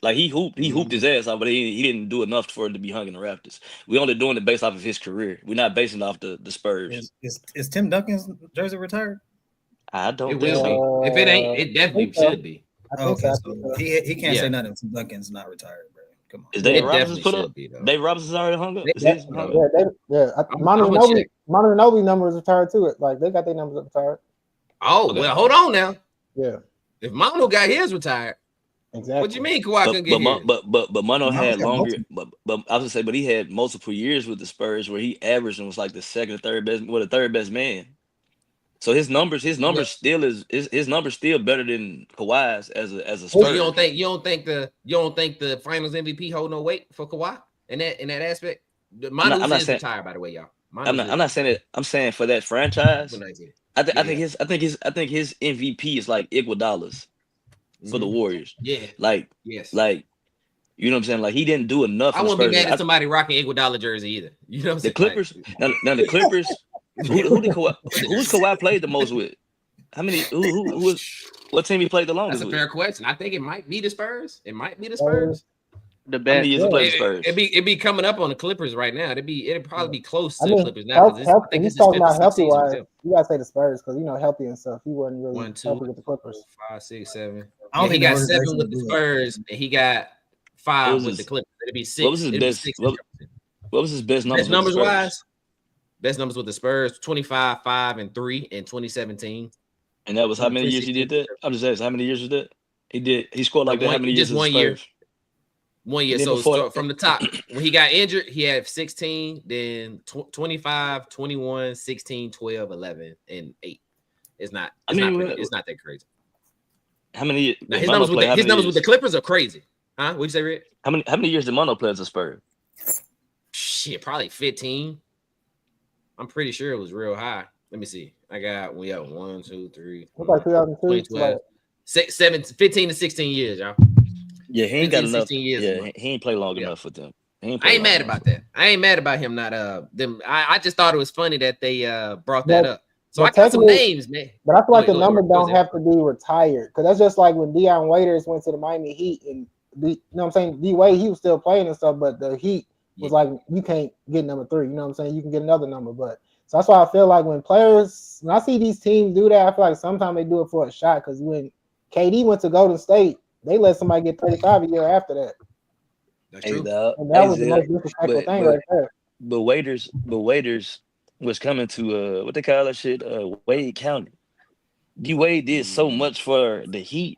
Like he hooped his ass off, but he didn't do enough for it to be hung in the Raptors. We only doing it based off of his career. We're not basing it off the Spurs. Is Tim Duncan's jersey retired? I don't think so. If it ain't, it definitely should be. Okay, so he can't say nothing. Tim Duncan's not retired, bro. Come on. Is Dave Robinson put up? Dave Robinson's already hung up. Manu Ginobili numbers retired too. Like they got their numbers retired. Oh, well, hold on now. Yeah. If Manu got his retired, exactly. What you mean Kawhi couldn't get his? But Manu had longer. But I was gonna say, but he had multiple years with the Spurs where he averaged and was like the second or third best, the third best man. So his numbers still better than Kawhi's as a Spurs. You don't think the Finals MVP hold no weight for Kawhi in that aspect? Manu is retired, by the way, y'all. I'm not saying it. I'm saying for that franchise. I think his MVP is like Iguodala's for the Warriors. Yeah. Like you know what I'm saying? Like he didn't do enough. I wouldn't be mad at somebody rocking Iguodala jersey either. You know what I'm saying? The Clippers. Now the Clippers. Who's Kawhi played the most with? How many? What team he played the longest? That's a fair question. I think it might be the Spurs. The best. It'd be coming up on the Clippers right now. It'd probably be close to the Clippers now. He's talking about healthy wise. You gotta say the Spurs because healthy and stuff. He wasn't really 1, 2, healthy with the Clippers. 5, 6, 7. He got 7 with the Spurs, and he got 5 with the Clippers. It'd be 6. What was his best? What was his best numbers? Best numbers wise. Best numbers with the Spurs: 25, 5, and 3 in 2017. And that was how many years he did that? I'm just asking, how many years was that? He scored like that. How many years? Just 1 year. 1 year. And then So before- start from the top. When he got injured, he had 16, then 25, 21, 16, 12, 11, and 8. It's not that crazy. How many? Now, his numbers with the Clippers are crazy. Huh? What'd you say, Red? How many years did Mono play as a Spurs? Shit, probably 15. I'm pretty sure it was real high. Let me see. I got 1, 2, 3. It's like 2002. 2012. 15 to 16 years, y'all. Yeah, he ain't got 15, enough. 16 years. Yeah, he ain't play long enough with them. I ain't mad about that. I ain't mad about him not them. I just thought it was funny that they brought that up. So I got some names, man. But I feel like the number go don't ahead. have to be retired because that's just like when Deion Waiters went to the Miami Heat and you know what I'm saying, D Wade, he was still playing and stuff, but the Heat was like, you can't get number 3. You know what I'm saying? You can get another number, but so that's why I feel like when I see these teams do that, I feel like sometimes they do it for a shot because when KD went to Golden State, they let somebody get 35 a year after that. That's true. And that was the most disrespectful thing right there. But Waiters was coming to what they call that shit, Wade County. D Wade did so much for the Heat.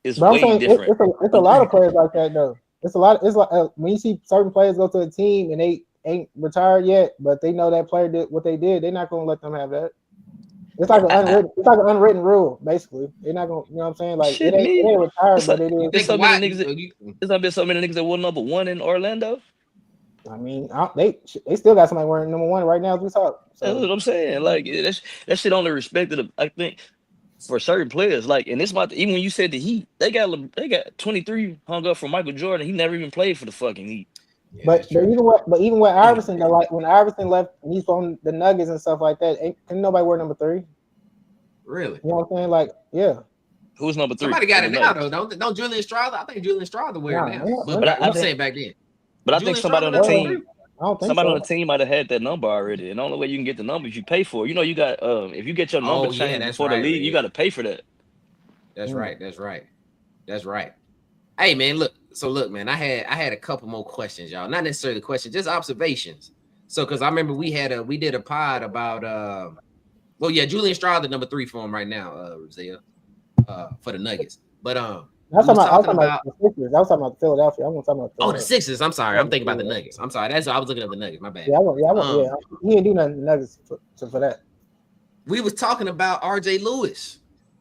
It's But I'm way saying different. it's a lot of players like that though. It's a lot. It's like when you see certain players go to a team and they ain't retired yet, but they know that player did what they did. They're not gonna let them have that. It's like an unwritten rule, basically. They're not gonna, you know what I'm saying? Like Shit, it ain't retired, but it is. There's not been so many niggas that won number 1 in Orlando. I mean, they still got somebody wearing number 1 right now as we talk. So. That's what I'm saying. Like that shit only respected. I think for certain players. Like, and this might even when you said the Heat, they got 23 hung up for Michael Jordan. He never even played for the fucking Heat. Yeah, but even with Iverson, like when Iverson left, he's on the Nuggets and stuff like that. Ain't nobody wear number 3? Really? You know what I'm saying? Like, yeah. Who's number 3? Somebody got it now though. Don't Julian Strawther? I think Julian Strawther wear it now. But I'm saying back then. But I think somebody on the team. I don't think somebody so. on the team might have had that number already, and the only way you can get the number is you pay for it. You know, you got if you get your number changed before the league, you got to pay for that. That's right. That's right. Hey man, look, man, I had a couple more questions, y'all. Not necessarily questions, just observations. So because I remember we did a pod about Julian Strawther number 3 for him right now, Roselle, for the Nuggets. But I was talking about the Sixers. I was talking about Philadelphia. I'm talking about the Sixers. I'm sorry. I'm thinking about the Nuggets. I'm sorry. I was looking at the Nuggets. My bad. Yeah. He didn't do nothing Nuggets for that. We was talking about RJ Lewis.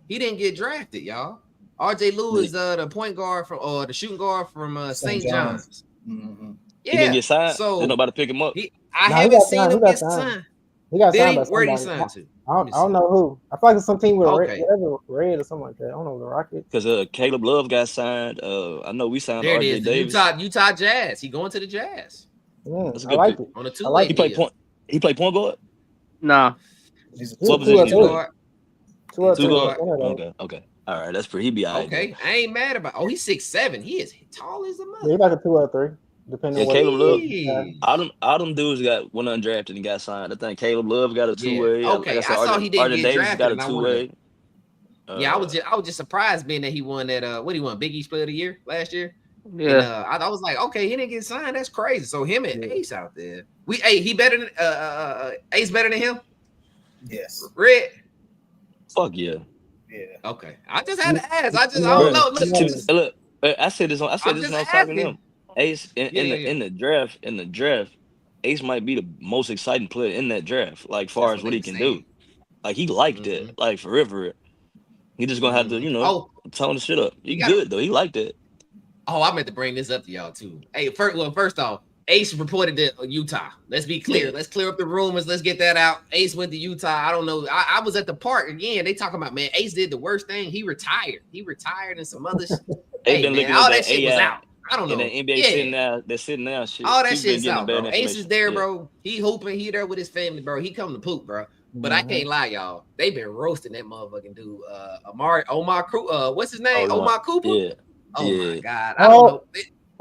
He didn't get drafted, y'all. RJ Lewis, the point guard the shooting guard from St. John's. Mm-hmm. Yeah. He didn't get signed. So did nobody pick him up? I haven't seen him get signed. He got signed by where did he somebody. sign to? I don't know who. I feel like it's some team with Okay. red or something like that. I don't know, the Rockets. Because Caleb Love got signed. I know we signed There it RJ is. Davis. Utah Jazz. He going to the Jazz. That's a I good like pick. it. On a 2 like He played point. He played point guard. Nah. What position? Two guard. Okay. All right, that's pretty. He be all right. Okay, I ain't mad about. Oh, he's 6'7". He is tall as a mother. Yeah, he's like a 2 or 3, depending on what. Caleb Love. All them dudes went undrafted and got signed. I think Caleb Love got a 2-way. Yeah. Okay, like I saw he didn't RJ get Davis drafted. got a 2-way. Yeah, I was just surprised being that he won that. What he won? Big East Player of the Year last year. Yeah, and, I was like, okay, he didn't get signed. That's crazy. So him and Ace out there. He better than Ace better than him. Yes. Red. Fuck yeah. Yeah. Okay, I just had to ask. I don't know. Look, I said this when I was talking to him. Ace in the draft, Ace might be the most exciting player in that draft. Like far as what he can do, like he liked it. Like forever, he just gonna have to tone the shit up. He good though. He liked it. Oh, I meant to bring this up to y'all too. Hey, first off, Ace reported to Utah. Let's be clear. Let's clear up the rumors. Let's get that out. Ace went to Utah. I don't know. I was at the park again. They talking about, man, Ace did the worst thing. He retired. And some other shit. Hey, man, all that shit was out. I don't know. And the NBA sitting down. Shit. All that shit's out, bro. Ace is there, bro. He hooping. He there with his family, bro. He come to poop, bro. But I can't lie, y'all. They been roasting that motherfucking dude. Omar Cooper. What's his name? Omar Cooper? Yeah. Oh, my God. I don't know.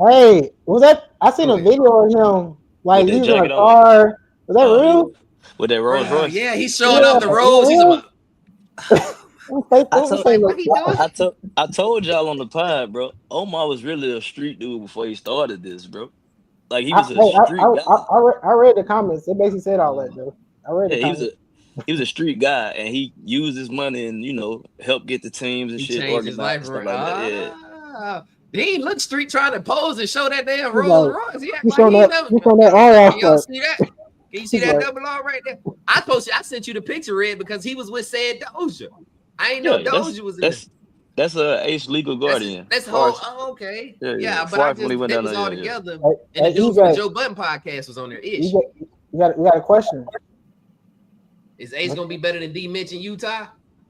Hey, was that? I seen a video of him like using a car. Was that real? With that Rolls Royce? Yeah, he's showing off the Rolls. I told y'all on the pod, bro. Omar was really a street dude before he started this, bro. Like he was a street guy. I read the comments. They basically said all that, though. I read the comments. He was a street guy, and he used his money and help get the teams and shit organized. His life, stuff like that. Yeah. He ain't look street trying to pose and show that damn He's Rolls like, Royce. He act He's like on he ain't that. never. He's on that all Can y'all out. see that? Can you see He's that like- double R right there? I sent you the picture, Red, because he was with said Doja. I ain't Yeah, know Doja was in there. that's a Ace legal guardian. That's Far whole. as- Oh, okay. Yeah, Yeah, yeah. but I Far from when he just went they down was there, all yeah, yeah. together, Hey, and the hey, dude from the EJ. Joe Budden podcast was on there. Ish. You got a question. Is Ace gonna be better than D Mitch in Utah?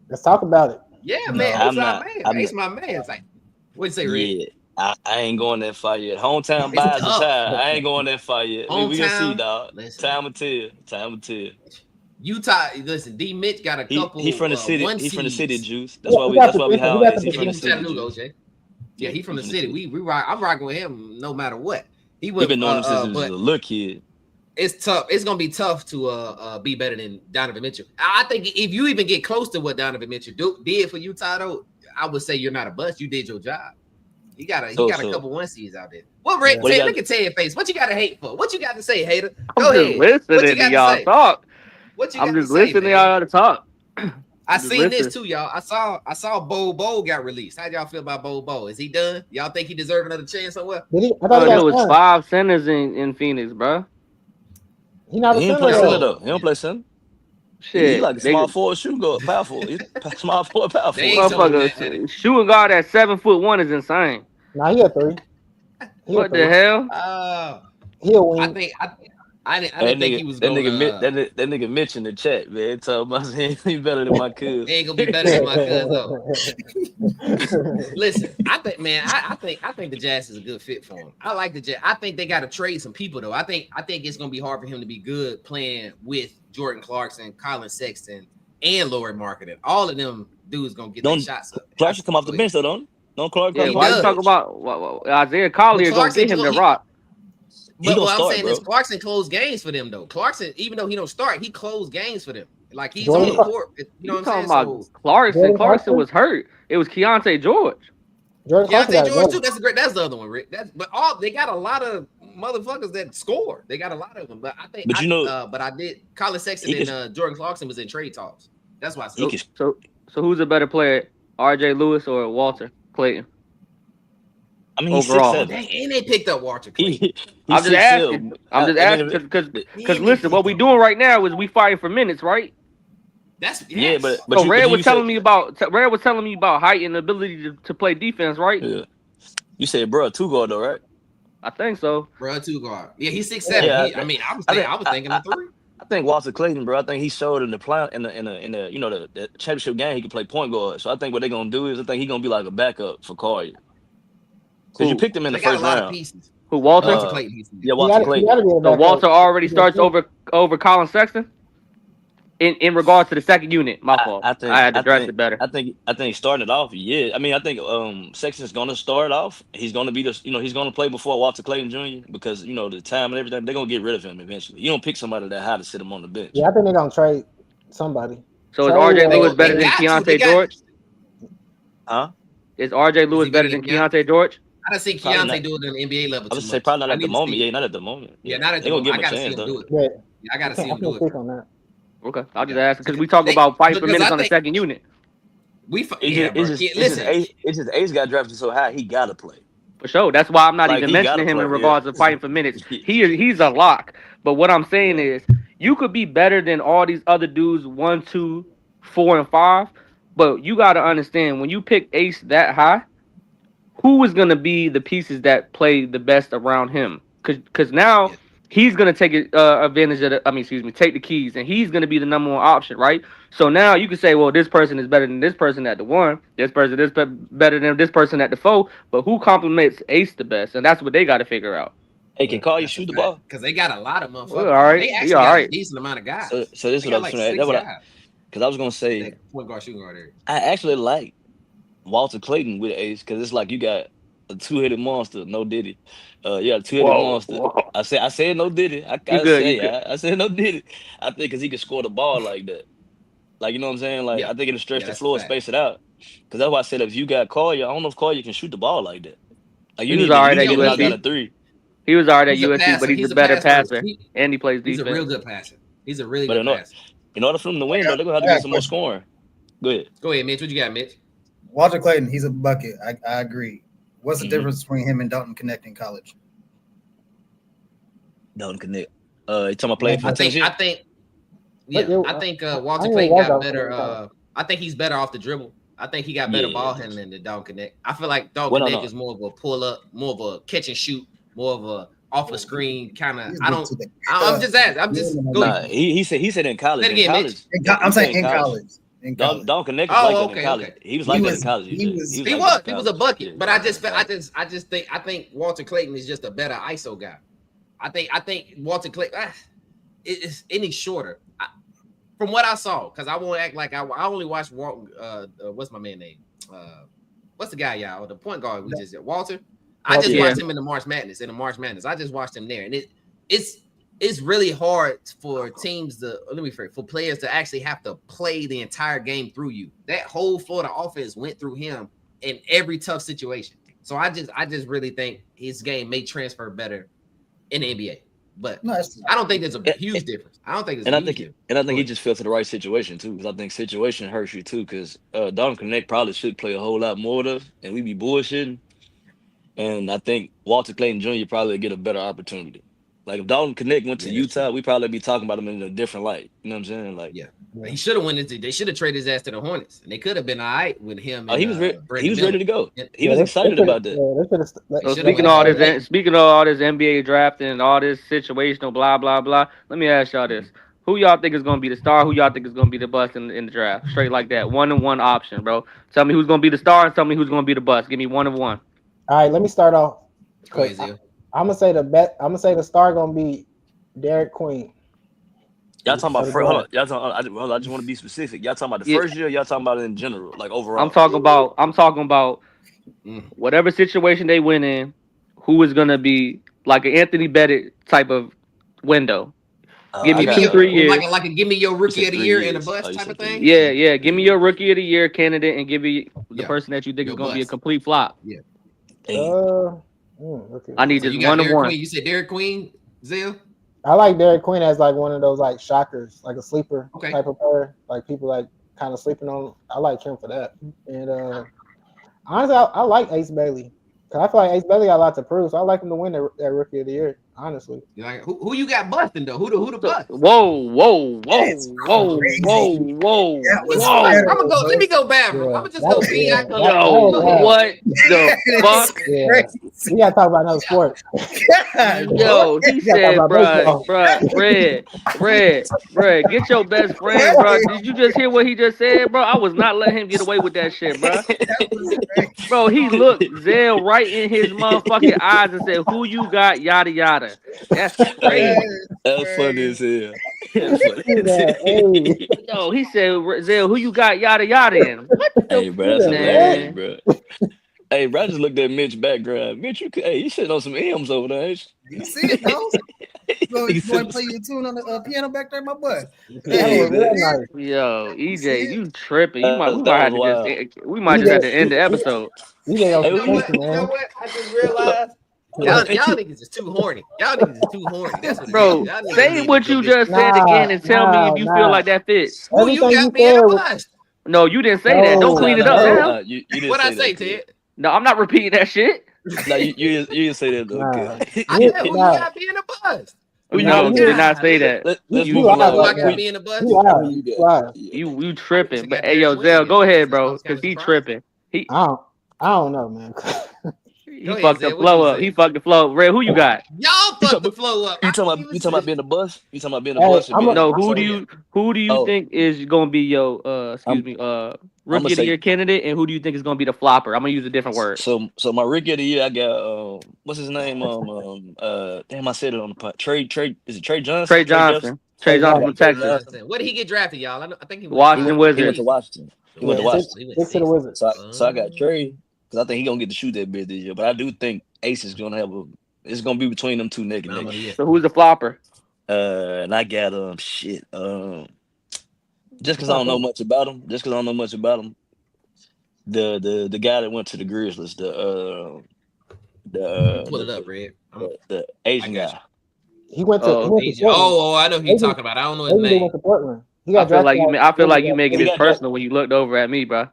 Let's talk about it. Yeah, No, man. I'm Ace not- my man. I'm Ace my man. It's like, what'd you say, Red? Yeah, I ain't going that far yet. Hometown It's buys the tough. time. I ain't going that far yet. We gonna see, Hometown? dog. Listen. Time will tell. Time will tell. Utah, listen, D Mitch got a couple. He from the city. One He from the city, seeds. Juice. That's Yeah, why he we. got That's the why we different- have he got Ace. the He from the He from city, Chattanooga, Juice. OJ. Yeah, he from the He city. We rock. I'm rocking with him no matter what. He We've went. been knowing him since he was But a little kid. it's tough. It's gonna be tough to be better than Donovan Mitchell. I think if you even get close to what Donovan Mitchell did for Utah, though, I would say you're not a bust. You did your job. He got a couple one seeds out there. What Rick? Yeah. Look at Ted face. What you got to hate for? What you got to say, hater? I'm Go just ahead. What you listening to got to y'all say? talk. What you I'm got just to say, listening to man? y'all talk. I just seen this listening. too, y'all. I saw Bo got released. How y'all feel about Bo? Is he done? Y'all think he deserve another chance somewhere? Did he? I thought Bro, he there got was signed. 5 centers in Phoenix, bro. He not a He ain't center play though. center though. He don't play center. He Shit, like a small forward, shooting guard, power forward. He's small forward, power They forward. ain't told him motherfucker, shooting guard at 7'1" is insane. Nah, he a three. He a What the three. hell? He a I wing. think I didn't That think nigga, he was that going nigga, to. that nigga Mitch in the chat, man. Talking about saying he better than my cuz. He ain't gonna be better than my cousin though. Listen, I think, man, I think the Jazz is a good fit for him. I like the Jazz. I think they got to trade some people though. I think it's gonna be hard for him to be good playing with Jordan Clarkson, Colin Sexton, and Lauri Markkanen. All of them dudes gonna get their shots up. Clark should come off the bench though, don't? Don't Clark Yeah, come why off you the talk bench? about Isaiah Collier gonna Clarkson get him the he- rock? But gonna what I'm start, saying bro. is Clarkson closed games for them though. Clarkson, even though he don't start, he closed games for them. Like he's Jordan on the Clark- court. You know You what I'm talking saying? about So Clarkson? Jordan Clarkson Clarkson? was hurt. It was Keontae George. Jordan Clarkson Keontae got George it. too. That's the other one, Rick. But they got a lot of motherfuckers that score. They got a lot of them. But I think, But you know- but I did. Colin Sexton He and Jordan Clarkson was in trade talks. That's why I He said. can- So who's a better player, R.J. Lewis or Walter Clayton? I mean, he's Overall. 6'7". Dang, and they picked up Walter Clayton. I'm just 6'7". asking. I'm just That nigga- asking because Yeah, listen, what we doing right now is we fighting for minutes, right? That's Yeah, but So you- Red but was you telling said- me about height and ability to play defense, right? Yeah. You said, bro, 2 guard though, right? I think so. bro, 2 guard. Yeah, he's 6'7". Yeah, I was thinking a 3. I think Walter Clayton, bro. I think he showed in the plan in the you know the championship game he could play point guard. So I think what they're gonna do is I think he's gonna be like a backup for Collier. Because you Who? picked him in They the got a first lot of round. pieces. Who, Walter? Walter Clayton. He's Yeah, He Walter gotta Clayton. be a So backup. Walter already starts over Colin Sexton in regards to the second unit. My fault. I had to address it better. I think starting it off, yeah. I mean, I think Sexton's gonna start off. He's gonna be he's gonna play before Walter Clayton Jr. because the time and everything. They're gonna get rid of him eventually. You don't pick somebody that high to sit him on the bench. Yeah, I think they're gonna trade somebody. So is So, R.J. they Lewis go- better they than got to. They Keontae got- George? Huh? Is R.J. Lewis he better better than than Keontae George? I don't see Probably Keontae not. do it on the NBA level. I would too say much. probably not I at the need to moment. see. Yeah, not at the moment. Yeah, not at They the gonna moment. give I him a gotta see chance him though. do it. Yeah, Yeah, I gotta see I him do can't it. speak on that. Okay, I'll just Yeah. ask because we talk about fight for because minutes I on the think- second unit. Listen. It's just Ace got drafted so high. He gotta play. For sure. That's why I'm not Like, even he mentioning gotta him in play, regards yeah. to fighting for minutes. He's a lock. But what I'm saying is you could be better than all these other dudes 1, 2, 4, and 5. But you gotta understand when you pick Ace that high, who is gonna be the pieces that play the best around him? Cause now Yeah. he's gonna take advantage of take the keys, and he's gonna be the number 1 option, right? So now you can say, well, this person is better than this person at the 1, this person is better than this person at the 4, but who complements Ace the best? And that's what they got to figure out. Hey, can Collier shoot the ball? Because they got a lot of motherfuckers. Well, all right. They He actually all got a right. decent amount of guys. So this is They what I got was like saying. 6 That's guys. because I was gonna say That point guard, shooting guard area. I actually like Walter Clayton with Ace because it's like you got a 2-headed monster, no Diddy. You got a 2-headed monster. Whoa. I said no Diddy. I said no Diddy. I think because he can score the ball like that. Like, you know what I'm saying? Like, Yeah. I think it'll stretch Yeah, the that's floor a and fact. space it out. Because that's why I said if you got Collier, I don't know if Collier can shoot the ball like that. Like, you He was need all right to at knock USC. down a 3. He was already at He's a USC, passer. but he's He's a a better passer. passer, and he plays He's defense. a real good passer. He's a really But good in passer. order for them to win, though, they're going to have to I got get some more a question. scoring. Go ahead. Go ahead, Mitch. What you got, Mitch? Walter Clayton, he's a bucket. I agree. What's the difference between him and Dalton Connect in college? Dalton Connect. You talking about playing for Tennessee? I think Walter ain't Clayton gonna got walk better. off I think he's better off the dribble. I think he got better ball handling than Dalton Connect. I feel like Dalton Connect is more of a pull up, more of a catch and shoot, more of a off a screen kind of. I'm just asking. I'm just going. He said in college. Say it again, Mitch. I'm saying in college. Dalton Connect is like that in college. Okay. He was like that in college. He was a bucket, Yeah. but I think Walter Clayton is just a better ISO guy. I think Walter Clayton is any shorter. From what I saw, because I won't act like I only watched what's my man name? What's the guy, y'all? The point guard we just said, Walter. I just watched him in the March Madness. I just watched him there, and it's really hard for teams for players to actually have to play the entire game through you. That whole Florida offense went through him in every tough situation. So I just really think his game may transfer better in the NBA. But I don't think there's a huge difference. I think he just fell to the right situation too, because I think situation hurts you too. Because Dalton Connect probably should play a whole lot more of us, and we be bullshitting. And I think Walter Clayton Jr. probably get a better opportunity. Like if Dalton Connect went to Utah, we probably be talking about him in a different light. You know what I'm saying? Like, he should have went. They should have traded his ass to the Hornets, and they could have been all right with him. He was ready to go. He was excited about that. So speaking of all this NBA drafting and all this situational blah blah blah, let me ask y'all this: who y'all think is gonna be the star? Who y'all think is gonna be the bust in the draft? Straight like that, 1-on-1 option, bro. Tell me who's gonna be the star and tell me who's gonna be the bust. Give me 1-on-1. All right, let me start off. Go ahead, Zio. I'm gonna say the star gonna be Derek Queen. Y'all talking about first? Hold on, I just want to be specific. Y'all talking about the first year? Y'all talking about it in general, like overall? I'm talking about whatever situation they win in. Who is gonna be like an Anthony Bennett type of window? Give me 2-3 years. Like a give me your rookie of the year and a bust type of thing. Yeah. Give me your rookie of the year candidate and give me the person that you think is gonna be a complete flop. Yeah. I need just 1-on-1. You said Derek Queen, Zil? I like Derek Queen as like one of those like shockers, like a sleeper Okay. type of player. Like people like kind of sleeping on. I like him for that. And honestly, I like Ace Bailey. Cause I feel like Ace Bailey got a lot to prove. So I like him to win that rookie of the year. Honestly. You like who you got busting though? Who the bust? Whoa. I'm gonna go. Let me go back. I'm gonna just go B. What the fuck? Yeah. We gotta talk about another sport. Yo, he said, bruh, Red, get your best friend, bro. Did you just hear what he just said, bro? I was not letting him get away with that shit, bro. Bro, he looked Zell right in his motherfucking eyes and said, "Who you got? Yada yada." That's crazy. That's funny as hell. Yo, he said, "Zell, who you got? Yada yada." In. Hey, bro, that's hilarious, bro. Hey, bro, I just looked at Mitch's background. Mitch, you sitting on some M's over there, ain't you? You see it, though? You want to play your tune on the piano back there in my butt? Yo, EJ, you tripping? We might just have to end the episode. You know what? I just realized. Y'all niggas is too horny. That's what bro, say what you just said again and tell me if you feel like that fits. Who you got me in a bust? No, you didn't say that. Don't clean it up now. What I say, Ted? No, I'm not repeating that shit. No, you didn't say that though. I said who you got me in a bust. No, you did not say that. You tripping. But hey, yo, Zell, go ahead, bro, because he tripping. I don't know, man. He fucked the flow up. He fucked the flow up. Red, who you got? Y'all fucked the flow up. You talking about being the bus? You talking about being the bus? No, who do you think is gonna be your rookie of the year candidate, and who do you think is gonna be the flopper? I'm gonna use a different word. So my rookie of the year, I got what's his name? Damn, I said it on the pod. Trey, is it Trey Johnson? Trey Johnson from Texas. What did he get drafted, y'all? I think he Washington Wizards. He went to Washington. He went to Wizards. So I got Trey. I think he's gonna get to shoot that bitch this year, but I do think Ace is gonna it's gonna be between them two naked niggas. Yeah. So who's the flopper? And I got just because I don't know much about him. The guy that went to the Grizzlies, pull it up, Red. The Asian guy. He went to. I know who you're talking about. I don't know his name. Went to Portland. I feel like you making it personal when you looked over at me, bro.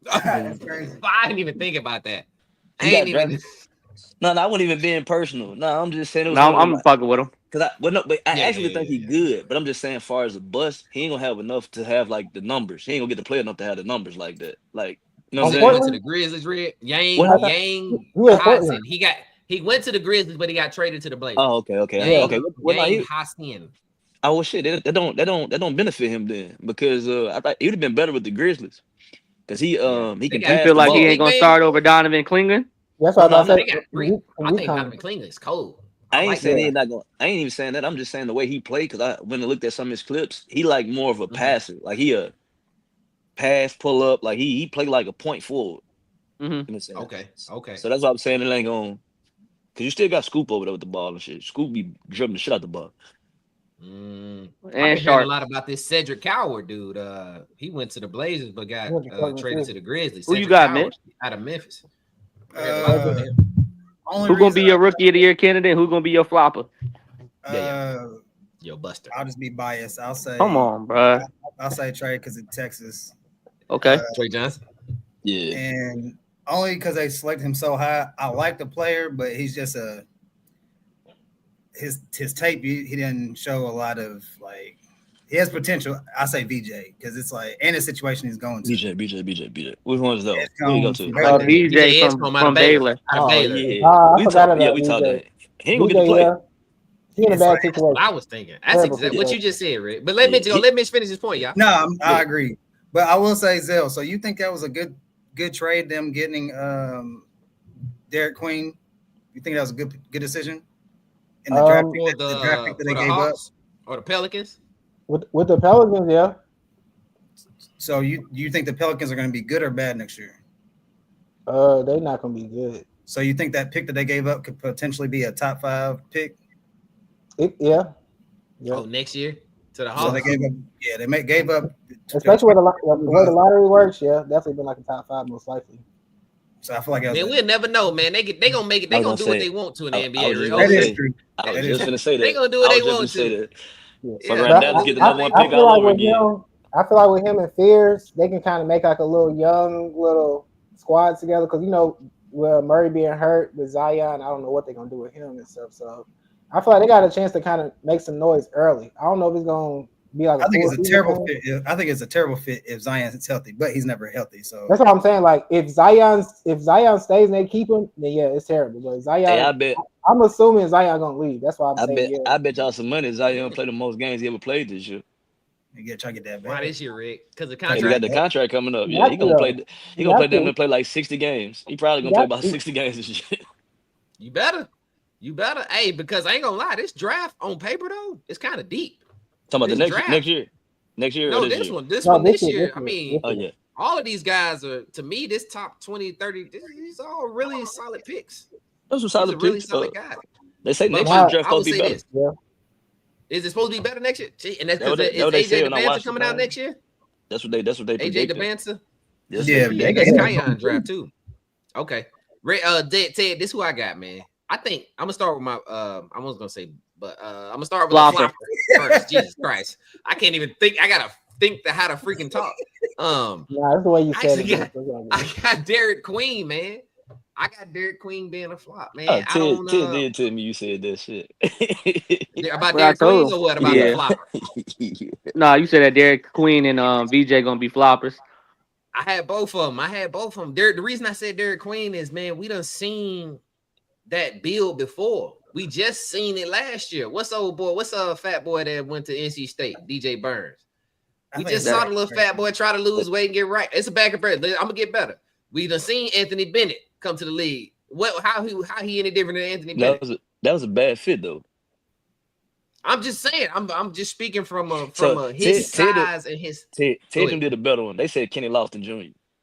That's crazy. I didn't even think about that. I He got ain't even. drafted. No, I wasn't even being personal. No, I'm just saying it was No, one of I'm them. fucking with him. Cause I Yeah, actually yeah, think yeah, he yeah. good, but I'm just saying, as far as a bust, he ain't gonna have enough to have like the numbers. He ain't gonna get to play enough to have the numbers like that. Like, you know what On I'm He went saying? to the Portland, Grizzlies, Red. What I Yang happened? thought Yang he was Portland. Hasen. He went to the Grizzlies, but he got traded to the Blazers. Oh, okay. Yeah. Yang Well, no, Yang Hasen. oh well, shit, that don't benefit him then because I thought he would have been better with the Grizzlies because he Yeah, he they can got You pass feel the like he three ain't ball. big gonna men. start over Donovan Clingan? That's No, what I no, was no. about They to got say. three. From I think UConn. Donovan Cleveland is cold. I I ain't like saying that. he not gonna. I ain't even saying that. I'm just saying the way he played because when I looked at some of his clips, he like more of a Mhm. passer. Like he a pass, pull up. Like he played like a point forward. Mm-hmm. You know what I'm saying? Okay. So that's what I'm saying. It ain't going because you still got Scoop over there with the ball and shit. Scoop be dribbling the shit out the ball. I've And been hearing a Sharp. lot about this Cedric Coward dude. He went to the Blazers but got He went to Portland, traded too. to the Grizzlies. Who you Cedric got, Coward Mitch? out of Memphis. I heard a lot about him. Only Who gonna reason be your rookie of the year candidate? Who gonna be your flopper? Yo, Buster. I'll just be biased. I'll say Come on, bro. I'll say Trey because it's Texas. Okay. Trey Johnson. Yeah. And only because they selected him so high. I like the player, but he's just his tape. He didn't show a lot of like. He has potential. I say VJ because it's like and the situation he's going to. BJ. Which one's though? It's Where you go gone to? from Baylor. BJ Escom from Baylor. Out of Oh Baylor. yeah. I forgot about we VJ. talking. He ain't gonna get to VJ, play. yeah. He in a It's bad like- That's what situation. I was thinking. That's Terrible exactly what you situation. just said, Rick. But let Yeah, Mitch go. Let Mitch finish his point, y'all. No, I agree, but I will say Zell. So you think that was a good trade? Them getting Derek Queen. You think that was a good decision in the draft pick, For the draft pick that for they the gave up? Hawks or the Pelicans. With the Pelicans, yeah. So you think the Pelicans are going to be good or bad next year? They're not gonna be good. So you think that pick that they gave up could potentially be a top 5 pick? Yeah. Oh, next year to the So Hawks. they gave up. Yeah, they gave up. Especially with the way the lottery works, yeah, definitely been like a top 5 most likely. So I feel like Man, we'll never know, man. They gonna make it. They I was gonna gonna do what say- they want to in the I was NBA. just Rick. gonna that is say- true. I was That just is gonna say that. They gonna do what I they was just want gonna say to. that. Yeah. Fuck Yeah. around But now, just get the I number one think- pick all over again. I feel like with him and Fears, they can kind of make like a little squad together because well, Murray being hurt with Zion, I don't know what they're gonna do with him and stuff. So I feel like they got a chance to kind of make some noise early. I don't know if it's gonna be like. I think full it's a season terrible thing. fit. I think it's a terrible fit if Zion's healthy, but he's never healthy. So That's what I'm saying. Like if Zion stays and they keep him, then yeah, it's terrible. But Zion, Hey, I bet I'm assuming Zion gonna leave. That's why I'm saying yeah. I bet y'all some money. Zion played the most games he ever played this year. you try to get that Why back. this year, Rick? Because the Hey, we got contract. the contract coming up. He Yeah, got he gonna to, play. though. He gonna play got them to. to play like 60 games. He probably He gonna play got about to. 60 games this year. You better. Hey, because I ain't gonna lie, this draft on paper though, it's kind of deep. Talking about This the draft. next year. Next year or No, this this year? one. This No, one this this year. year, I this mean, year. Oh yeah. all of these guys are, to me, this top 20, 30, these are all really solid picks. Those some These are solid really picks. solid guys. They say next Now- year draft I would supposed to be say better. this. Yeah. Is it supposed to be better next year? Gee, and that's That what because they- is that what they AJ said when I DeBanza watched the coming out thing. next year? That's what they AJ predicted. DeBanza? Yes, Yeah, sir. Yeah, they that's got- Kion draft too. Okay. Ted, this is who I got, man. I think I'm gonna start with my I was gonna say, but I'm gonna start with the Flopper. flopper first. Jesus Christ. I can't even think. I gotta think how to freaking talk. Nah, that's the way you said Actually, it. I got Derek Queen, man. I got Derek Queen being a flop, man. Oh, I Ted don't did tell me you said that shit. about What I Derek Queen told or what about yeah. the flopper. Nah, you said that Derek Queen and VJ gonna be floppers. I had both of them. The reason I said Derek Queen is, man, we done seen that build before. We just seen it last year. What's fat boy that went to NC State? DJ Burns. I We think just it's saw better. the little fat boy try to lose weight and get right. It's a back and forth. I'm gonna get better. We done seen Anthony Bennett come to the league. How he any different than Anthony Bennett? that was a bad fit though. I'm just saying. I'm just speaking from So, his Ted- size and his. Ted Go ahead. them did a better one. They said Kenny Lofton Jr.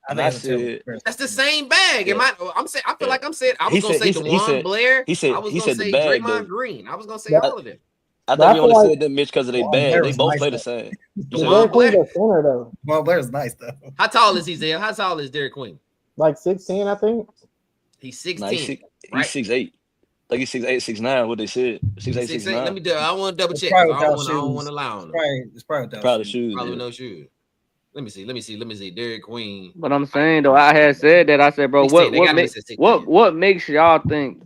I And think I it's a terrible said, comparison. That's the same bag. Yeah. I'm saying. I feel Yeah. like I'm saying. I He was gonna said- say he said- DeJuan he said- Blair. he said- I was he gonna said the say bag, Draymond though. Green. I was gonna say Yeah. all of them. I But thought I you feel only like- said them, Mitch, because of their Well, bag. Blair They was both nice, play the though. same. DeJuan Derek Queen's Blair. a center though, Well, Blair's nice though. How tall is he, Zell? How tall is Derek Queen? like 16, I think. He's Nah, 16. he's right? 6'8". Like he's 6'8", 6'9", what they said. 6'8", 6'8". 6'9". Let me do. I want to double It's check. probably I don't without want to shoes. allow him. It's probably without Probably shoes. shoes. Probably Yeah. no shoes. Let me see. Derek Queen. But I'm saying though, I had said that. I said, bro, 16. They got him at 16. what makes y'all think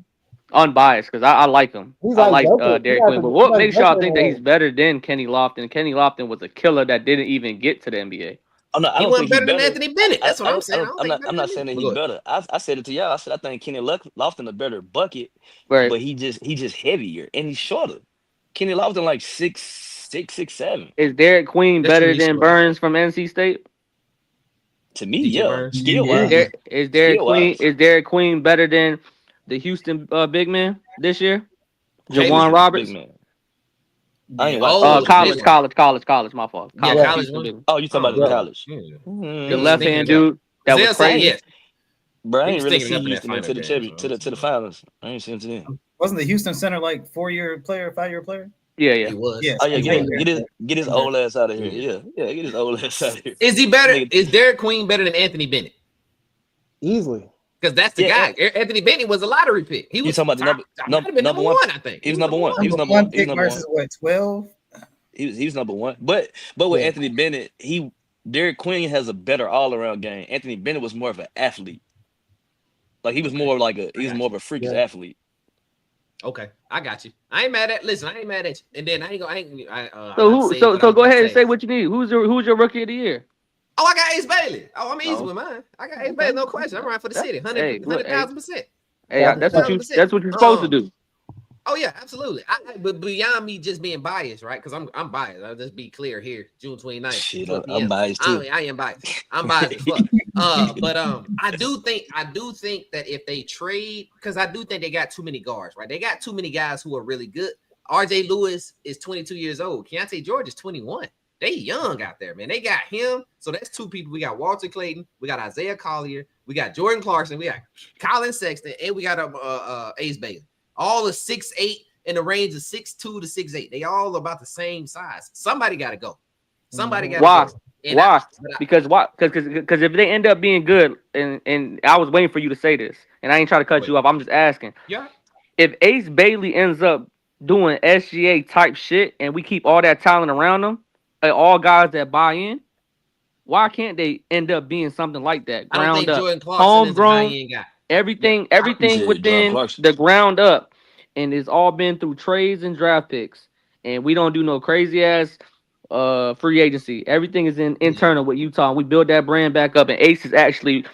unbiased? Because I like him. He's I like like Joker. Derek He's Queen. But like what makes y'all think that Joker. he's better than Kenny Lofton? Kenny Lofton was a killer that didn't even get to the NBA. I He don't wasn't think better than Anthony Bennett. That's what I'm saying. I'm not saying that he's better. I said it to y'all. I said I think Kenny Lofton a better bucket, Right. but he just heavier and he's shorter. Kenny Lofton like 6'7". Is Derek Queen That's better true, than he's Burns from NC State? To me, DJ yeah. Burns? Skill Yeah. wise, Is Derek Skill-wise. Queen better than the Houston big man this year? Jalen Jawan Roberts. Big man. I ain't Oh, watched College. My fault. Yeah, College. college Houston one. big man. Oh, you talking about in Yeah. college? The left hand dude that was saying, crazy. yes. Bro, I He ain't was really sticking up seen in that Houston into the final game, champion to the finals. I ain't seen it to them. Wasn't the Houston center like 4-year player, 5-year player? Yeah. He was. Yeah. Oh yeah, Yeah. get his old ass out of here. Yeah, get his old ass out of here. Is he better? Nigga. Is Derek Queen better than Anthony Bennett? Easily. Because that's the guy. Anthony Bennett was a lottery pick. He You was talking about the number one? I think. He was number one. He was number one one. He was pick number versus one. what, 12? He was number one. But with Yeah. Anthony Bennett, Derek Queen has a better all around game. Anthony Bennett was more of an athlete. Like he was more like more of a freakish athlete. Okay, I got you. I ain't mad at. Listen, I ain't mad at you. And then So go ahead and say what you need. Who's your rookie of the year? Oh, I got Ace Bailey. Oh, I'm easy with mine. I got Ace Bailey, no question. I'm right for the city. 100,000%. Hey, that's what you're supposed to do. Oh yeah, absolutely. But beyond me just being biased, right? Because I'm biased. I'll just be clear here. June 29th. Shit, I'm biased too. I am biased. I'm biased as fuck. But I do think that if they trade, because I do think they got too many guards, right? They got too many guys who are really good. RJ Lewis is 22 years old. Keontae George is 21. They young out there, man. They got him. So that's two people. We got Walter Clayton. We got Isaiah Collier. We got Jordan Clarkson. We got Colin Sexton. And we got Ace Bailey. All are 6'8" in the range of 6'2" to 6'8". They all about the same size. Somebody got to go. Somebody got to go. Why? Because if they end up being good, and I was waiting for you to say this, and I ain't trying to cut you off. I'm just asking. Yeah. If Ace Bailey ends up doing SGA type shit, and we keep all that talent around them, all guys that buy in, why can't they end up being something like that? I don't think Ground up, Jordan Clarkson homegrown, is a guy. everything within Clarkson. the ground up, and it's all been through trades and draft picks, and we don't do no crazy ass free agency. Everything is internal with Utah. We build that brand back up, and Ace is actually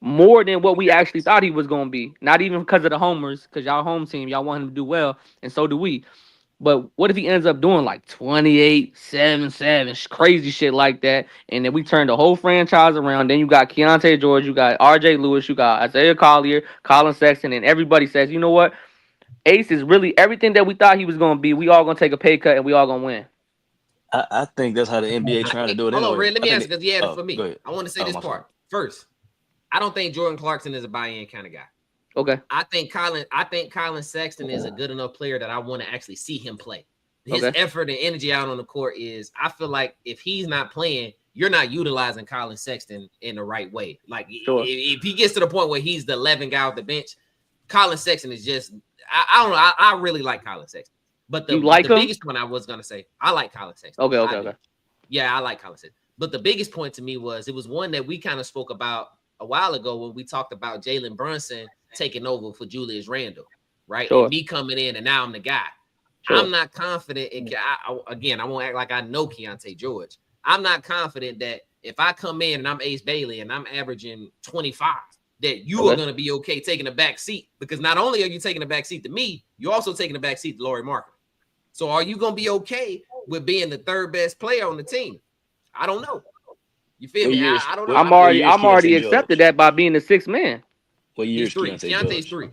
more than what we actually thought he was going to be. Not even because of the homers, because y'all home team, y'all want him to do well, and so do we. But what if he ends up doing like 28, 7, crazy shit like that, and then we turn the whole franchise around? Then you got Keontae George, you got RJ Lewis, you got Isaiah Collier, Colin Sexton, and everybody says, you know what? Ace is really everything that we thought he was going to be. We all going to take a pay cut, and we all going to win. I think that's how the NBA trying to do it. Hold on, anyway. Red. Let me ask because you had it for me. Go ahead. I want to say this my part first. I don't think Jordan Clarkson is a buy-in kind of guy. Okay. I think Colin Sexton is a good enough player that I want to actually see him play. His effort and energy out on the court is, I feel like if he's not playing, you're not utilizing Colin Sexton in the right way. Like if he gets to the point where he's the 11th guy off the bench, Colin Sexton is just, I don't know. I really like Colin Sexton. But the biggest point I was going to say, I like Colin Sexton. Okay. Yeah, I like Colin Sexton. But the biggest point to me was, it was one that we kind of spoke about a while ago when we talked about Jalen Brunson taking over for Julius Randle, right? Sure. And me coming in and now I'm the guy. Sure. I'm not confident in, I won't act like I know Keontae George. I'm not confident that if I come in and I'm Ace Bailey and I'm averaging 25, that you are going to be okay taking a back seat, because not only are you taking a back seat to me, you're also taking a back seat to Lauri Markkanen. So are you going to be okay with being the third best player on the team? I don't know. You feel me? I don't know. I'm already accepted that by being the sixth man. What year is Keontae's 3.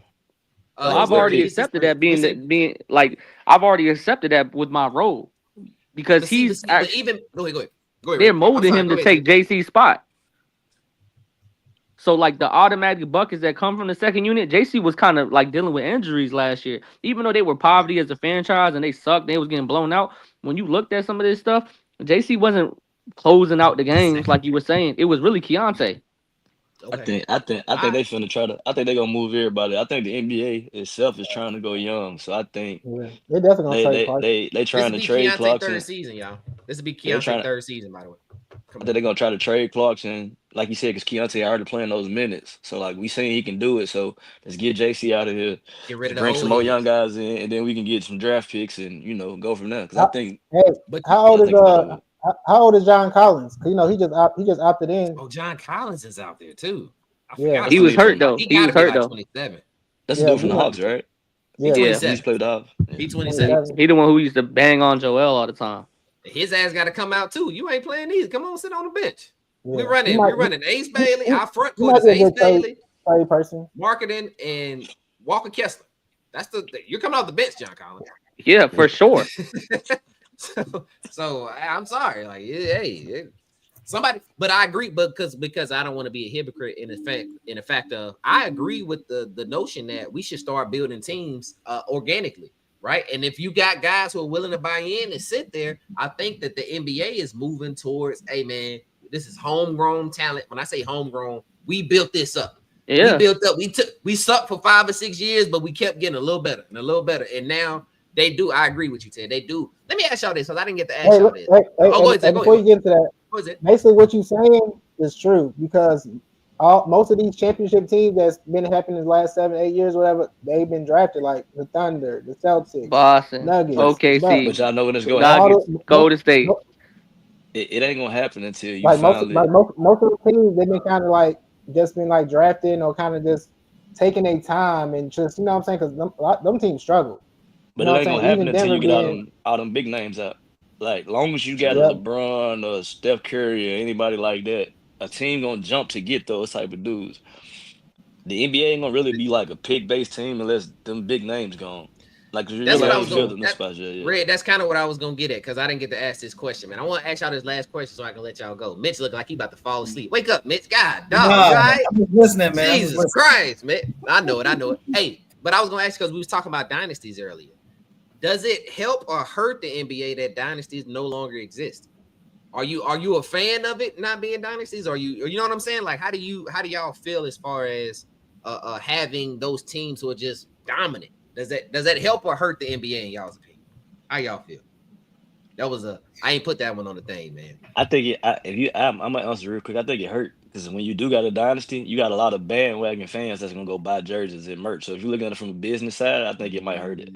I've already accepted that being like, I've already accepted that with my role, because he's actually, go ahead. They're molding him to take JC's spot. So like the automatic buckets that come from the second unit, JC was kind of like dealing with injuries last year. Even though they were poverty as a franchise and they sucked, they was getting blown out. When you looked at some of this stuff, JC wasn't closing out the games like you were saying. It was really Keontae. Okay. I think they finna try to. I think they're gonna move everybody. I think the NBA itself is trying to go young, so I think they're definitely gonna they trying to trade Clarkson. Third season, y'all. This will be Keontae's third season, by the way. that they're gonna try to trade Clarkson, like you said, because Keontae already playing those minutes. So like we seen he can do it. So let's get JC out of here, Get rid of the bring old some more heads. young guys in, and then we can get some draft picks and go from there. Because I think Hey, But how old I is think about it. how old is John Collins? 'Cause, he just opted in. oh, John Collins is out there too. I Yeah. forgot That's He the was about dude hurt from though. He He got was to be hurt like though. 27. that's the Yeah, dude from he the might- Hawks, right? He Yeah. He 27. just played with the Hawks. Yeah. He Yeah, 27. He the one who used to bang on Joel all the time. His ass got to come out too. You ain't playing these. Come on, sit on the bench. yeah. We're running Ace Bailey. Our front he court might is be a Ace good trade- Bailey, trade person. Marketing, and Walker Kessler. That's you're coming off the bench, John Collins. Yeah, for sure. so I'm sorry, like hey, somebody, but I agree, but because I don't want to be a hypocrite in the fact of I agree with the notion that we should start building teams organically, right? And if you got guys who are willing to buy in and sit there, I think that the NBA is moving towards, hey man, this is homegrown talent. When I say homegrown, we built this up. Yeah. We built up. We sucked for 5 or 6 years, but we kept getting a little better and a little better. And now they do. I agree with you, Ted. They do. Let me ask y'all this, because I didn't get to ask y'all this. Go ahead, before you get into that, What is it? basically what you're saying is true because most of these championship teams that's been happening in the last 7-8 years, whatever, they've been drafted like the Thunder, the Celtics, Boston, Nuggets, OKC, But y'all know when it's going. Nuggets, Golden State. It ain't gonna happen until you Like finally. most of the teams, they've been kind of like just been like drafted or kind of just taking their time and just, you know what I'm saying? Because them teams struggle. But You know it ain't what I'm gonna saying? happen Even until you Denver get all them big names out. Like, long as you got Yep. a LeBron or Steph Curry or anybody like that, a team gonna jump to get those type of dudes. The NBA ain't gonna really be like a pick-based team unless them big names gone. Like, you That's really what I ain't was filled going. in the spots yet. Yeah. Red. That's kind of what I was gonna get at because I didn't get to ask this question, man. I want to ask y'all this last question so I can let y'all go. Mitch looking like he about to fall asleep. Wake up, Mitch. God, dog. Nah, You all right? I'm just listening, man. I'm just Jesus listening. Christ, man. I know it. Hey, but I was gonna ask because we was talking about dynasties earlier. Does it help or hurt the NBA that dynasties no longer exist? Are you a fan of it not being dynasties? Or you know what I'm saying? Like, how do y'all feel as far as having those teams who are just dominant? Does that help or hurt the NBA in y'all's opinion? How y'all feel? That was I ain't put that one on the thing, man. I think I'm gonna answer real quick. I think it hurt because when you do got a dynasty, you got a lot of bandwagon fans that's gonna go buy jerseys and merch. So if you look at it from a business side, I think it might hurt it.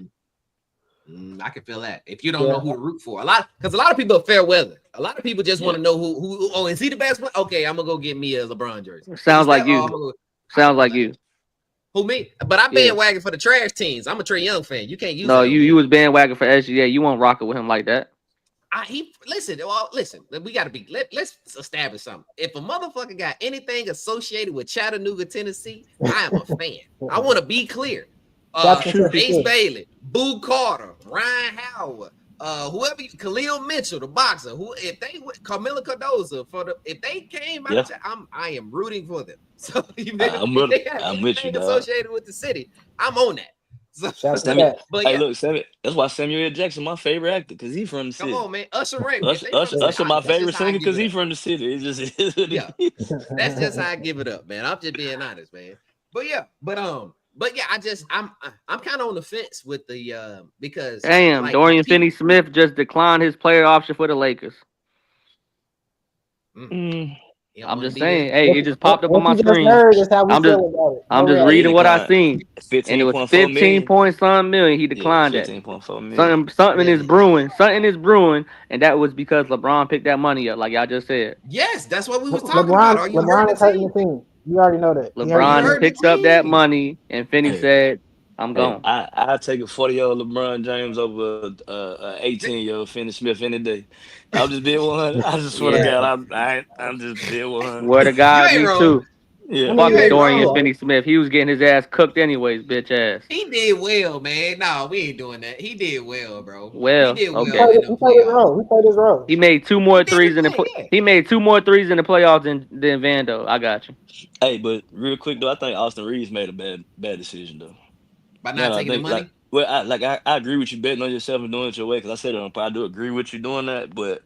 I can feel that. If you don't know who to root for, a lot of people are fair weather. A lot of people just want to know who. Oh, is he the best one? Okay, I'm gonna go get me a LeBron jersey. Sounds like you. Sounds like you. Who, me? But I'm bandwagon for the trash teams. I'm a Trae Young fan. You can't use. No, you was bandwagon for SGA. You won't rock it with him like that. Listen. We gotta be. Let's establish something. If a motherfucker got anything associated with Chattanooga, Tennessee, I am a fan. I want to be clear. Ace Bailey, Boo Carter, Ryan Howard, whoever, Khalil Mitchell, the boxer, Camila Cardozo, if they came out, I am rooting for them. So I'm with you, dog. Associated with the city, I'm on that. So, but hey, look, Samuel, that's why Samuel L. Jackson my favorite actor because he from the city. Come on, man, Usher Ray. Usher my favorite singer because he from the city. It just is what it is. That's just how I give it up, man. I'm just being honest, man. But yeah, I'm kind of on the fence with the because damn, Dorian Finney-Smith just declined his player option for the Lakers. I'm just saying, hey, it just popped up on my screen. I'm just reading what I seen, and it was 15-point-something million. He declined that. 15.4 million. Something is brewing. Something is brewing, and that was because LeBron picked that money up, like y'all just said. Yes, that's what we was talking about. Are you LeBron is hurting the team? You already know that. LeBron picked up that money, and Finney said, I'm gone. I take a 40-year-old LeBron James over a 18-year-old Finney-Smith any day. I'm just being 100. I just swear to God, I'm just being 100. Where to God, me too. Yeah. Fuck Dorian Finney-Smith. He was getting his ass cooked anyways, bitch ass. He did well, man. No, we ain't doing that. He did well, bro. Well, he did okay. He played his role. He made 2 more threes in the He made 2 more threes in the playoffs than Vando. I got you. Hey, but real quick though, I think Austin Reeves made a bad decision though. By not taking the money? I agree with you betting on yourself and doing it your way because I said it I do agree with you doing that, but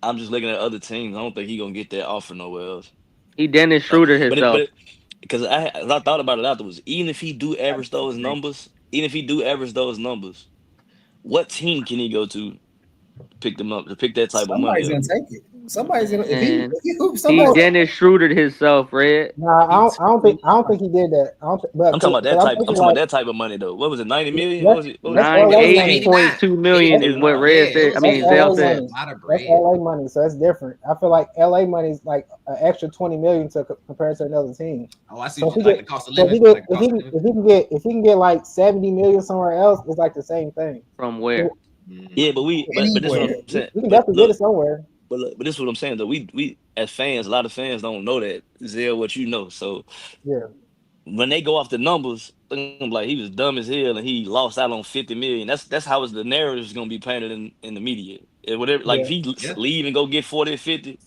I'm just looking at other teams. I don't think he's gonna get that offer nowhere else. He Dennis Schroeder himself. Because I thought about it afterwards. Even if he do average those numbers, what team can he go to pick them up to pick that type Somebody's of money gonna up. take it. Somebody's gonna. And If he hoops, he somebody. Dennis Schroeder'd himself, Red. Nah, I don't think he did that. But I'm talking about that I'm type. I'm thinking talking about like that type of money though. What was it? 90 million? What was it? What was that's it? LA money. 98.2 million is what Red said. I mean, That's Zell LA said. money. A lot of That's bread. LA money, so that's different. I feel like LA money is like an extra 20 million to compare to another team. Oh, I see. So What you like the cost of living. if he can get like 70 million somewhere else, it's like the same thing. From where? Yeah, but this is what I'm saying. We can But definitely get look, it somewhere. but this is what I'm saying though. We as fans, a lot of fans don't know that Zell what you know. So Yeah. when they go off the numbers, I'm like he was dumb as hell and he lost out on 50 million. That's how the narrative is gonna be painted in the media. And whatever, like if he leave and go get 40 or 50,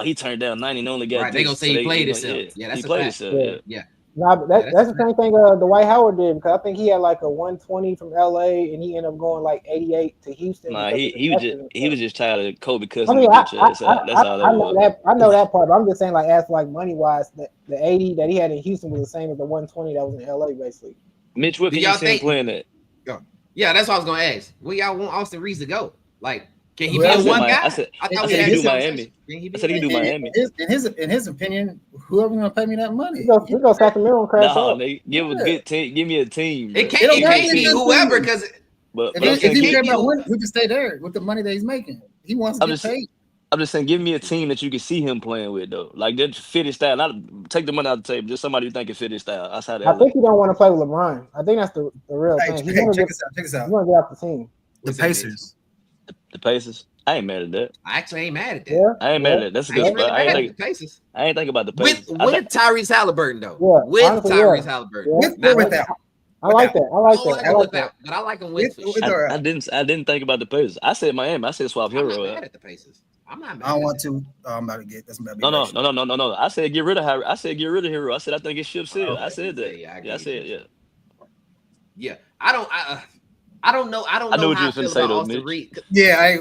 he turned down 90 and only got Right, they gonna say he played himself. Yeah, that's he a played fact. himself. Yeah. Nah, but that's the same thing Dwight Howard did, because I think he had like a 120 from LA and he ended up going like 88 to Houston. Nah, he was just tired of Kobe cussing. I mean, That's all that was. I know that part, but I'm just saying, like, as like money wise, the 80 that he had in Houston was the same as the 120 that was in LA, basically. Mitch, what can you see him playing at? Yeah, that's what I was gonna ask. Where y'all want Austin Reeves to go? Like, can he Well, be I a said one my- guy? I said thought he we had could this do conversation. Miami. I said he could do Miami. In his opinion, whoever gonna pay me that money, We go Sacramento and crash Nah, up. nigga, give me a team. It bro. can't be whoever, because But if I'm he saying, care about one, he can stay there with the money that he's making. He wants to I'm get just- paid. I'm just saying, give me a team that you can see him playing with though. Like that fit his style. Not take the money out the table. Just somebody you think can fit his style. Outside of I think he don't want to play with LeBron. I think that's the real Hey, thing. He check want to this out. get off the team. The Pacers. the Pacers. I ain't mad at that. I actually ain't mad at that. Yeah, I ain't mad at that. That's a I good ain't really spot. I mad ain't at the Pacers. think about the Pacers. With Tyrese Halliburton though. Yeah, With honestly, Tyrese yeah. Halliburton. Yeah. With or without? I like that. I like I don't that. like I him like without, that. but I like him with for With sure. or I didn't think about the Pacers. I said Miami. I said swap I'm Hero. not mad at the Pacers. I'm not mad. I don't at want that. to. I'm about to get. That's about to be No. I said get rid of Harry. I said get rid of Hero. I said I think it's ship sailed. I said that. Yeah, I said yeah. Yeah, I don't know. I don't know know what how you I was feel finna say, about though, Austin Mitch. Reed. Yeah,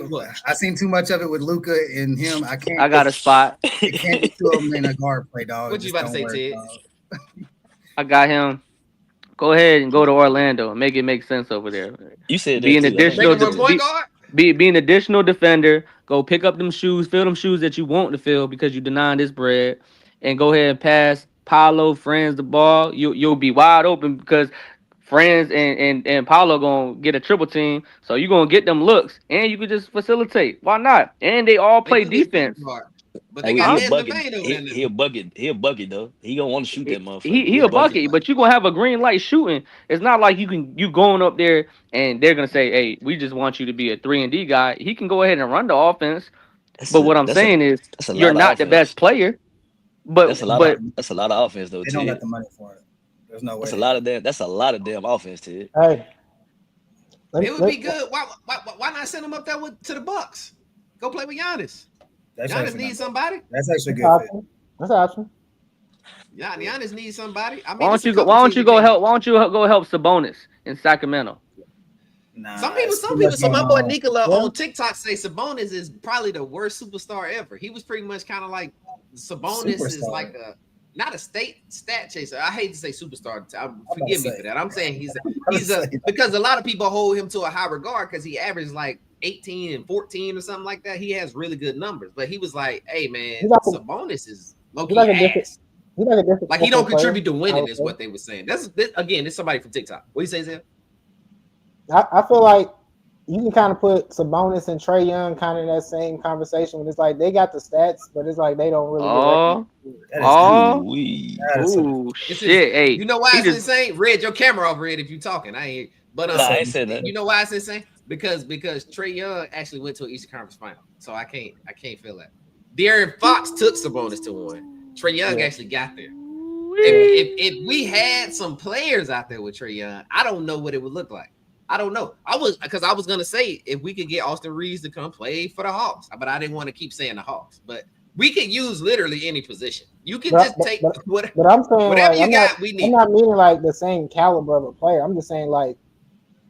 I seen too much of it with Luka and him. I can't. I got a spot. It can't be two of them in a guard play, dog. What you Just about to don't say, work, Ted? dog. I got him. Go ahead and go to Orlando and make it make sense over there. You said Be that an too. additional Make him a point guard. be an additional defender. Go pick up them shoes, fill them shoes that you want to fill because you denying this bread, and go ahead and pass Paolo Friends the ball. You'll be wide open because Friends and Paolo gonna get a triple team, so you gonna get them looks, and you can just facilitate. Why not? And they all play They do get defense. point guard, but Hey, they got he a Dan bucket. Levine over there. He a bucket. He a bucket though. He gonna want to shoot that motherfucker. He a bucket, but you gonna have a green light shooting. It's not like you going up there and they're gonna say, "Hey, we just want you to be a 3-and-D guy." He can go ahead and run the offense. But what I'm saying is, you're not the best player. But that's a lot of offense though. They don't Ted. got the money for it. There's no way. That's a lot of damn offense, Ted. Hey, It would be good. Why not send him up there to the Bucks? Go play with Giannis. Giannis needs somebody. That's actually good. That's an option. Yeah, Giannis needs somebody. I mean, why don't you go help Sabonis in Sacramento? Nah, Some people. So my boy Nikola on TikTok say Sabonis is probably the worst superstar ever. He was pretty much kind of like Sabonis is like not a stat chaser. I hate to say superstar. Forgive me for that. I'm saying he's because a lot of people hold him to a high regard because he averaged like 18 and 14 or something like that. He has really good numbers, but he was like, "Hey man, Sabonis is low-key ass." He's like a different. Like he don't contribute to winning, is what they were saying. This somebody from TikTok. What do you say, Zell? I feel like you can kind of put Sabonis and Trae Young kind of in that same conversation. When it's like they got the stats, but it's like they don't really. Shit! Hey, you know why it's insane? Red, your camera off, Red. If you talking, I ain't. But I ain't said that. You know why it's insane? Because Trae Young actually went to an Eastern Conference final, so I can't feel that. De'Aaron Fox took Sabonis to one. Trae Young actually got there. If we had some players out there with Trae Young, I don't know what it would look like. I don't know. I was gonna say if we could get Austin Reeves to come play for the Hawks, but I didn't want to keep saying the Hawks. But we could use literally any position. You can take whatever. But I'm saying whatever like, you got. We need. I'm not meaning like the same caliber of a player. I'm just saying like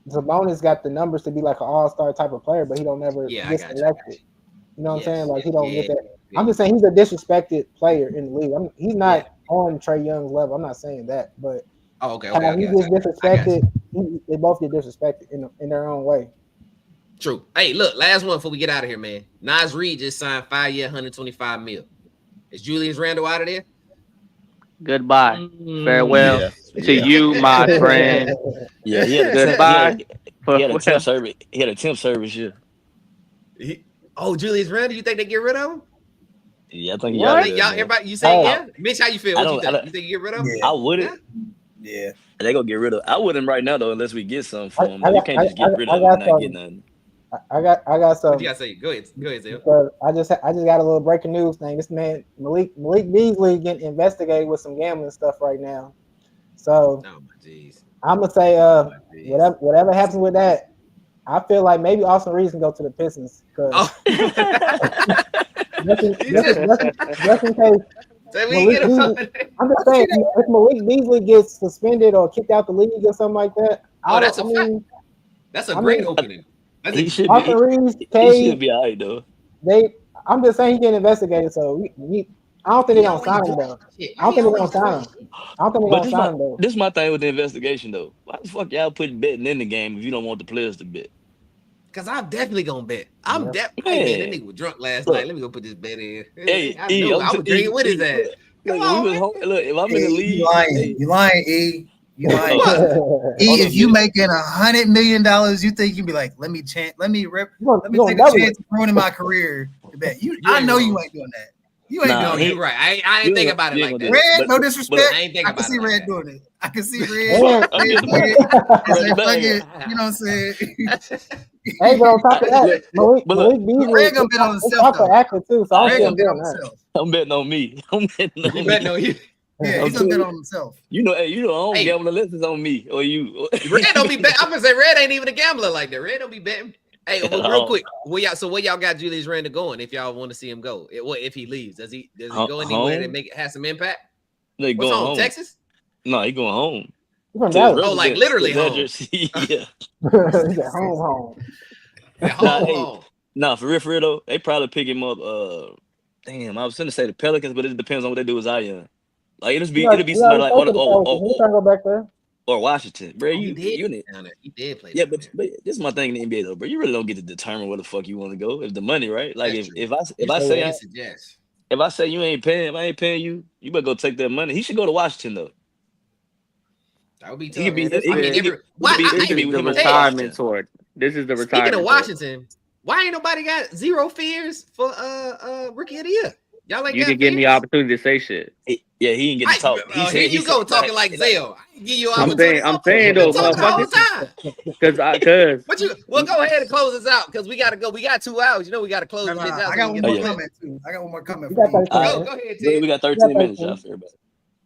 Sabonis got the numbers to be like an all-star type of player, but he don't never get selected. You know what I'm saying? Like he don't get that. I'm just saying he's a disrespected player in the league. He's not on Trae Young's level. I'm not saying that, but okay. He gets disrespected. They both get disrespected in their own way. True. Hey, look, last one before we get out of here, man. Nas Reed just signed 5-year, $125 million. Is Julius Randle out of there? Goodbye. Farewell to you, my friend. Yeah, he had a Goodbye. He had a temp service. He had a temp service. Yeah. Julius Randle. You think they get rid of him? Yeah, I think Y'all, y'all. everybody, you say yeah? Mitch, how you feel? What you think? You think you get rid of him? Yeah. I wouldn't. Yeah. They gonna get rid of. I wouldn't right now though, unless we get something for him. You can't just get rid of him and not get nothing. I got some. What you gotta say? Go ahead, Zell. Because I just got a little breaking news thing. This man Malik Beasley getting investigated with some gambling stuff right now. So Oh my jeez. I'm gonna say whatever happens with that, I feel like maybe Austin Reeves can go to the Pistons because just in case. So we get him. I'm just saying if Malik Beasley gets suspended or kicked out the league or something like that. That's a great opening. He should Austin Reeves, he Cade, should be all right though. I'm just saying he getting investigated. So I don't think they're gonna sign him though. I don't think they're gonna sign him though. This is my thing with the investigation though. Why the fuck y'all putting betting in the game if you don't want the players to bet? Cause I'm definitely gonna bet. I'm definitely. Hey, man, that nigga was drunk last night. Let me go put this bet in. Hey, I would drink it with his ass. Come on, look, if I'm in the league, you lying, E. You lying. If you making $100 million, you think you'd be like, let me take a chance of ruining my career to bet. I know you ain't doing that. You ain't doing it. You're right. I ain't think about it like that. Red, no disrespect. I can see Red doing it. I can see Red. You know what I'm saying? Hey, but on top of that, Malik Beasley Red gonna bet on himself. Actor too, so Red gonna bet on himself. I'm betting on me. You betting on you. Yeah, he's gonna bet on himself. I don't gamble unless it's on me or you. Red don't be betting. I'm gonna say Red ain't even a gambler like that. Red don't be betting. Hey, well, real quick, where y'all got Julius Randle going? If y'all want to see him go, if he leaves, does he go anywhere that have some impact? They What's going home. Texas? No, he going home. Oh, like literally home. Yeah. home. Nah, for real though, they probably pick him up. Damn, I was gonna say the Pelicans, but it depends on what they do with Zion. Like it'll be somebody like or Washington, bro. He did play. Yeah, but this is my thing in the NBA though, bro. You really don't get to determine where the fuck you want to go. If the money, right? Like if I say you ain't paying, if I ain't paying you, you better go take that money. He should go to Washington though. That would be tough. This is the retirement tour. This is the retirement. Speaking of Washington, why ain't nobody got zero fears for rookie of the year? Y'all like you can give me the opportunity to say shit. Yeah, he didn't get to talk. Here you go talking like Zell. I'm saying though, motherfucker. Because well, go ahead and close this out because we gotta go. We got 2 hours. You know we gotta close this out. I got one more comment too. I got one more comment. Go ahead, Ted. We got 13 minutes, y'all.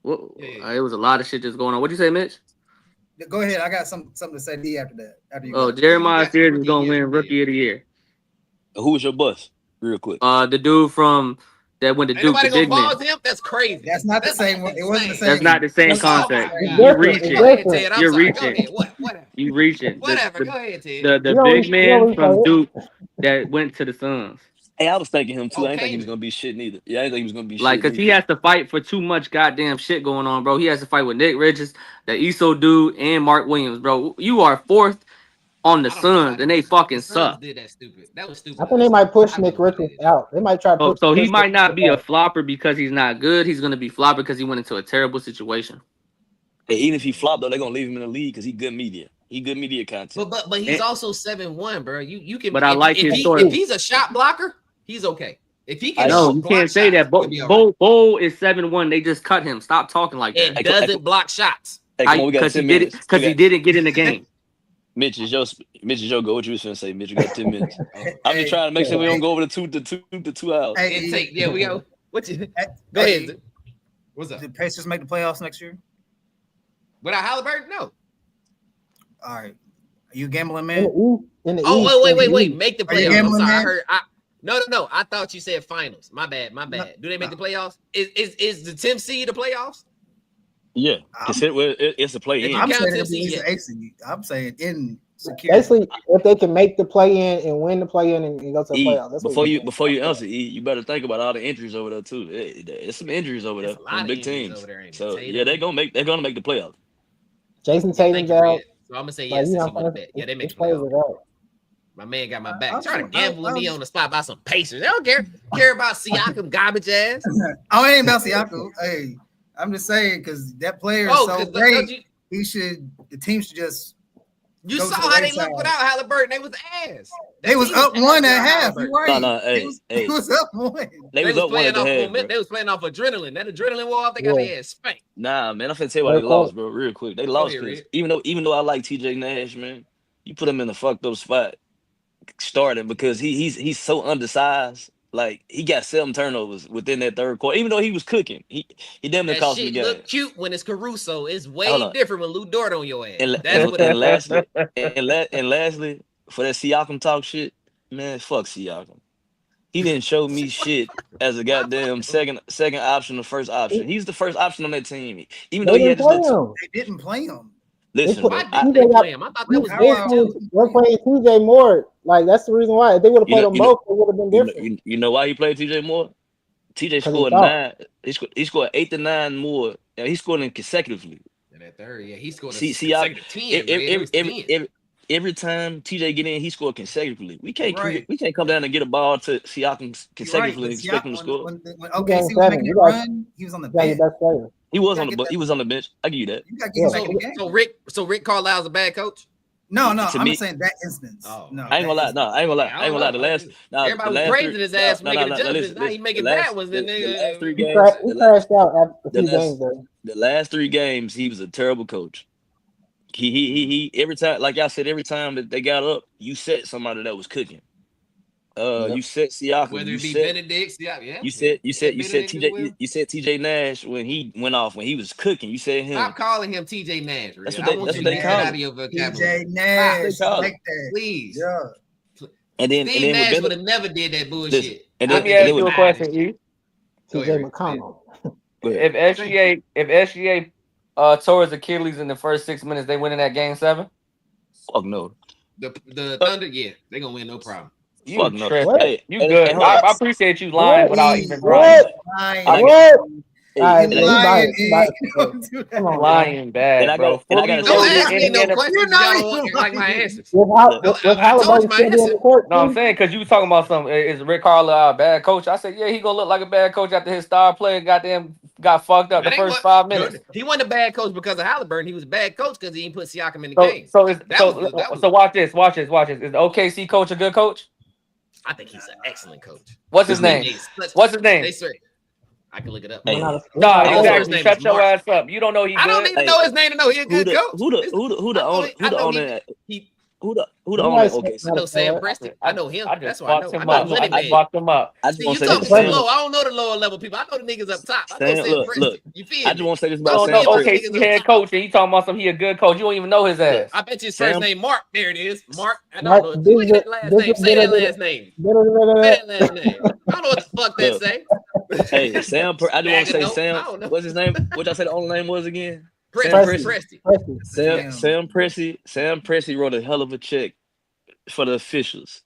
Well, it was a lot of shit that's going on. What'd you say, Mitch? Go ahead. I got something to say D after that. Jeremiah Sears is gonna win Rookie of the Year. Who was your boss? Real quick. The dude from that went to Duke. Nobody gonna pause him? That's crazy. That's not the same one. It wasn't the same. That's not the same concept. You're reaching. You're reaching. Whatever. You reaching. Whatever. Go ahead, Ted. The big man from Duke that went to the Suns. Hey, I was thinking him too. I didn't think he was gonna be shit neither. Yeah, I didn't think he was gonna be like, shit. Cause he has to fight for too much goddamn shit going on, bro. He has to fight with Nick Richards, the ESO dude, and Mark Williams, bro. You are fourth on the Suns, and they fucking suck. That was stupid. I think they might push Nick Richards out. They might try to push. So he might not be a flopper because he's not good. He's gonna be flopper because he went into a terrible situation. Hey, even if he flopped though, they're gonna leave him in the league because he good media. He good media content. But he's also 7-1, bro. You can. But I like his story. If he's a shot blocker, he's okay. If he can, I know you can't say that. Bo is 7-1. They just cut him. Stop talking like that. And doesn't block shots. Because he didn't get in the game. Mitch is your go. What you was gonna say, Mitch? You got 10 minutes. I'm just trying to make sure we don't go over the 2 hours. Yeah, we go. Go ahead. What's up? Did Pacers make the playoffs next year? Without Halliburton, no. All right. Are you gambling, man? Wait. Make the playoffs. I'm sorry. No. I thought you said finals. My bad. Do they make the playoffs? Is the 10th seed the playoffs? Yeah, it's a play-in. I'm saying in security. Basically, if they can make the play-in and win the play-in and go to the playoffs. Before you answer, you better think about all the injuries over there too. There's some injuries over there from big teams. So yeah, they're gonna make the playoffs. Jason Tatum's out. So I'm gonna say yes. Yeah, they make the playoffs. My man got my back. Trying to gamble with me on the spot about some Pacers. They don't care about Siakam garbage ass. Oh, it ain't about Siakam. Hey, I'm just saying because that player is so great. The team should just. You saw how they looked without Halliburton. They was ass. They was up 1 at half. You're right. No, it was up 1. They was up 1 at half. They was playing off adrenaline. That adrenaline wore off. They got their ass spanked. Nah, man, I'm finna tell you why they lost, bro. Real quick, they lost because even though I like TJ Nash, man, you put him in a fucked up spot starting because he's so undersized. Like he got 7 turnovers within that third quarter, even though he was cooking. He damn near cost the game. Look cute when it's Caruso. It's way different when Lou Dort on your ass. And lastly, for that Siakam talk shit, man, fuck Siakam. He didn't show me shit as a goddamn second option or first option. He's the first option on that team. Even though he had they didn't play him. Listen, bro, I thought that was we're playing TJ Moore. Like that's the reason why. If they would have played them both, it would have been different. You know why he played TJ Moore? TJ scored 9. He scored 8 to 9 more. He scored them consecutively. In that third, he scored consecutive 10. Every time TJ get in, he scored consecutively. We can't come down and get a ball to Siakam consecutively and expect him to score. When OKC was making a run, he was on the bench. He was on the bench. I give you that. So Rick Carlisle's a bad coach? No, I'm saying that instance. No, I ain't gonna lie. Everybody was praising his ass for making adjustments. Now he making bad ones. He crashed out after 2 games. The last 3 games, he was a terrible coach. He every time, like y'all said, every time that they got up, you set somebody that was cooking. You set Siakam, whether it be Benedict, yeah. You said TJ Nash when he went off when he was cooking. You said him. Stop calling him TJ Nash. That's what they call him. TJ Nash, like that. Please. Yeah. And then Nash would have never did that bullshit. Let me ask you a question, E. TJ McConnell. If SGA tore his Achilles in the first 6 minutes, they win in that game 7? Fuck no. The Thunder, they're gonna win, no problem. You good. I appreciate you lying without even lying. Lying bad, bro. Don't ask me no questions. Y'all don't like my answers. No, I'm saying because you were talking about something. Is Rick Carlisle a bad coach? I said, yeah, he gonna look like a bad coach after his star player got fucked up the first 5 minutes. He wasn't a bad coach because of Halliburton. He was a bad coach because he didn't put Siakam in the game. So watch this. Is the OKC coach a good coach? I think he's an excellent coach. What's his name? I can look it up. Hey. No, exactly. Shut your ass up. You don't know he's good. I don't even know his name to know he's a good coach. Who the owner? Who the owner? Okay, I know Sam Preston. I know him. That's why I know. I bucked him up. You talking too low. I don't know the lower level people. I know the niggas up top. I know Sam Preston. You feel me? I just want to say this about Sam Preston. Okay, head coach, and he talking about something. He a good coach. You don't even know his ass. I bet you his first name Mark. There it is. Mark. I don't know. Look at that last name. Say that last name. Say that last name. I don't know what the fuck that say. Hey, Sam. I just want to say Sam. What's his name? What I said the only name was again? Sam Presti wrote a hell of a check for the officials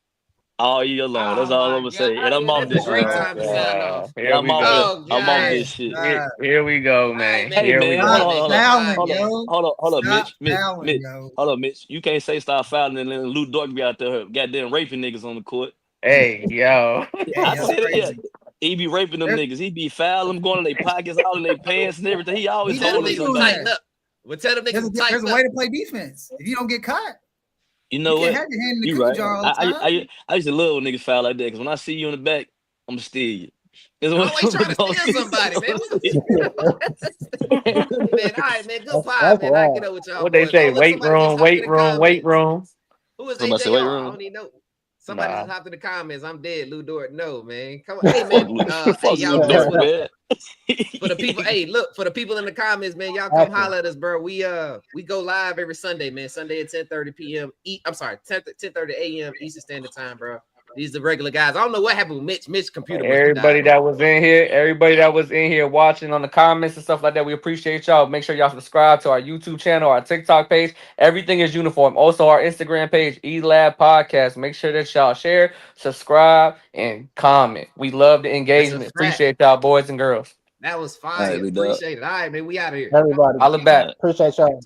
all year long. That's all I'm gonna say. And I'm off this shit. I'm off this shit. Here we go, man. Hey, man. Hold on, Mitch. You can't say stop fouling and then Lou Dort be out there goddamn raping niggas on the court. Hey, yo. I said it, yeah. He be raping them niggas. He be fouling them, going in their pockets, all in their pants and everything. He always tell them niggas tighten up. Well, tell them niggas tighten up. There's a way to play defense. If you don't get caught. You know what? Have your hand in the cookie jar all the time. I used to love when niggas foul like that because when I see you in the back, I'm gonna steal you. I'm always trying to steal somebody, man. Man, all right, man. Good pod, man. I get up with y'all. What they say? Weight room. Who is AJ? I don't even know. Somebody just hopped in the comments. I'm dead. Lou Dort. No, man. Come on. Hey, man. Hey, y'all. For the people, look, for the people in the comments, man, y'all come holler at us, bro. We go live every Sunday, man. Sunday at 10:30 p.m. 10:30 a.m. Eastern Standard Time, bro. These are the regular guys. I don't know what happened with Mitch computer. Everybody that was in here watching on the comments and stuff like that, we appreciate y'all. Make sure y'all subscribe to our YouTube channel, our TikTok page. Everything is uniform. Also, our Instagram page, eLab Podcast. Make sure that y'all share, subscribe, and comment. We love the engagement. Appreciate y'all, boys and girls. That was fine. Appreciate it. All right, man. We out of here. Everybody. Holla back. Appreciate y'all.